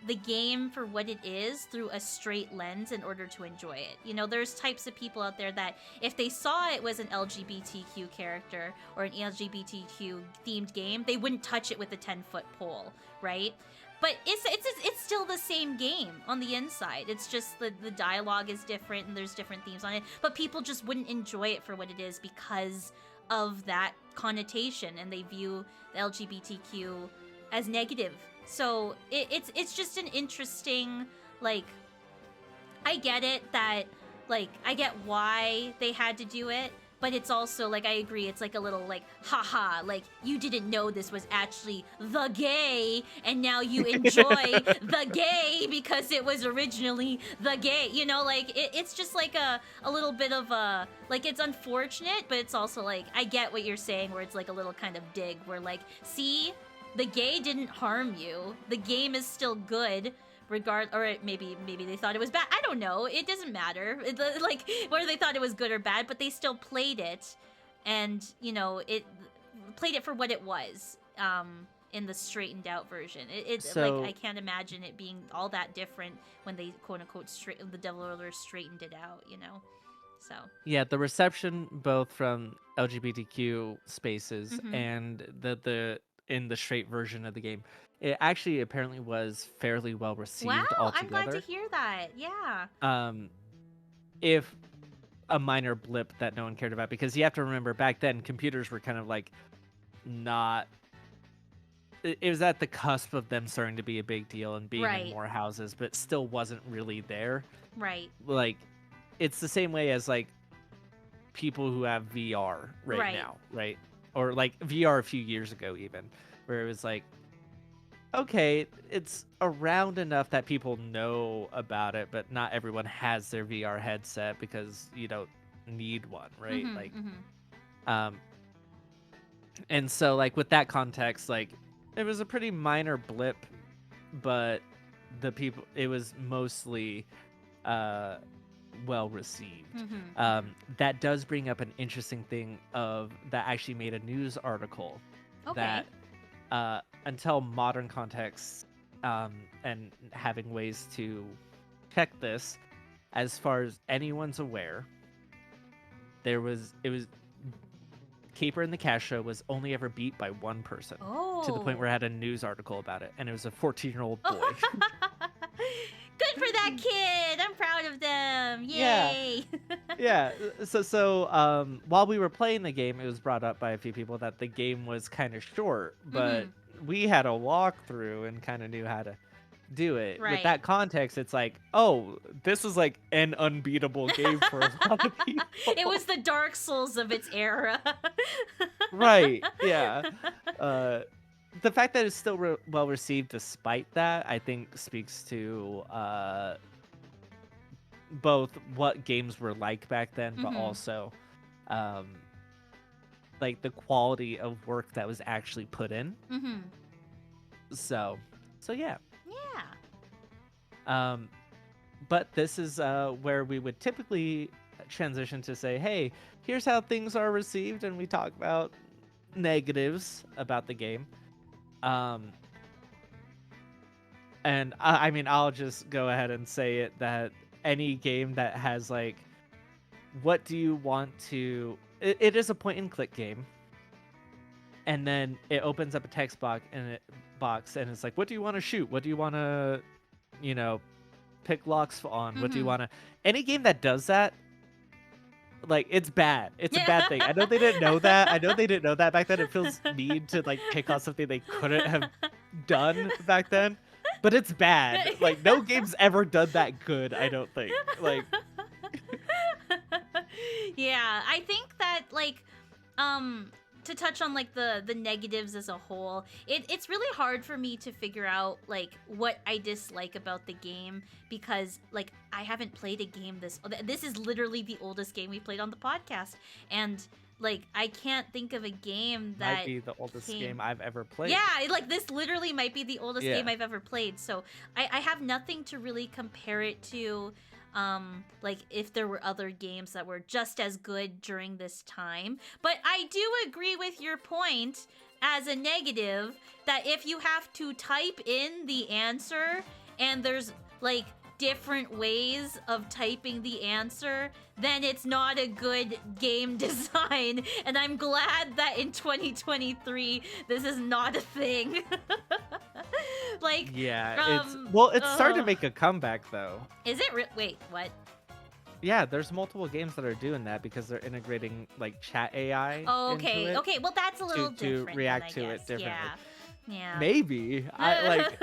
the game for what it is through a straight lens in order to enjoy it. You know, there's types of people out there that if they saw it was an LGBTQ character or an LGBTQ themed game, they wouldn't touch it with a 10-foot pole, right? But it's still the same game on the inside. It's just the dialogue is different and there's different themes on it. But people just wouldn't enjoy it for what it is because of that connotation, and they view the LGBTQ as negative. So it's just an interesting, like, I get it that, like, I get why they had to do it, but it's also, like, I agree, it's like a little, like, haha, like, you didn't know this was actually the gay, and now you enjoy the gay because it was originally the gay, you know, like, it's just like a little bit of a, like, it's unfortunate, but it's also, like, I get what you're saying, where it's like a little kind of dig, where, like, see, the gay didn't harm you, the game is still good, or maybe they thought it was bad. I don't know. It doesn't matter. Like, whether they thought it was good or bad, but they still played it, and, you know, it played it for what it was. In the straightened out version, like, I can't imagine it being all that different when they quote unquote the developer straightened it out. You know, so yeah, the reception both from LGBTQ spaces and the in the straight version of the game, it actually apparently was fairly well received altogether. I'm glad to hear that. Yeah. If a minor blip that no one cared about, because you have to remember, back then computers were kind of like not. It was at the cusp of them starting to be a big deal and being in more houses, but still wasn't really there. Right. Like, it's the same way as, like, people who have VR right now, right? Or, like, VR a few years ago even, where it was like, okay, it's around enough that people know about it, but not everyone has their VR headset because you don't need one, right? And so, like, with that context, like, it was a pretty minor blip but it was mostly uh well received. Mm-hmm. That does bring up an interesting thing of that actually made a news article Okay. that until modern contexts and having ways to check this, as far as anyone's aware, it was Caper in the Cash Show was only ever beat by one person, to the point where I had a news article about it, and it was a 14-year-old boy. Good for that kid. I'm proud of them. Yeah. Yay. Yeah. So while we were playing the game, it was brought up by a few people that the game was kind of short, but we had a walkthrough and kind of knew how to do it. Right. With that context, it's like, oh, this is like an unbeatable game for a lot of people. It was the Dark Souls of its era. Right. Yeah. The fact that it's still well received despite that, I think speaks to both what games were like back then, but also like the quality of work that was actually put in. So yeah. Yeah. But this is where we would typically transition to say, hey, here's how things are received, and we talk about negatives about the game. And I mean, I'll just go ahead and say it that any game that has like, what do you want to? It is a point and click game, and then it opens up a text box and it's like, what do you want to shoot? What do you want to, pick locks on? What do you want to? Any game that does that, like, it's bad. It's a bad thing. I know they didn't know that. I know they didn't know that back then. It feels mean to like pick on something they couldn't have done back then. But it's bad. Like, no game's ever done that good, I don't think. Like, yeah, I think that like to touch on like the negatives as a whole, it's really hard for me to figure out like what I dislike about the game, because like I haven't played a game this is literally the oldest game we played on the podcast, and like I can't think of a game that might be the oldest game I've ever played. Yeah, like this literally might be the oldest game I've ever played, so I have nothing to really compare it to. Like if there were other games that were just as good during this time. But I do agree with your point as a negative that if you have to type in the answer and there's like different ways of typing the answer, then it's not a good game design. And I'm glad that in 2023 this is not a thing. Like, yeah, it's starting to make a comeback though. Is it? Wait, what? Yeah, there's multiple games that are doing that because they're integrating like chat AI. Oh, okay, into it okay. Well, that's a little different. To react then, to I it guess. differently. Yeah. Maybe I like.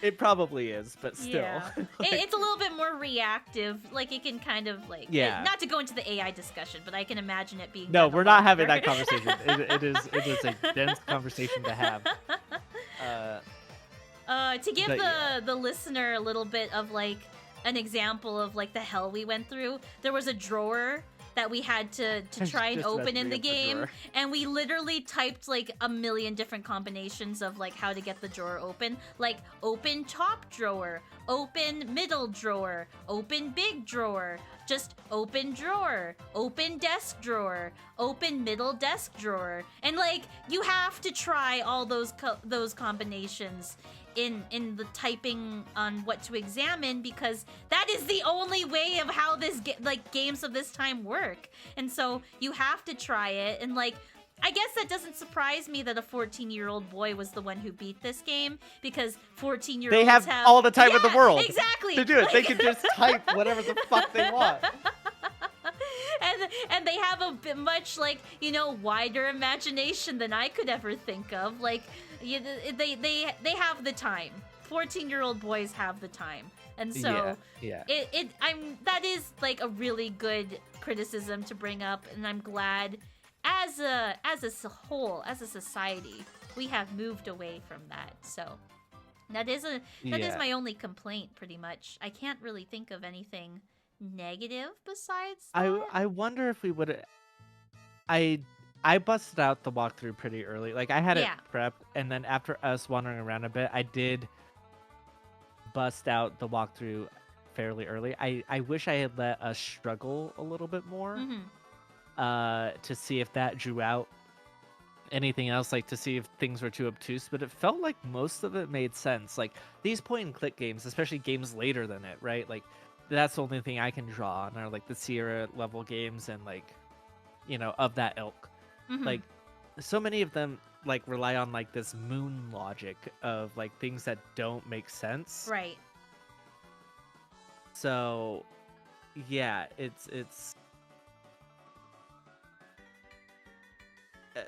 It probably is, but still. Yeah. Like, it's a little bit more reactive. Like it can kind of like. Yeah. Not to go into the AI discussion, but I can imagine it being. No, we're not having that conversation. It is a dense conversation to have. To give the listener a little bit of like an example of like the hell we went through, there was a drawer that we had to try and open in the game, and we literally typed like a million different combinations of like how to get the drawer open, like open top drawer, open middle drawer, open big drawer, just open drawer, open desk drawer, open middle desk drawer, and like you have to try all those combinations in the typing on what to examine, because that is the only way of how this games of this time work. And so you have to try it, and like I guess that doesn't surprise me that a 14-year-old boy was the one who beat this game, because 14-year-olds they have all the time in the world exactly to do it. Like, they can just type whatever the fuck they want. And they have a bit much like wider imagination than I could ever think of. Like they have the time. 14-year-old boys have the time, and so that is like a really good criticism to bring up, and I'm glad as a whole, as a society, we have moved away from that. So that is my only complaint, pretty much. I can't really think of anything negative besides that. I wonder if we would. I busted out the walkthrough pretty early. Like I had it prepped, and then after us wandering around a bit, I did bust out the walkthrough fairly early. I wish I had let us struggle a little bit more Mm-hmm. to see if that drew out anything else, like to see if things were too obtuse, but it felt like most of it made sense. Like these point and click games, especially games later than it, right? Like that's the only thing I can draw on are like the Sierra level games and like, of that ilk. Mm-hmm. Like so many of them like rely on like this moon logic of like things that don't make sense. Right. So yeah, it's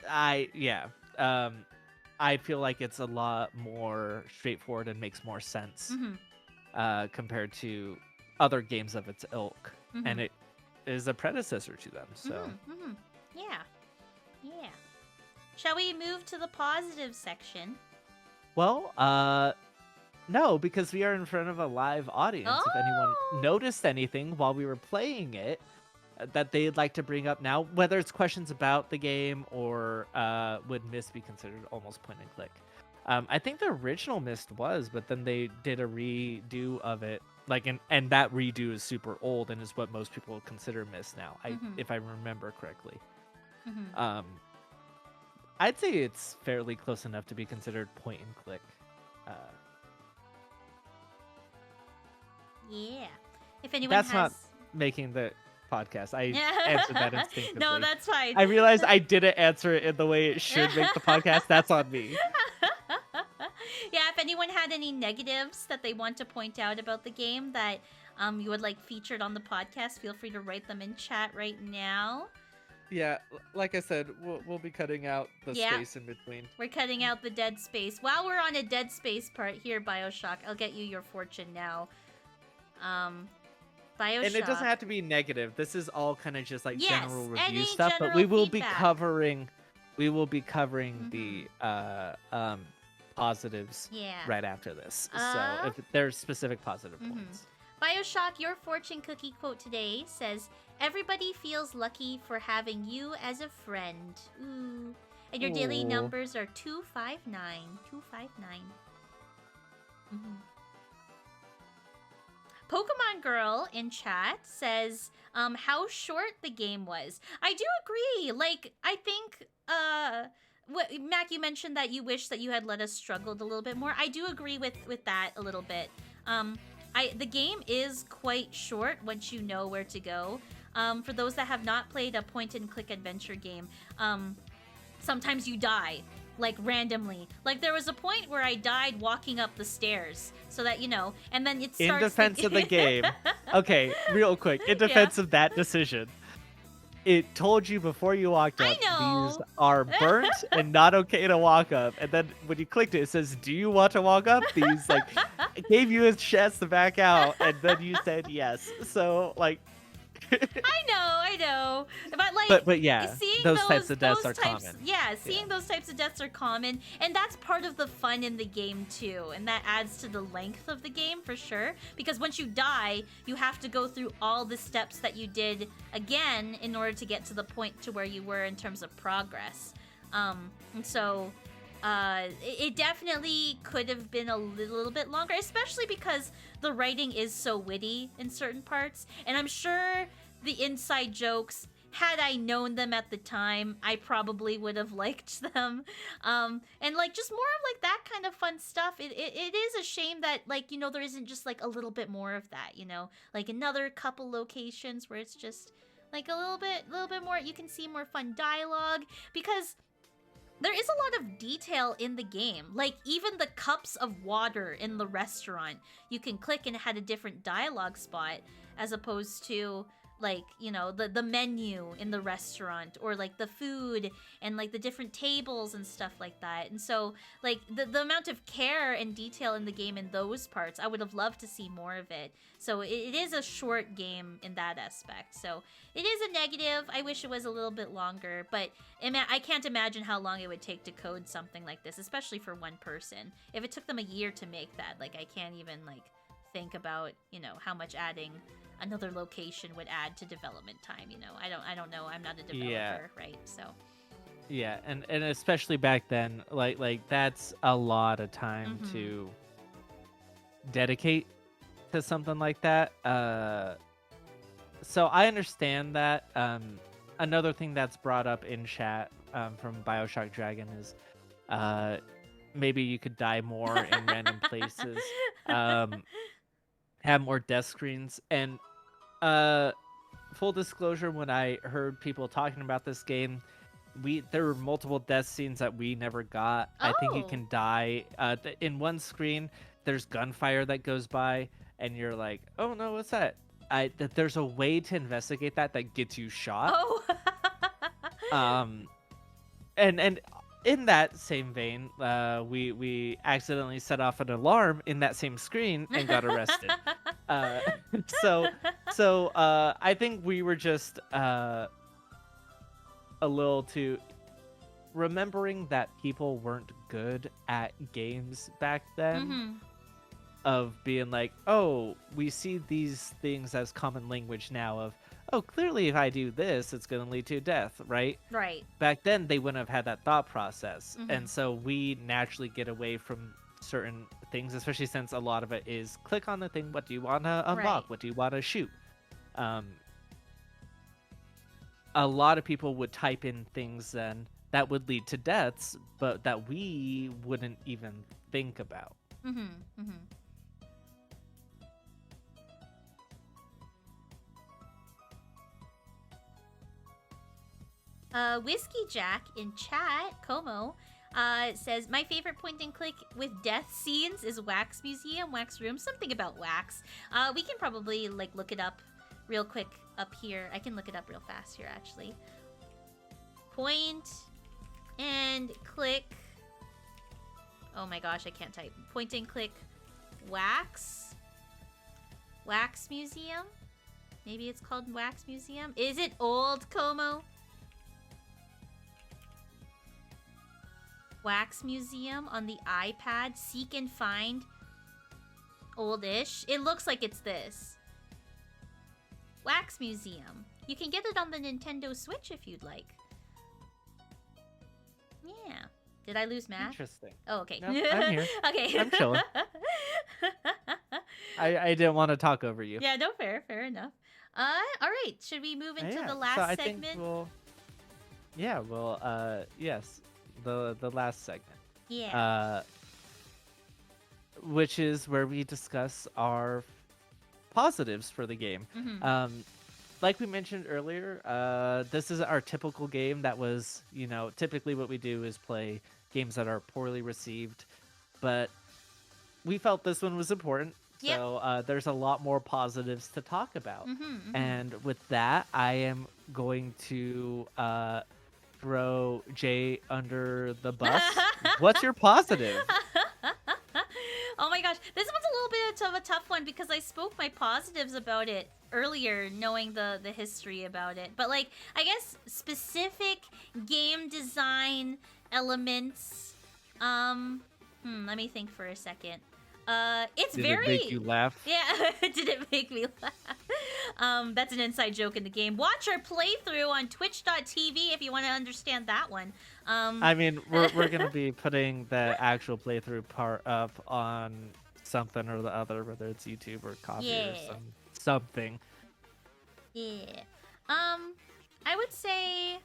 I feel like it's a lot more straightforward and makes more sense Mm-hmm. compared to other games of its ilk, Mm-hmm. and it is a predecessor to them. So Mm-hmm. Mm-hmm. Yeah. Yeah. Shall we move to the positive section? well, no, because we are in front of a live audience. If anyone Oh! noticed anything while we were playing it that they'd like to bring up now, whether it's questions about the game or would Myst be considered almost point and click. I think the original Myst was, but then they did a redo of it, like, and that redo is super old and is what most people consider Myst now. If I remember correctly. Mm-hmm. I'd say it's fairly close enough to be considered point and click. Yeah. If anyone That's has... not making the podcast. I answered that instinctively. No, that's fine. I realized I didn't answer it in the way it should make the podcast. That's on me. Yeah, if anyone had any negatives that they want to point out about the game that you would like featured on the podcast, feel free to write them in chat right now. Yeah, like I said, we'll be cutting out the space in between. We're cutting out the dead space. While we're on a dead space part here, Bioshock, I'll get you your fortune now. Bioshock. And it doesn't have to be negative. This is all kind of just like general review any stuff, but general we will feedback. be covering the positives right after this. So if there's specific positive points. Bioshock, your fortune cookie quote today says, "Everybody feels lucky for having you as a friend." Ooh. And your daily numbers are 259. 259. Pokemon Girl in chat says, how short the game was. I do agree. Like, I think, Mac, you mentioned that you wish that you had let us struggled a little bit more. I do agree with that a little bit. The game is quite short once you know where to go. For those that have not played a point-and-click adventure game, sometimes you die, like, randomly. Like, there was a point where I died walking up the stairs, so that, and then it starts... In defense of the game. Okay, real quick. In defense of that decision. It told you before you walked up, these are burnt and not okay to walk up. And then when you clicked it, it says, "Do you want to walk up these?" Like, it gave you a chance to back out, and then you said yes. So, like... I know. But like, but yeah, those types of deaths are common. Yeah, seeing those types of deaths are common, and that's part of the fun in the game too, and that adds to the length of the game for sure. Because once you die, you have to go through all the steps that you did again in order to get to the point to where you were in terms of progress. And so it definitely could have been a little bit longer, especially because the writing is so witty in certain parts, and I'm sure the inside jokes, had I known them at the time, I probably would have liked them. And like just more of like that kind of fun stuff. It is a shame that like, there isn't just like a little bit more of that, like another couple locations where it's just like a little bit more, you can see more fun dialogue, because there is a lot of detail in the game. Like, even the cups of water in the restaurant, you can click and it had a different dialogue spot, as opposed to, like, the menu in the restaurant, or, like, the food, and, like, the different tables and stuff like that. And so, like, the amount of care and detail in the game in those parts, I would have loved to see more of it. So it is a short game in that aspect. So it is a negative. I wish it was a little bit longer, but I can't imagine how long it would take to code something like this, especially for one person. If it took them a year to make that, like, I can't even, like, think about, how much adding another location would add to development time. I don't know. I'm not a developer, right? So yeah, and especially back then, like that's a lot of time to dedicate to something like that. So I understand that. Another thing that's brought up in chat from Bioshock Dragon is maybe you could die more in random places, have more death screens, and full disclosure, when I heard people talking about this game, there were multiple death scenes that we never got. Oh. I think you can die in one screen. There's gunfire that goes by, and you're like, "Oh no, what's that?" There's a way to investigate that gets you shot. Oh. And in that same vein, we accidentally set off an alarm in that same screen and got arrested. So I think we were just a little too remembering that people weren't good at games back then. Mm-hmm. Of being like, oh, we see these things as common language now of, oh, clearly if I do this, it's going to lead to death, right? Right. Back then, they wouldn't have had that thought process. Mm-hmm. And so we naturally get away from certain things, especially since a lot of it is click on the thing, what do you want to unlock? Right. What do you want to shoot? A lot of people would type in things then that would lead to deaths, but that we wouldn't even think about. Mm-hmm. Mm-hmm. Whiskey Jack in chat, Como, says, my favorite point and click with death scenes is Wax Museum, Wax Room, something about wax. We can probably, like, look it up real quick up here. I can look it up real fast here, actually. Point and click. Oh my gosh, I can't type. Point and click Wax. Wax Museum? Maybe it's called Wax Museum? Is it old, Como? Wax Museum on the iPad. Seek and find. Oldish. It looks like it's this. Wax Museum. You can get it on the Nintendo Switch if you'd like. Yeah. Did I lose math? Interesting. Oh, okay. No, I'm here. Okay. I'm chilling. I didn't want to talk over you. Yeah, no, fair enough. All right. Should we move into the last so I segment? think yes, the last segment. Yeah. Which is where we discuss our positives for the game. Mm-hmm. Like we mentioned earlier, this is our typical game that was, typically what we do is play games that are poorly received, but we felt this one was important. Yep. So there's a lot more positives to talk about. Mm-hmm, mm-hmm. And with that, I am going to throw Jay under the bus. What's your positive? Oh my gosh, this one's a little bit of a tough one because I spoke my positives about it earlier, knowing the history about it. But like, I guess specific game design elements. Let me think for a second. It's Did very. Did it make you laugh? Yeah, did it make me laugh? That's an inside joke in the game. Watch our playthrough on twitch.tv if you want to understand that one. I mean, we're gonna be putting the actual playthrough part up on something or the other, whether it's YouTube or Coffee or something. Yeah. I would say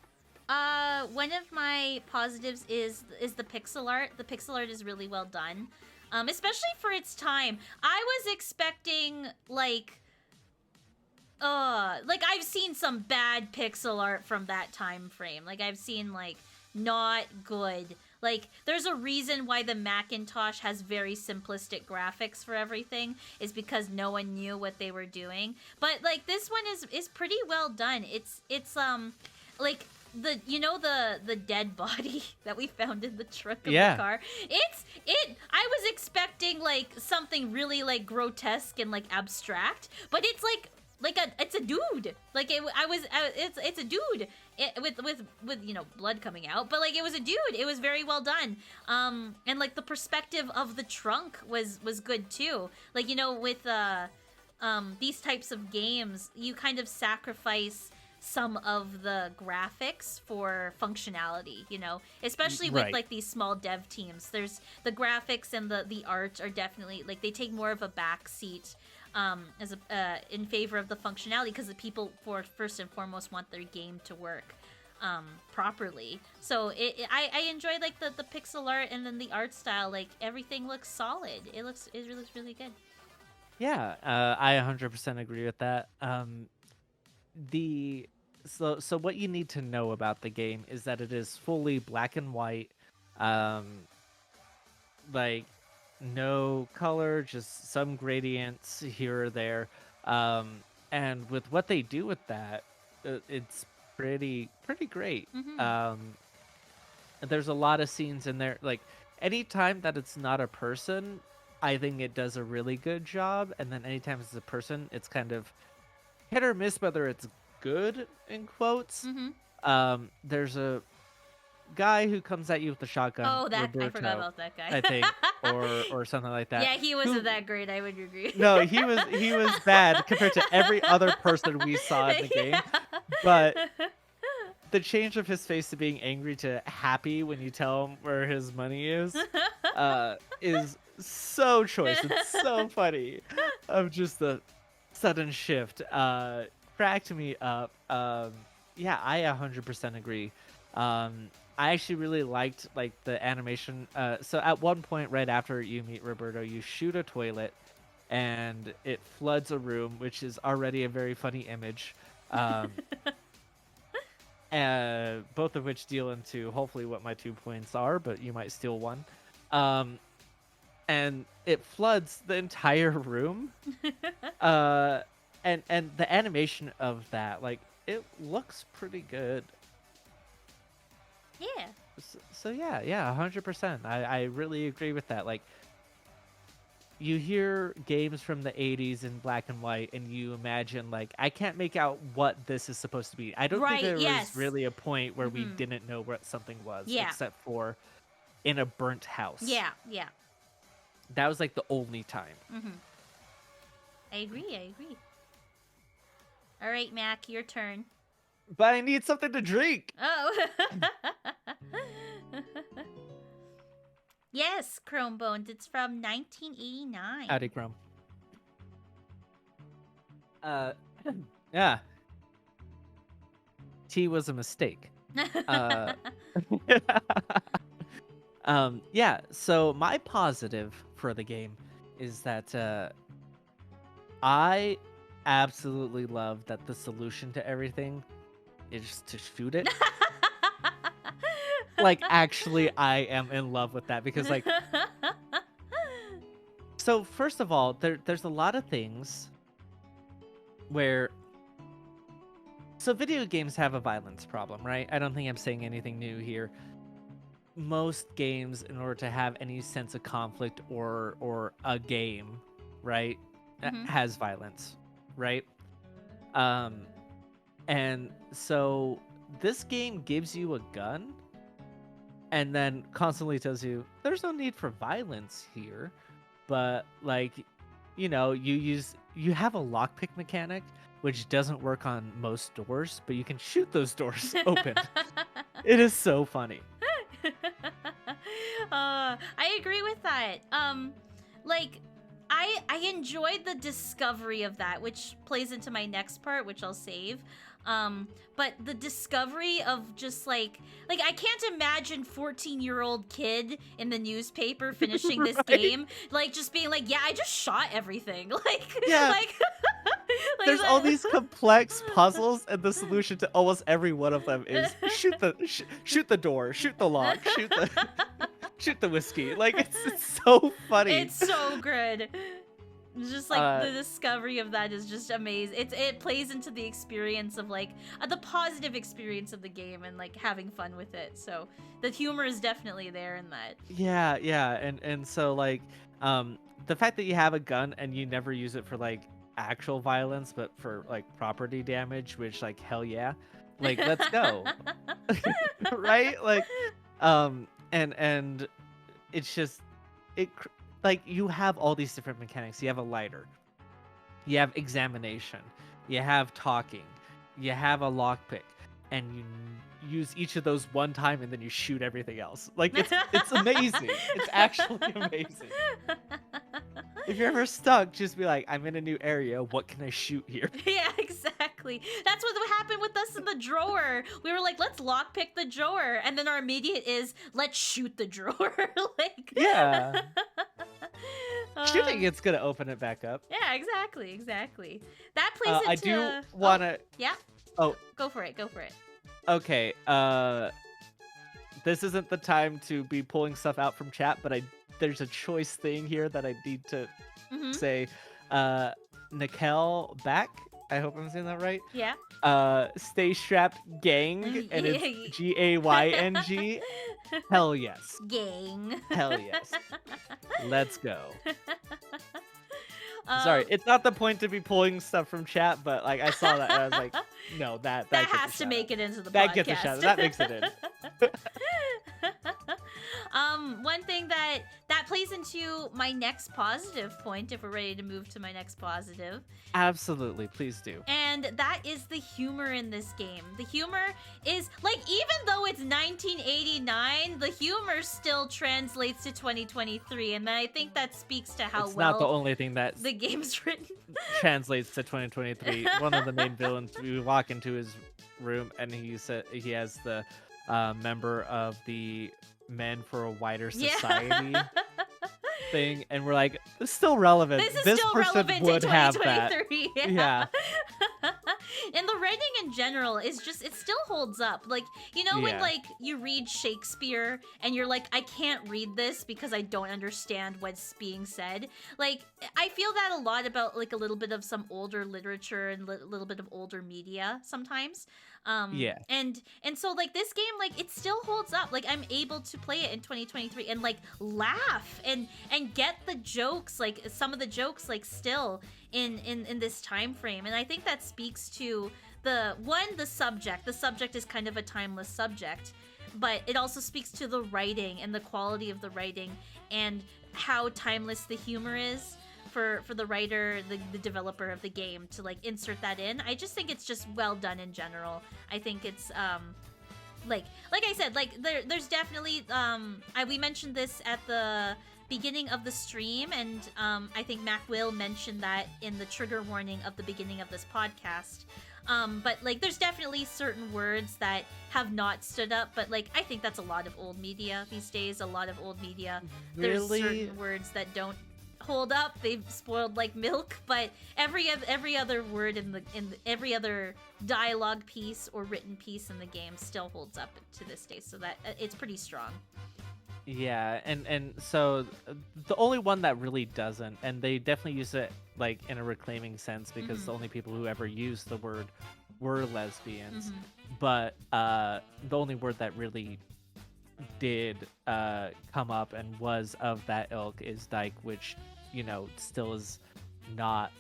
one of my positives is the pixel art. The pixel art is really well done. Especially for its time. I was expecting like I've seen some bad pixel art from that time frame. Like I've seen like not good. Like there's a reason why the Macintosh has very simplistic graphics for everything is because no one knew what they were doing. But like this one is pretty well done. It's like the dead body that we found in the trunk of the car. I was expecting like something really like grotesque and like abstract, but it's it's a dude. Like it's a dude with blood coming out, but like it was a dude. It was very well done. And like the perspective of the trunk was good too. Like with these types of games, you kind of sacrifice some of the graphics for functionality, you know, especially with Right. like these small dev teams. There's the graphics and the art are definitely like they take more of a back seat as a in favor of the functionality because the people for first and foremost want their game to work properly. So I enjoy like the pixel art and then the art style. Like everything looks solid. It looks really good. Yeah, I 100% agree with that. The so what you need to know about the game is that it is fully black and white. Um, like no color, just some gradients here or there. Um, and with what they do with that, it's pretty great. Mm-hmm. Um, there's a lot of scenes in there. Like anytime that it's not a person, I think it does a really good job. And then anytime it's a person, it's kind of hit or miss whether it's good in quotes. Mm-hmm. There's a guy who comes at you with a shotgun, Oh, that I forgot Roberto, about that guy. I think, or something like that. Yeah, he Who wasn't that great. I would agree. no, he was bad compared to every other person we saw in the game. But the change of his face to being angry to happy when you tell him where his money is so choice. It's so funny. Of just the sudden shift. Cracked me up. Yeah, I 100% agree. I actually really liked like the animation. So at one point right after you meet Roberto, you shoot a toilet and it floods a room, which is already a very funny image. Um, both of which deal into hopefully what my 2 points are, but you might steal one. Um, and it floods the entire room. Uh, and the animation of that, like, it looks pretty good. Yeah. So yeah, 100%. I really agree with that. Like, you hear games from the 80s in black and white and you imagine like I can't make out what this is supposed to be. I don't think Right. there was Yes. really a point where we Mhm. didn't know what something was Yeah. except for in a burnt house. Yeah. Yeah. That was like the only time. Mm-hmm. I agree. All right, Mac, your turn. But I need something to drink. Oh. Yes, Chrome Bones. It's from 1989. Howdy, Chrome. Yeah. T was a mistake. Uh yeah, so my positive for the game is that I absolutely love that the solution to everything is to shoot it. Like actually I am in love with that because like so first of all, there's a lot of things where so video games have a violence problem, right? I don't think I'm saying anything new here. Most games, in order to have any sense of conflict or a game, right, Mhm. has violence, right? And so this game gives you a gun and then constantly tells you there's no need for violence here, but like, you know, you have a lockpick mechanic which doesn't work on most doors, but you can shoot those doors open. It is so funny. I agree with that. Like I enjoyed the discovery of that, which plays into my next part, which I'll save. But the discovery of just like I can't imagine 14-year-old kid in the newspaper finishing this Right. game, like just being like, yeah, I just shot everything. Yeah. Like There's all these complex puzzles, and the solution to almost every one of them is shoot the door, shoot the lock, shoot the whiskey. Like it's so funny. It's so good. It's just like the discovery of that is just amazing. It plays into the experience of like the positive experience of the game and like having fun with it. So the humor is definitely there in that. Yeah, and so like the fact that you have a gun and you never use it for like actual violence, but for like property damage, which like hell yeah, like let's go, right? Like and it's just like you have all these different mechanics. You have a lighter, you have examination, you have talking, you have a lockpick, and you use each of those one time, and then you shoot everything else. Like it's amazing. It's actually amazing. If you're ever stuck, just be like, I'm in a new area. What can I shoot here? Yeah, exactly. That's what happened with us in the drawer. We were like, let's lockpick the drawer, and then our immediate is, let's shoot the drawer. Like, Yeah. Shooting uh, it's gonna open it back up. yeah, exactly. That plays into. I do wanna. Yeah. Oh, Go for it. okay. This isn't the time to be pulling stuff out from chat, but there's a choice thing here that I need to Mm-hmm. say. Nickel back. I hope I'm saying that right. Yeah. Stay strapped gang, and it's GAYNG. Hell yes. Gang. Hell yes. Let's go. Sorry, it's not the point to be pulling stuff from chat, but like I saw that and I was like, no, that that gets a has to shout make out. it into the That podcast. gets a shout out. That makes it in. One thing that plays into my next positive point, if we're ready to move to my next positive, Absolutely, please do. and that is the humor in this game. The humor is, like, even though it's 1989, the humor still translates to 2023, and I think that speaks to how It's well not the only thing that the game's written. translates to 2023. One of the main villains, we walk into his room and he has the member of the Men for a Wider Society thing, and we're like, it's still relevant. This is still person relevant would in have that. 2023. Yeah. And the writing in general is just, it still holds up. Like, you know, when Yeah. like you read Shakespeare and you're like, I can't read this because I don't understand what's being said. Like, I feel that a lot about like a little bit of some older literature and a little bit of older media sometimes. Yeah. And so like this game, like it still holds up. Like I'm able to play it in 2023 and like laugh and get the jokes, like some of the jokes, like still in this time frame. And I think that speaks to the subject. The subject is kind of a timeless subject, but it also speaks to the writing and the quality of the writing and how timeless the humor is for the writer, the developer of the game to like insert that in. I just think it's just well done in general. I think it's like I said, like there's definitely we mentioned this at the beginning of the stream, and I think Mac will mention that in the trigger warning of the beginning of this podcast. But like there's definitely certain words that have not stood up, but like I think that's a lot of old media these days. A lot of old media, there's certain words that don't hold up. They've spoiled like milk, but every other word in every other dialogue piece or written piece in the game still holds up to this day, so that it's pretty strong. Yeah, and so the only one that really doesn't, and they definitely use it like in a reclaiming sense because the only people who ever used the word were lesbians, but the only word that really did come up and was of that ilk is dyke, which, you know, still is not,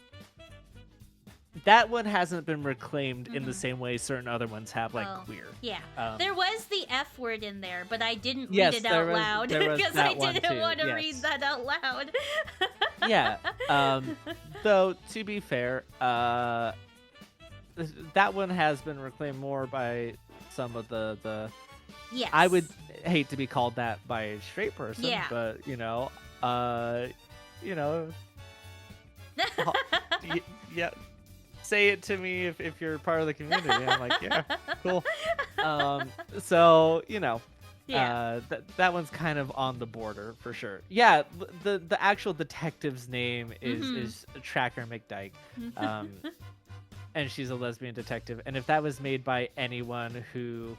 that one hasn't been reclaimed in the same way certain other ones have, like queer. Yeah. There was the F word in there, but I didn't Yes, read it out loud because I one didn't too, want to yes. read that out loud. Yeah. Though to be fair, that one has been reclaimed more by some of the Yes. I would hate to be called that by a straight person, Yeah. but you know, yeah, say it to me if you're part of the community. I'm like, yeah, cool. So you know, Yeah. that one's kind of on the border for sure. Yeah, the actual detective's name is Tracker McDyke, and she's a lesbian detective. And if that was made by anyone who,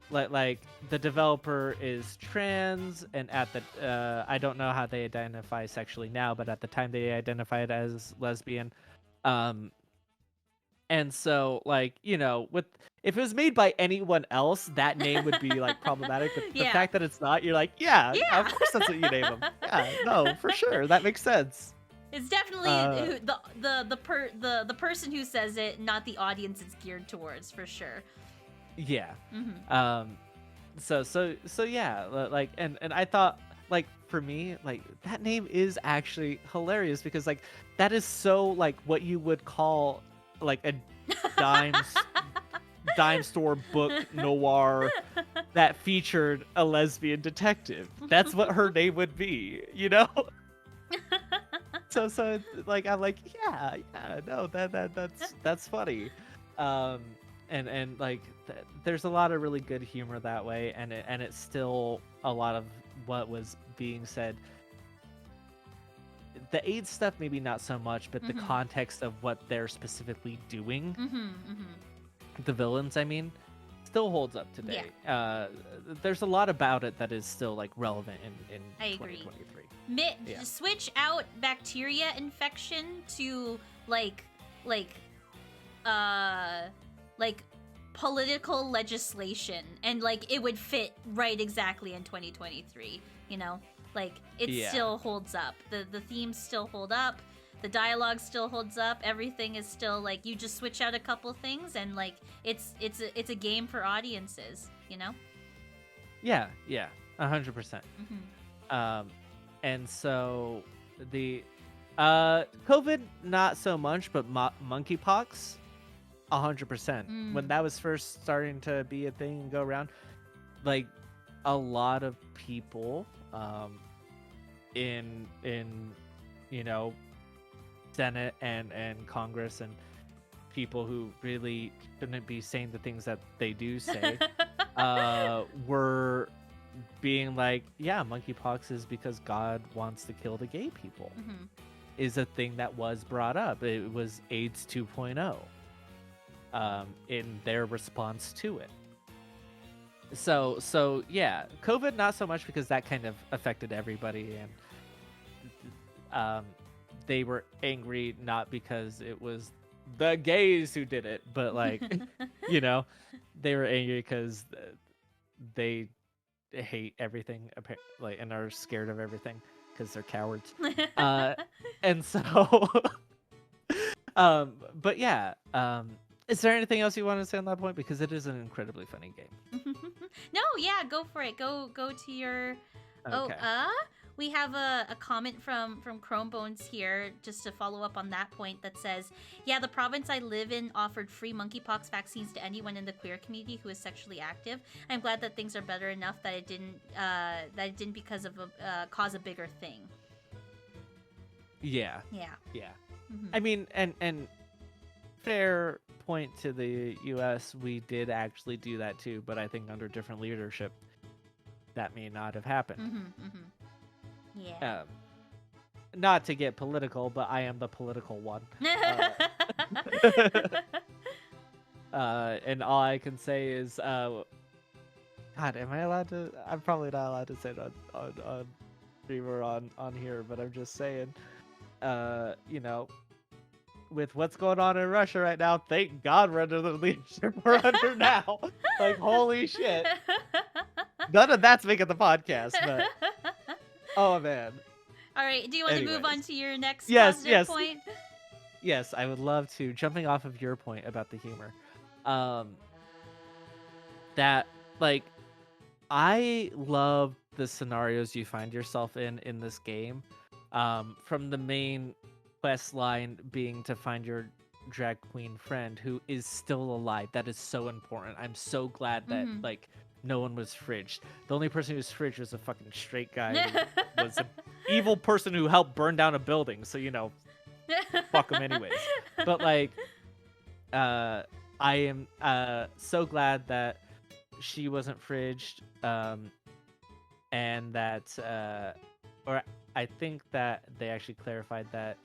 like the developer is trans, and at the I don't know how they identify sexually now, but at the time they identified as lesbian, and so like, you know, if it was made by anyone else, that name would be like problematic. But the fact that it's not, you're like, yeah, of course that's what you name them. Yeah, no, for sure, that makes sense. It's definitely the person who says it, not the audience it's geared towards, for sure. Yeah. So yeah, like, and I thought, like, for me, like, that name is actually hilarious because like that is so like what you would call like a dime dime store book noir that featured a lesbian detective. That's what her name would be, you know? So like I'm like, yeah, no, that's funny. Um and like there's a lot of really good humor that way, and it's still a lot of what was being said. The AIDS stuff maybe not so much, but the context of what they're specifically doing, the villains, I mean, still holds up today. Yeah. There's a lot about it that is still like relevant in I agree. 2023. Yeah. Switch out bacteria infection to like political legislation, and like it would fit right exactly in 2023. You know, like it still holds up. The themes still hold up. The dialogue still holds up. Everything is still like, you just switch out a couple things, and like it's a game for audiences. You know. Yeah, 100%. And so the COVID not so much, but monkeypox 100%. When that was first starting to be a thing and go around, like a lot of people in you know, Senate and Congress, and people who really shouldn't be saying the things that they do say were being like, yeah, monkeypox is because God wants to kill the gay people, is a thing that was brought up. It was AIDS 2.0 in their response to it. So yeah, COVID not so much, because that kind of affected everybody, and they were angry not because it was the gays who did it, but like you know, they were angry because they hate everything, like, and are scared of everything because they're cowards. And so but yeah, is there anything else you want to say on that point, because it is an incredibly funny game? No, yeah, go for it. Go to your Okay. We have a comment from Chromebones here, just to follow up on that point, that says, yeah, the province I live in offered free monkeypox vaccines to anyone in the queer community who is sexually active. I'm glad that things are better enough that it didn't because of cause a bigger thing. Yeah. I mean, and fair point to the US, we did actually do that too, but I think under different leadership that may not have happened. Yeah. Not to get political, but I am the political one. And all I can say is, God, am I allowed to? I'm probably not allowed to say it on stream or on here, but I'm just saying, you know, with what's going on in Russia right now, thank God we're under the leadership we're under now. Like, holy shit. None of that's making the podcast, but oh man. All right, do you want to move on to your next point? Yes, I would love to. Jumping off of your point about the humor, that, like, I love the scenarios you find yourself in this game, from the main quest line being to find your drag queen friend who is still alive. That is so important. I'm so glad that like no one was fridged. The only person who was fridged was a fucking straight guy who was an evil person who helped burn down a building. So, you know, fuck him anyways. But like, I am so glad that she wasn't fridged, and that, or I think that they actually clarified that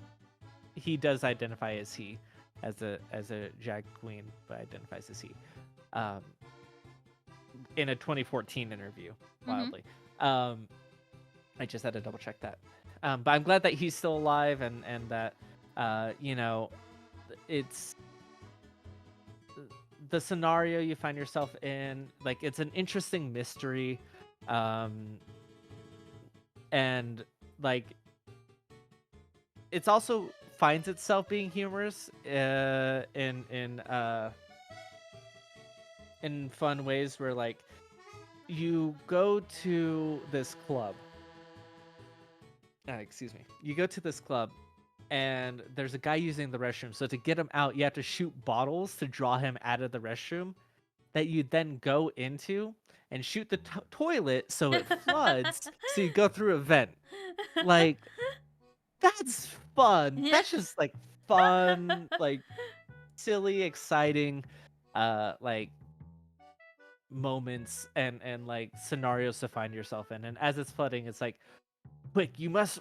he does identify as he, as a drag queen, but identifies as he, in a 2014 interview. Wildly, I just had to double check that. But I'm glad that he's still alive, and that, you know, it's the scenario you find yourself in. Like, it's an interesting mystery, and like, it's also finds itself being humorous in fun ways, where like you go to this club. You go to this club, and there's a guy using the restroom. So to get him out, you have to shoot bottles to draw him out of the restroom that you then go into and shoot the toilet so it floods. So you go through a vent. Like, that's fun. Yeah. That's just like fun, like silly, exciting, like moments and like scenarios to find yourself in. And as it's flooding, it's like, quick, you must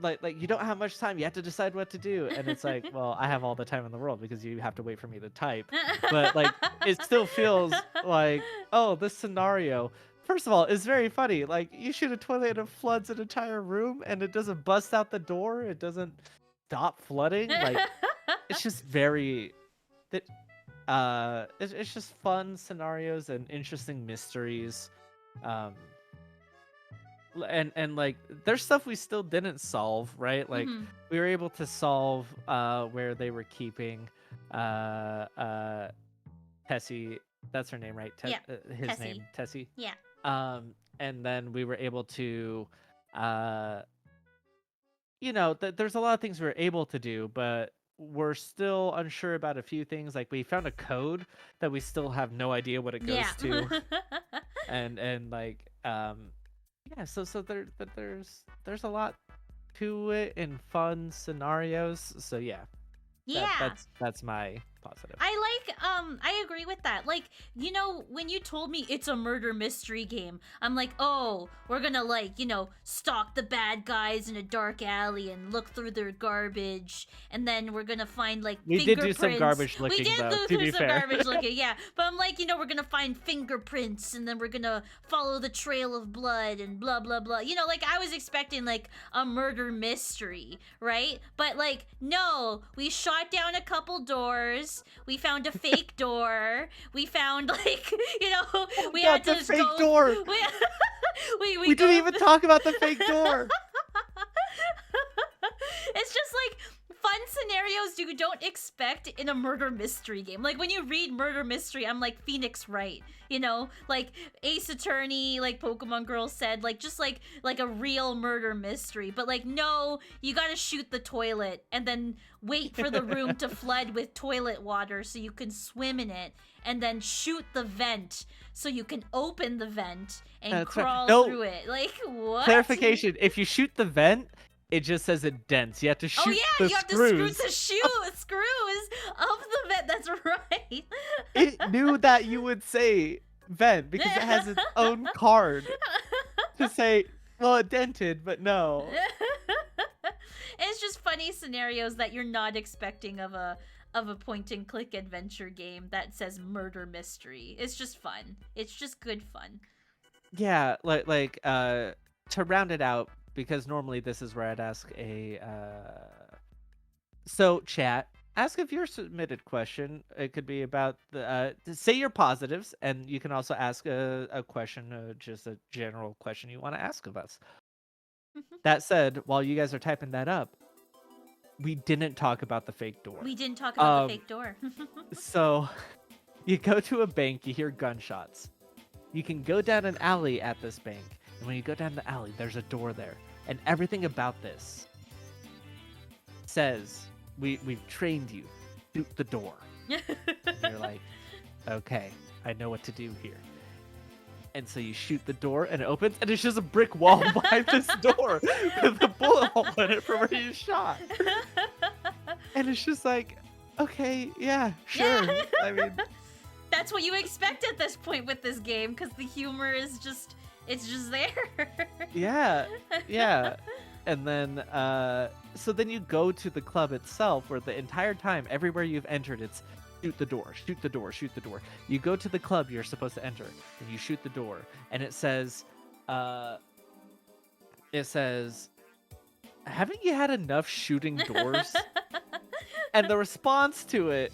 like you don't have much time. You have to decide what to do. And it's like, well, I have all the time in the world because you have to wait for me to type. But like it still feels like, oh, this scenario. First of all, it's very funny. Like you shoot a toilet and it floods an entire room and it doesn't bust out the door. It doesn't stop flooding. Like it's just very that it's just fun scenarios and interesting mysteries. And like there's stuff we still didn't solve, right? Like Mhm. we were able to solve where they were keeping Tessie, that's her name, right? Yeah, his Tessie. name, Tessie. Yeah. And then we were able to there's a lot of things we were able to do, but we're still unsure about a few things. Like we found a code that we still have no idea what it goes Yeah. to. and like yeah, so there's a lot to it in fun scenarios. So yeah, Yeah. that's my positive. I agree with that. Like, when you told me it's a murder mystery game, I'm like, oh, we're gonna stalk the bad guys in a dark alley and look through their garbage, and then we're gonna find like We did do some fingerprints. garbage We looking, did though, do to through be some fair. garbage looking, yeah. But I'm like, we're gonna find fingerprints, and then we're gonna follow the trail of blood and blah blah blah. Like I was expecting like a murder mystery, right? But like, no, we shot down a couple doors. We found a fake door. We found like, we had to the just fake go. door. We We go- didn't even talk about the fake door. It's just like fun scenarios you don't expect in a murder mystery game. Like when you read murder mystery, I'm like Phoenix Wright, like Ace Attorney, like Pokemon Girl said, like just like a real murder mystery. But like, no, you gotta shoot the toilet and then wait for the room to flood with toilet water so you can swim in it, and then shoot the vent so you can open the vent and That's right. crawl No. through it. Like, what? Clarification: if you shoot the vent, it just says it dents. You have to shoot Oh yeah, the you have screws. to screws of the vent. That's right. It knew that you would say vent because it has its own card to say, well, it dented, but no. It's just funny scenarios that you're not expecting of a point and click adventure game that says murder mystery. It's just fun. It's just good fun. Yeah, like to round it out, because normally this is where I'd ask a so chat, ask if your submitted question. It could be about the say your positives, and you can also ask a question, just a general question you want to ask of us. That said, while you guys are typing that up, we didn't talk about the fake door. We didn't talk about the fake door. So you go to a bank, you hear gunshots. You can go down an alley at this bank, and when you go down the alley, there's a door there. And everything about this says, we've trained you, shoot the door. And you're like, okay, I know what to do here. And so you shoot the door, and it opens, and it's just a brick wall behind this door with a bullet hole in it from where you shot. And it's just like, okay, yeah, sure. Yeah. I mean, that's what you expect at this point with this game, because the humor is just, it's just there. yeah. And then, so then you go to the club itself, where the entire time, everywhere you've entered, it's shoot the door, shoot the door, shoot the door. You go to the club you're supposed to enter, and you shoot the door, and it says, haven't you had enough shooting doors? And the response to it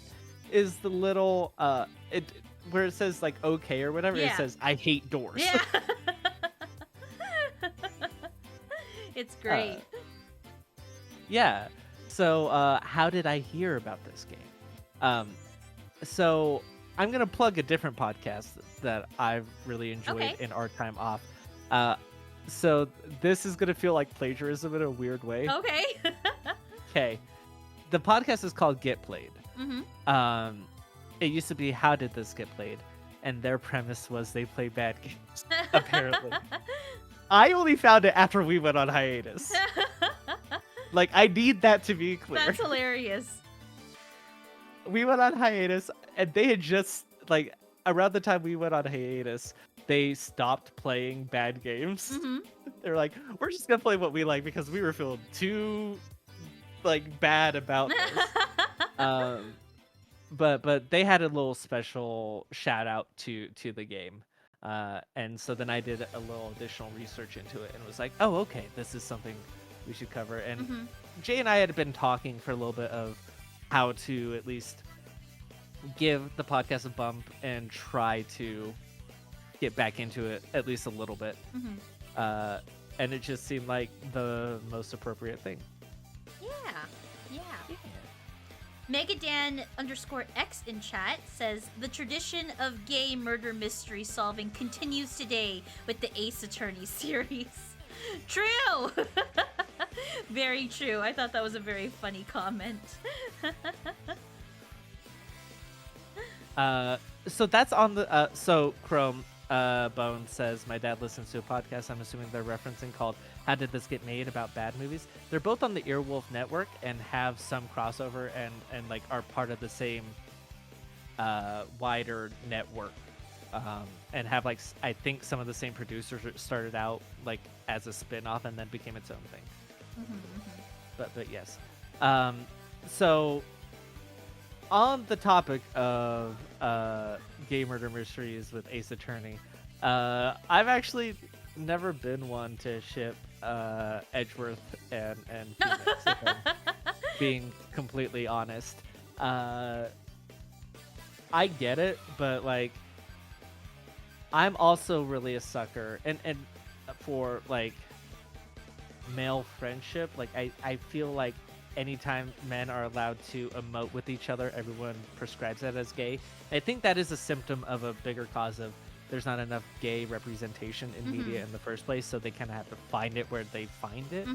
is the little, where it says like okay or whatever, Yeah. It says, I hate doors. Yeah. It's great. Yeah. So, how did I hear about this game? So I'm gonna plug a different podcast that I've really enjoyed Okay. in our time off. So this is gonna feel like plagiarism in a weird way. Okay. okay, the podcast is called Get Played. Mm-hmm. It used to be How Did This Get Played? And their premise was they play bad games, apparently. I only found it after we went on hiatus. Like, I need that to be clear. That's hilarious. We went on hiatus, and they had just, like, around the time we went on hiatus, they stopped playing bad games. Mm-hmm. They're like, we're just gonna play what we like because we were feeling too, like, bad about this. But they had a little special shout out to the game. And so then I did a little additional research into it and was like, oh, okay, this is something we should cover. And Jay and I had been talking for a little bit of how to at least give the podcast a bump and try to get back into it at least a little bit. And it just seemed like the most appropriate thing. Yeah. Megadan_X in chat says the tradition of gay murder mystery solving continues today with the Ace Attorney series. True. Very true. I thought that was a very funny comment. So that's on the so Chrome Bone says my dad listens to a podcast I'm assuming they're referencing called How Did This Get Made about bad movies. They're both on the Earwolf network and have some crossover and like are part of the same wider network and have like I think some of the same producers started out like as a spin-off and then became its own thing. But yes. So on the topic of gay murder mysteries with Ace Attorney, I've actually never been one to ship Edgeworth and Phoenix, if I'm being completely honest. I get it, but like I'm also really a sucker and for like male friendship. Like I feel like anytime men are allowed to emote with each other, everyone prescribes that as gay. I think that is a symptom of a bigger cause of there's not enough gay representation in media in the first place, so they kind of have to find it where they find it.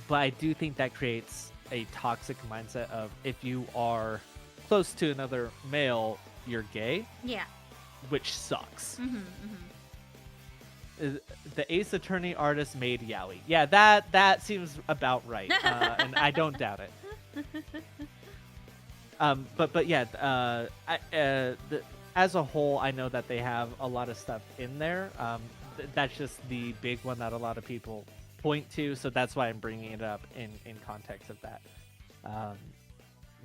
But I do think that creates a toxic mindset of if you are close to another male, you're gay. Yeah. Which sucks. The Ace Attorney artist made yaoi. Yeah, that seems about right, and I don't doubt it. But yeah, as a whole, I know that they have a lot of stuff in there. That's just the big one that a lot of people point to, so that's why I'm bringing it up in context of that.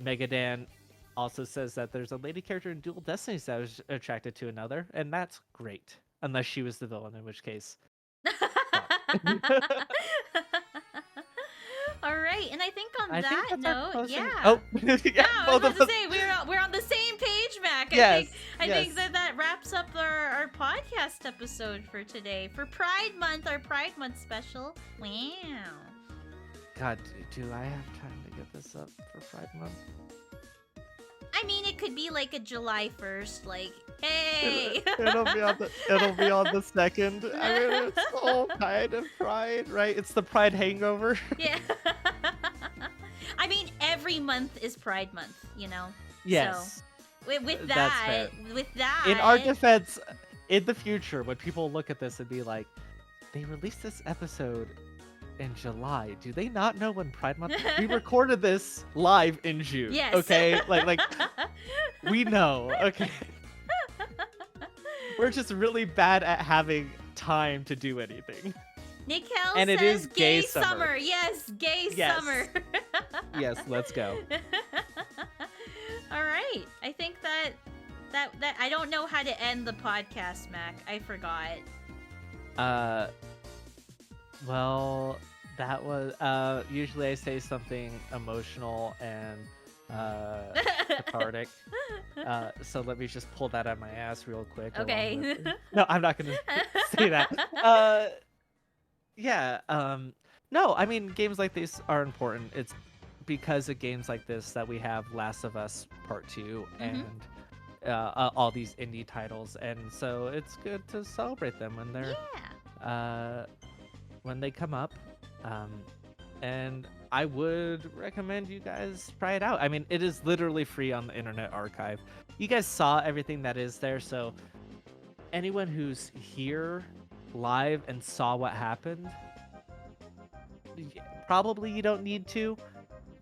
Megadan also says that there's a lady character in Dual Destinies that was attracted to another, and that's great. Unless she was the villain, in which case. All right, and I think on that note, yeah. Oh, yeah. Yeah, I was about to say we're on the same page, Mac. Yes, I think that wraps up our podcast episode for today for Pride Month, our Pride Month special. Wow. God, do I have time to get this up for Pride Month? I mean, it could be like a July 1st, like, hey. It'll be on the 2nd. I mean, it's all kind of Pride, right? It's the Pride hangover. Yeah. I mean, every month is Pride Month, you know. Yes. So, with that, in our defense, in the future, when people look at this and be like, they released this episode in July. Do they not know when Pride Month? We recorded this live in June. Yes. Okay. Like we know. Okay. We're just really bad at having time to do anything. Nikel and says it is gay summer. Yes, gay summer. Yes, let's go. All right. I think that I don't know how to end the podcast, Mac. I forgot. Well, that was usually I say something emotional and cathartic. So let me just pull that out of my ass real quick. Okay. No, I'm not gonna say that. Yeah. No, I mean games like this are important. It's because of games like this that we have Last of Us Part 2 and all these indie titles, and so it's good to celebrate them when they're when they come up. and I would recommend you guys try it out. I mean, it is literally free on the Internet Archive. You guys saw everything that is there, so anyone who's here live and saw what happened, probably you don't need to,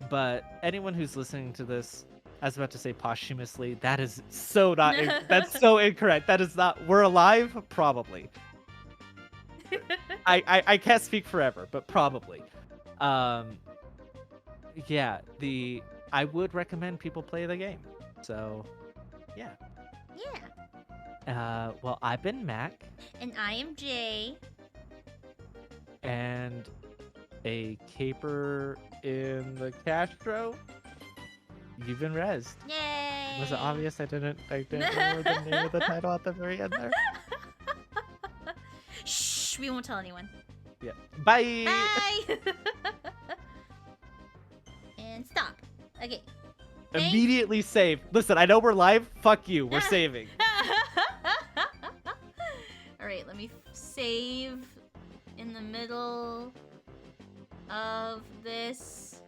but anyone who's listening to this, I was about to say posthumously, that is so not, that's so incorrect. That is not, we're alive? Probably. I can't speak forever, but probably. Yeah, I would recommend people play the game. So, yeah. Yeah. Well, I've been Mac, And I am Jay. and a caper in the Castro. You've been rezzed. Yay! Was it obvious I didn't remember the name of the title at the very end there? Shh, we won't tell anyone. Yeah. Bye! Bye! And stop. Okay. Thank- Immediately save. Listen, I know we're live. Fuck you. We're saving. Alright, let me save in the middle of this.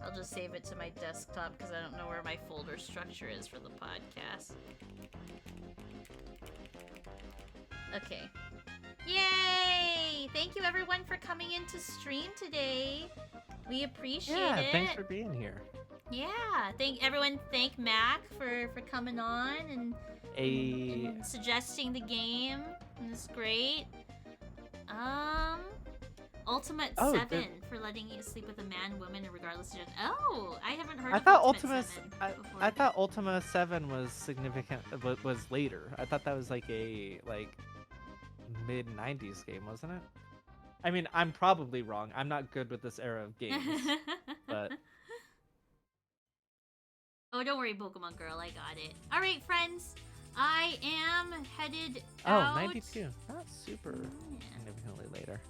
I'll just save it to my desktop because I don't know where my folder structure is for the podcast. Okay. Yay! Thank you everyone for coming in to stream today. We appreciate it. Thanks for being here. Yeah, thank Mac for coming on and suggesting the game. It's great. Ultimate 7 for letting you sleep with a man, woman, and regardless of gender. Oh, I haven't heard of Ultimate 7 before. I thought Ultima 7 was significant, was later. I thought that was like a mid 90s game, wasn't it? I mean, I'm probably wrong. I'm not good with this era of games, but oh, don't worry, Pokemon Girl, I got it. All right, friends, I am headed out. 92. Not super significantly later.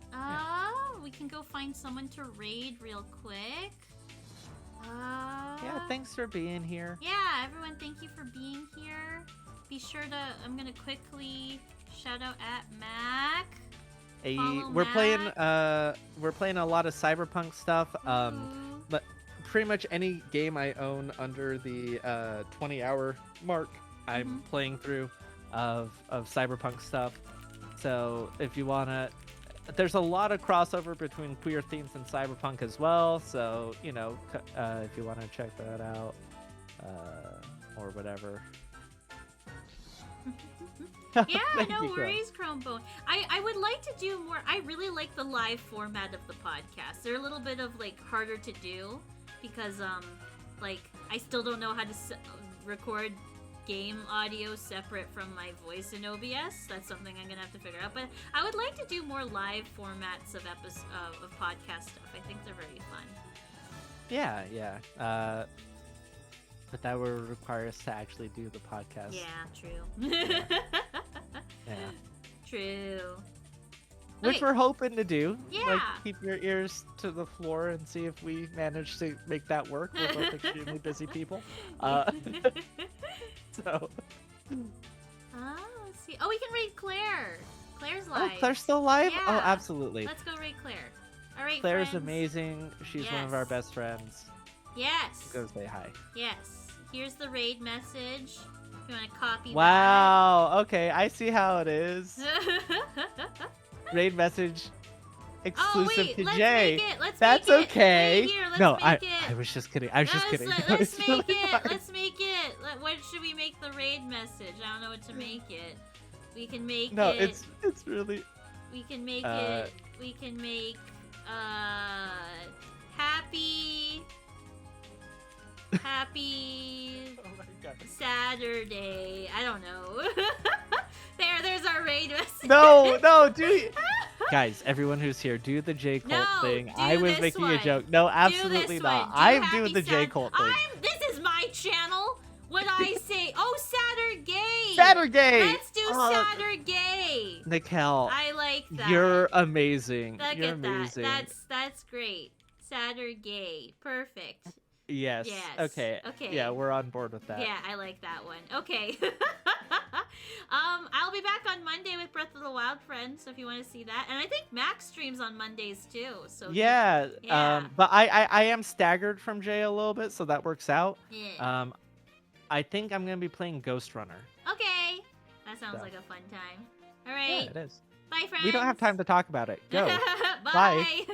We can go find someone to raid real quick. Yeah, thanks for being here. Yeah, everyone, thank you for being here. Be sure to, I'm gonna quickly shout out at Mac. We're playing a lot of Cyberpunk stuff. But pretty much any game I own under the 20-hour mark, I'm playing through of Cyberpunk stuff. So if you wanna, there's a lot of crossover between queer themes and Cyberpunk as well. So if you wanna check that out, or whatever. Yeah, no worries, Chromebone. I would like to do more. I really like the live format of the podcast. They're a little bit of harder to do because I still don't know how to record game audio separate from my voice in OBS. That's something I'm gonna have to figure out. But I would like to do more live formats of podcast stuff. I think they're very fun. Yeah. But that would require us to actually do the podcast. Yeah, true. Yeah. True. Which Okay. we're hoping to do. Yeah. Keep your ears to the floor and see if we manage to make that work. We're both extremely busy people. So. Let's see. Oh, we can raid Claire. Claire's live. Oh, Claire's still live? Yeah. Oh, absolutely. Let's go raid Claire. All right, Claire's friends. amazing. She's one of our best friends. Yes. Go say hi. Yes. Here's the raid message. If you want to copy Wow. Okay, I see how it is. that. Raid message exclusive to let's Jay. Make it. Let's That's make it. okay. Right here, let's No, make it. I was just kidding. I was just kidding. Let's It's make really it. fine. Let's make it. What should we make the raid message? I don't know what to make it. We can make No, it. it's really. We can make it. We can make happy Oh my God. Saturday. I don't know. There's our raid message. No, guys, everyone who's here, do the J Colt No, thing. do I was this making one. a joke. No, Do absolutely this not. one. I'm Happy doing the J Colt thing. This is my channel. What I say? Oh, Saturday. Saturday. Let's do Saturday. Nikel, I like that. you're amazing. Look You're at amazing. That's great. Saturday. Perfect. Yes. Yes. Okay. Okay. Yeah, we're on board with that. Yeah, I like that one. Okay. I'll I'll be back on Monday with Breath of the Wild, friends. So if you want to see that, and I think Max streams on Mondays too. So Yeah. yeah. But I am staggered from Jay a little bit, so that works out. Yeah. I think I'm gonna be playing Ghost Runner. Okay. That sounds So. like a fun time. All Yeah, right. it is. Bye, friends. We don't have time to talk about it. Go. Bye.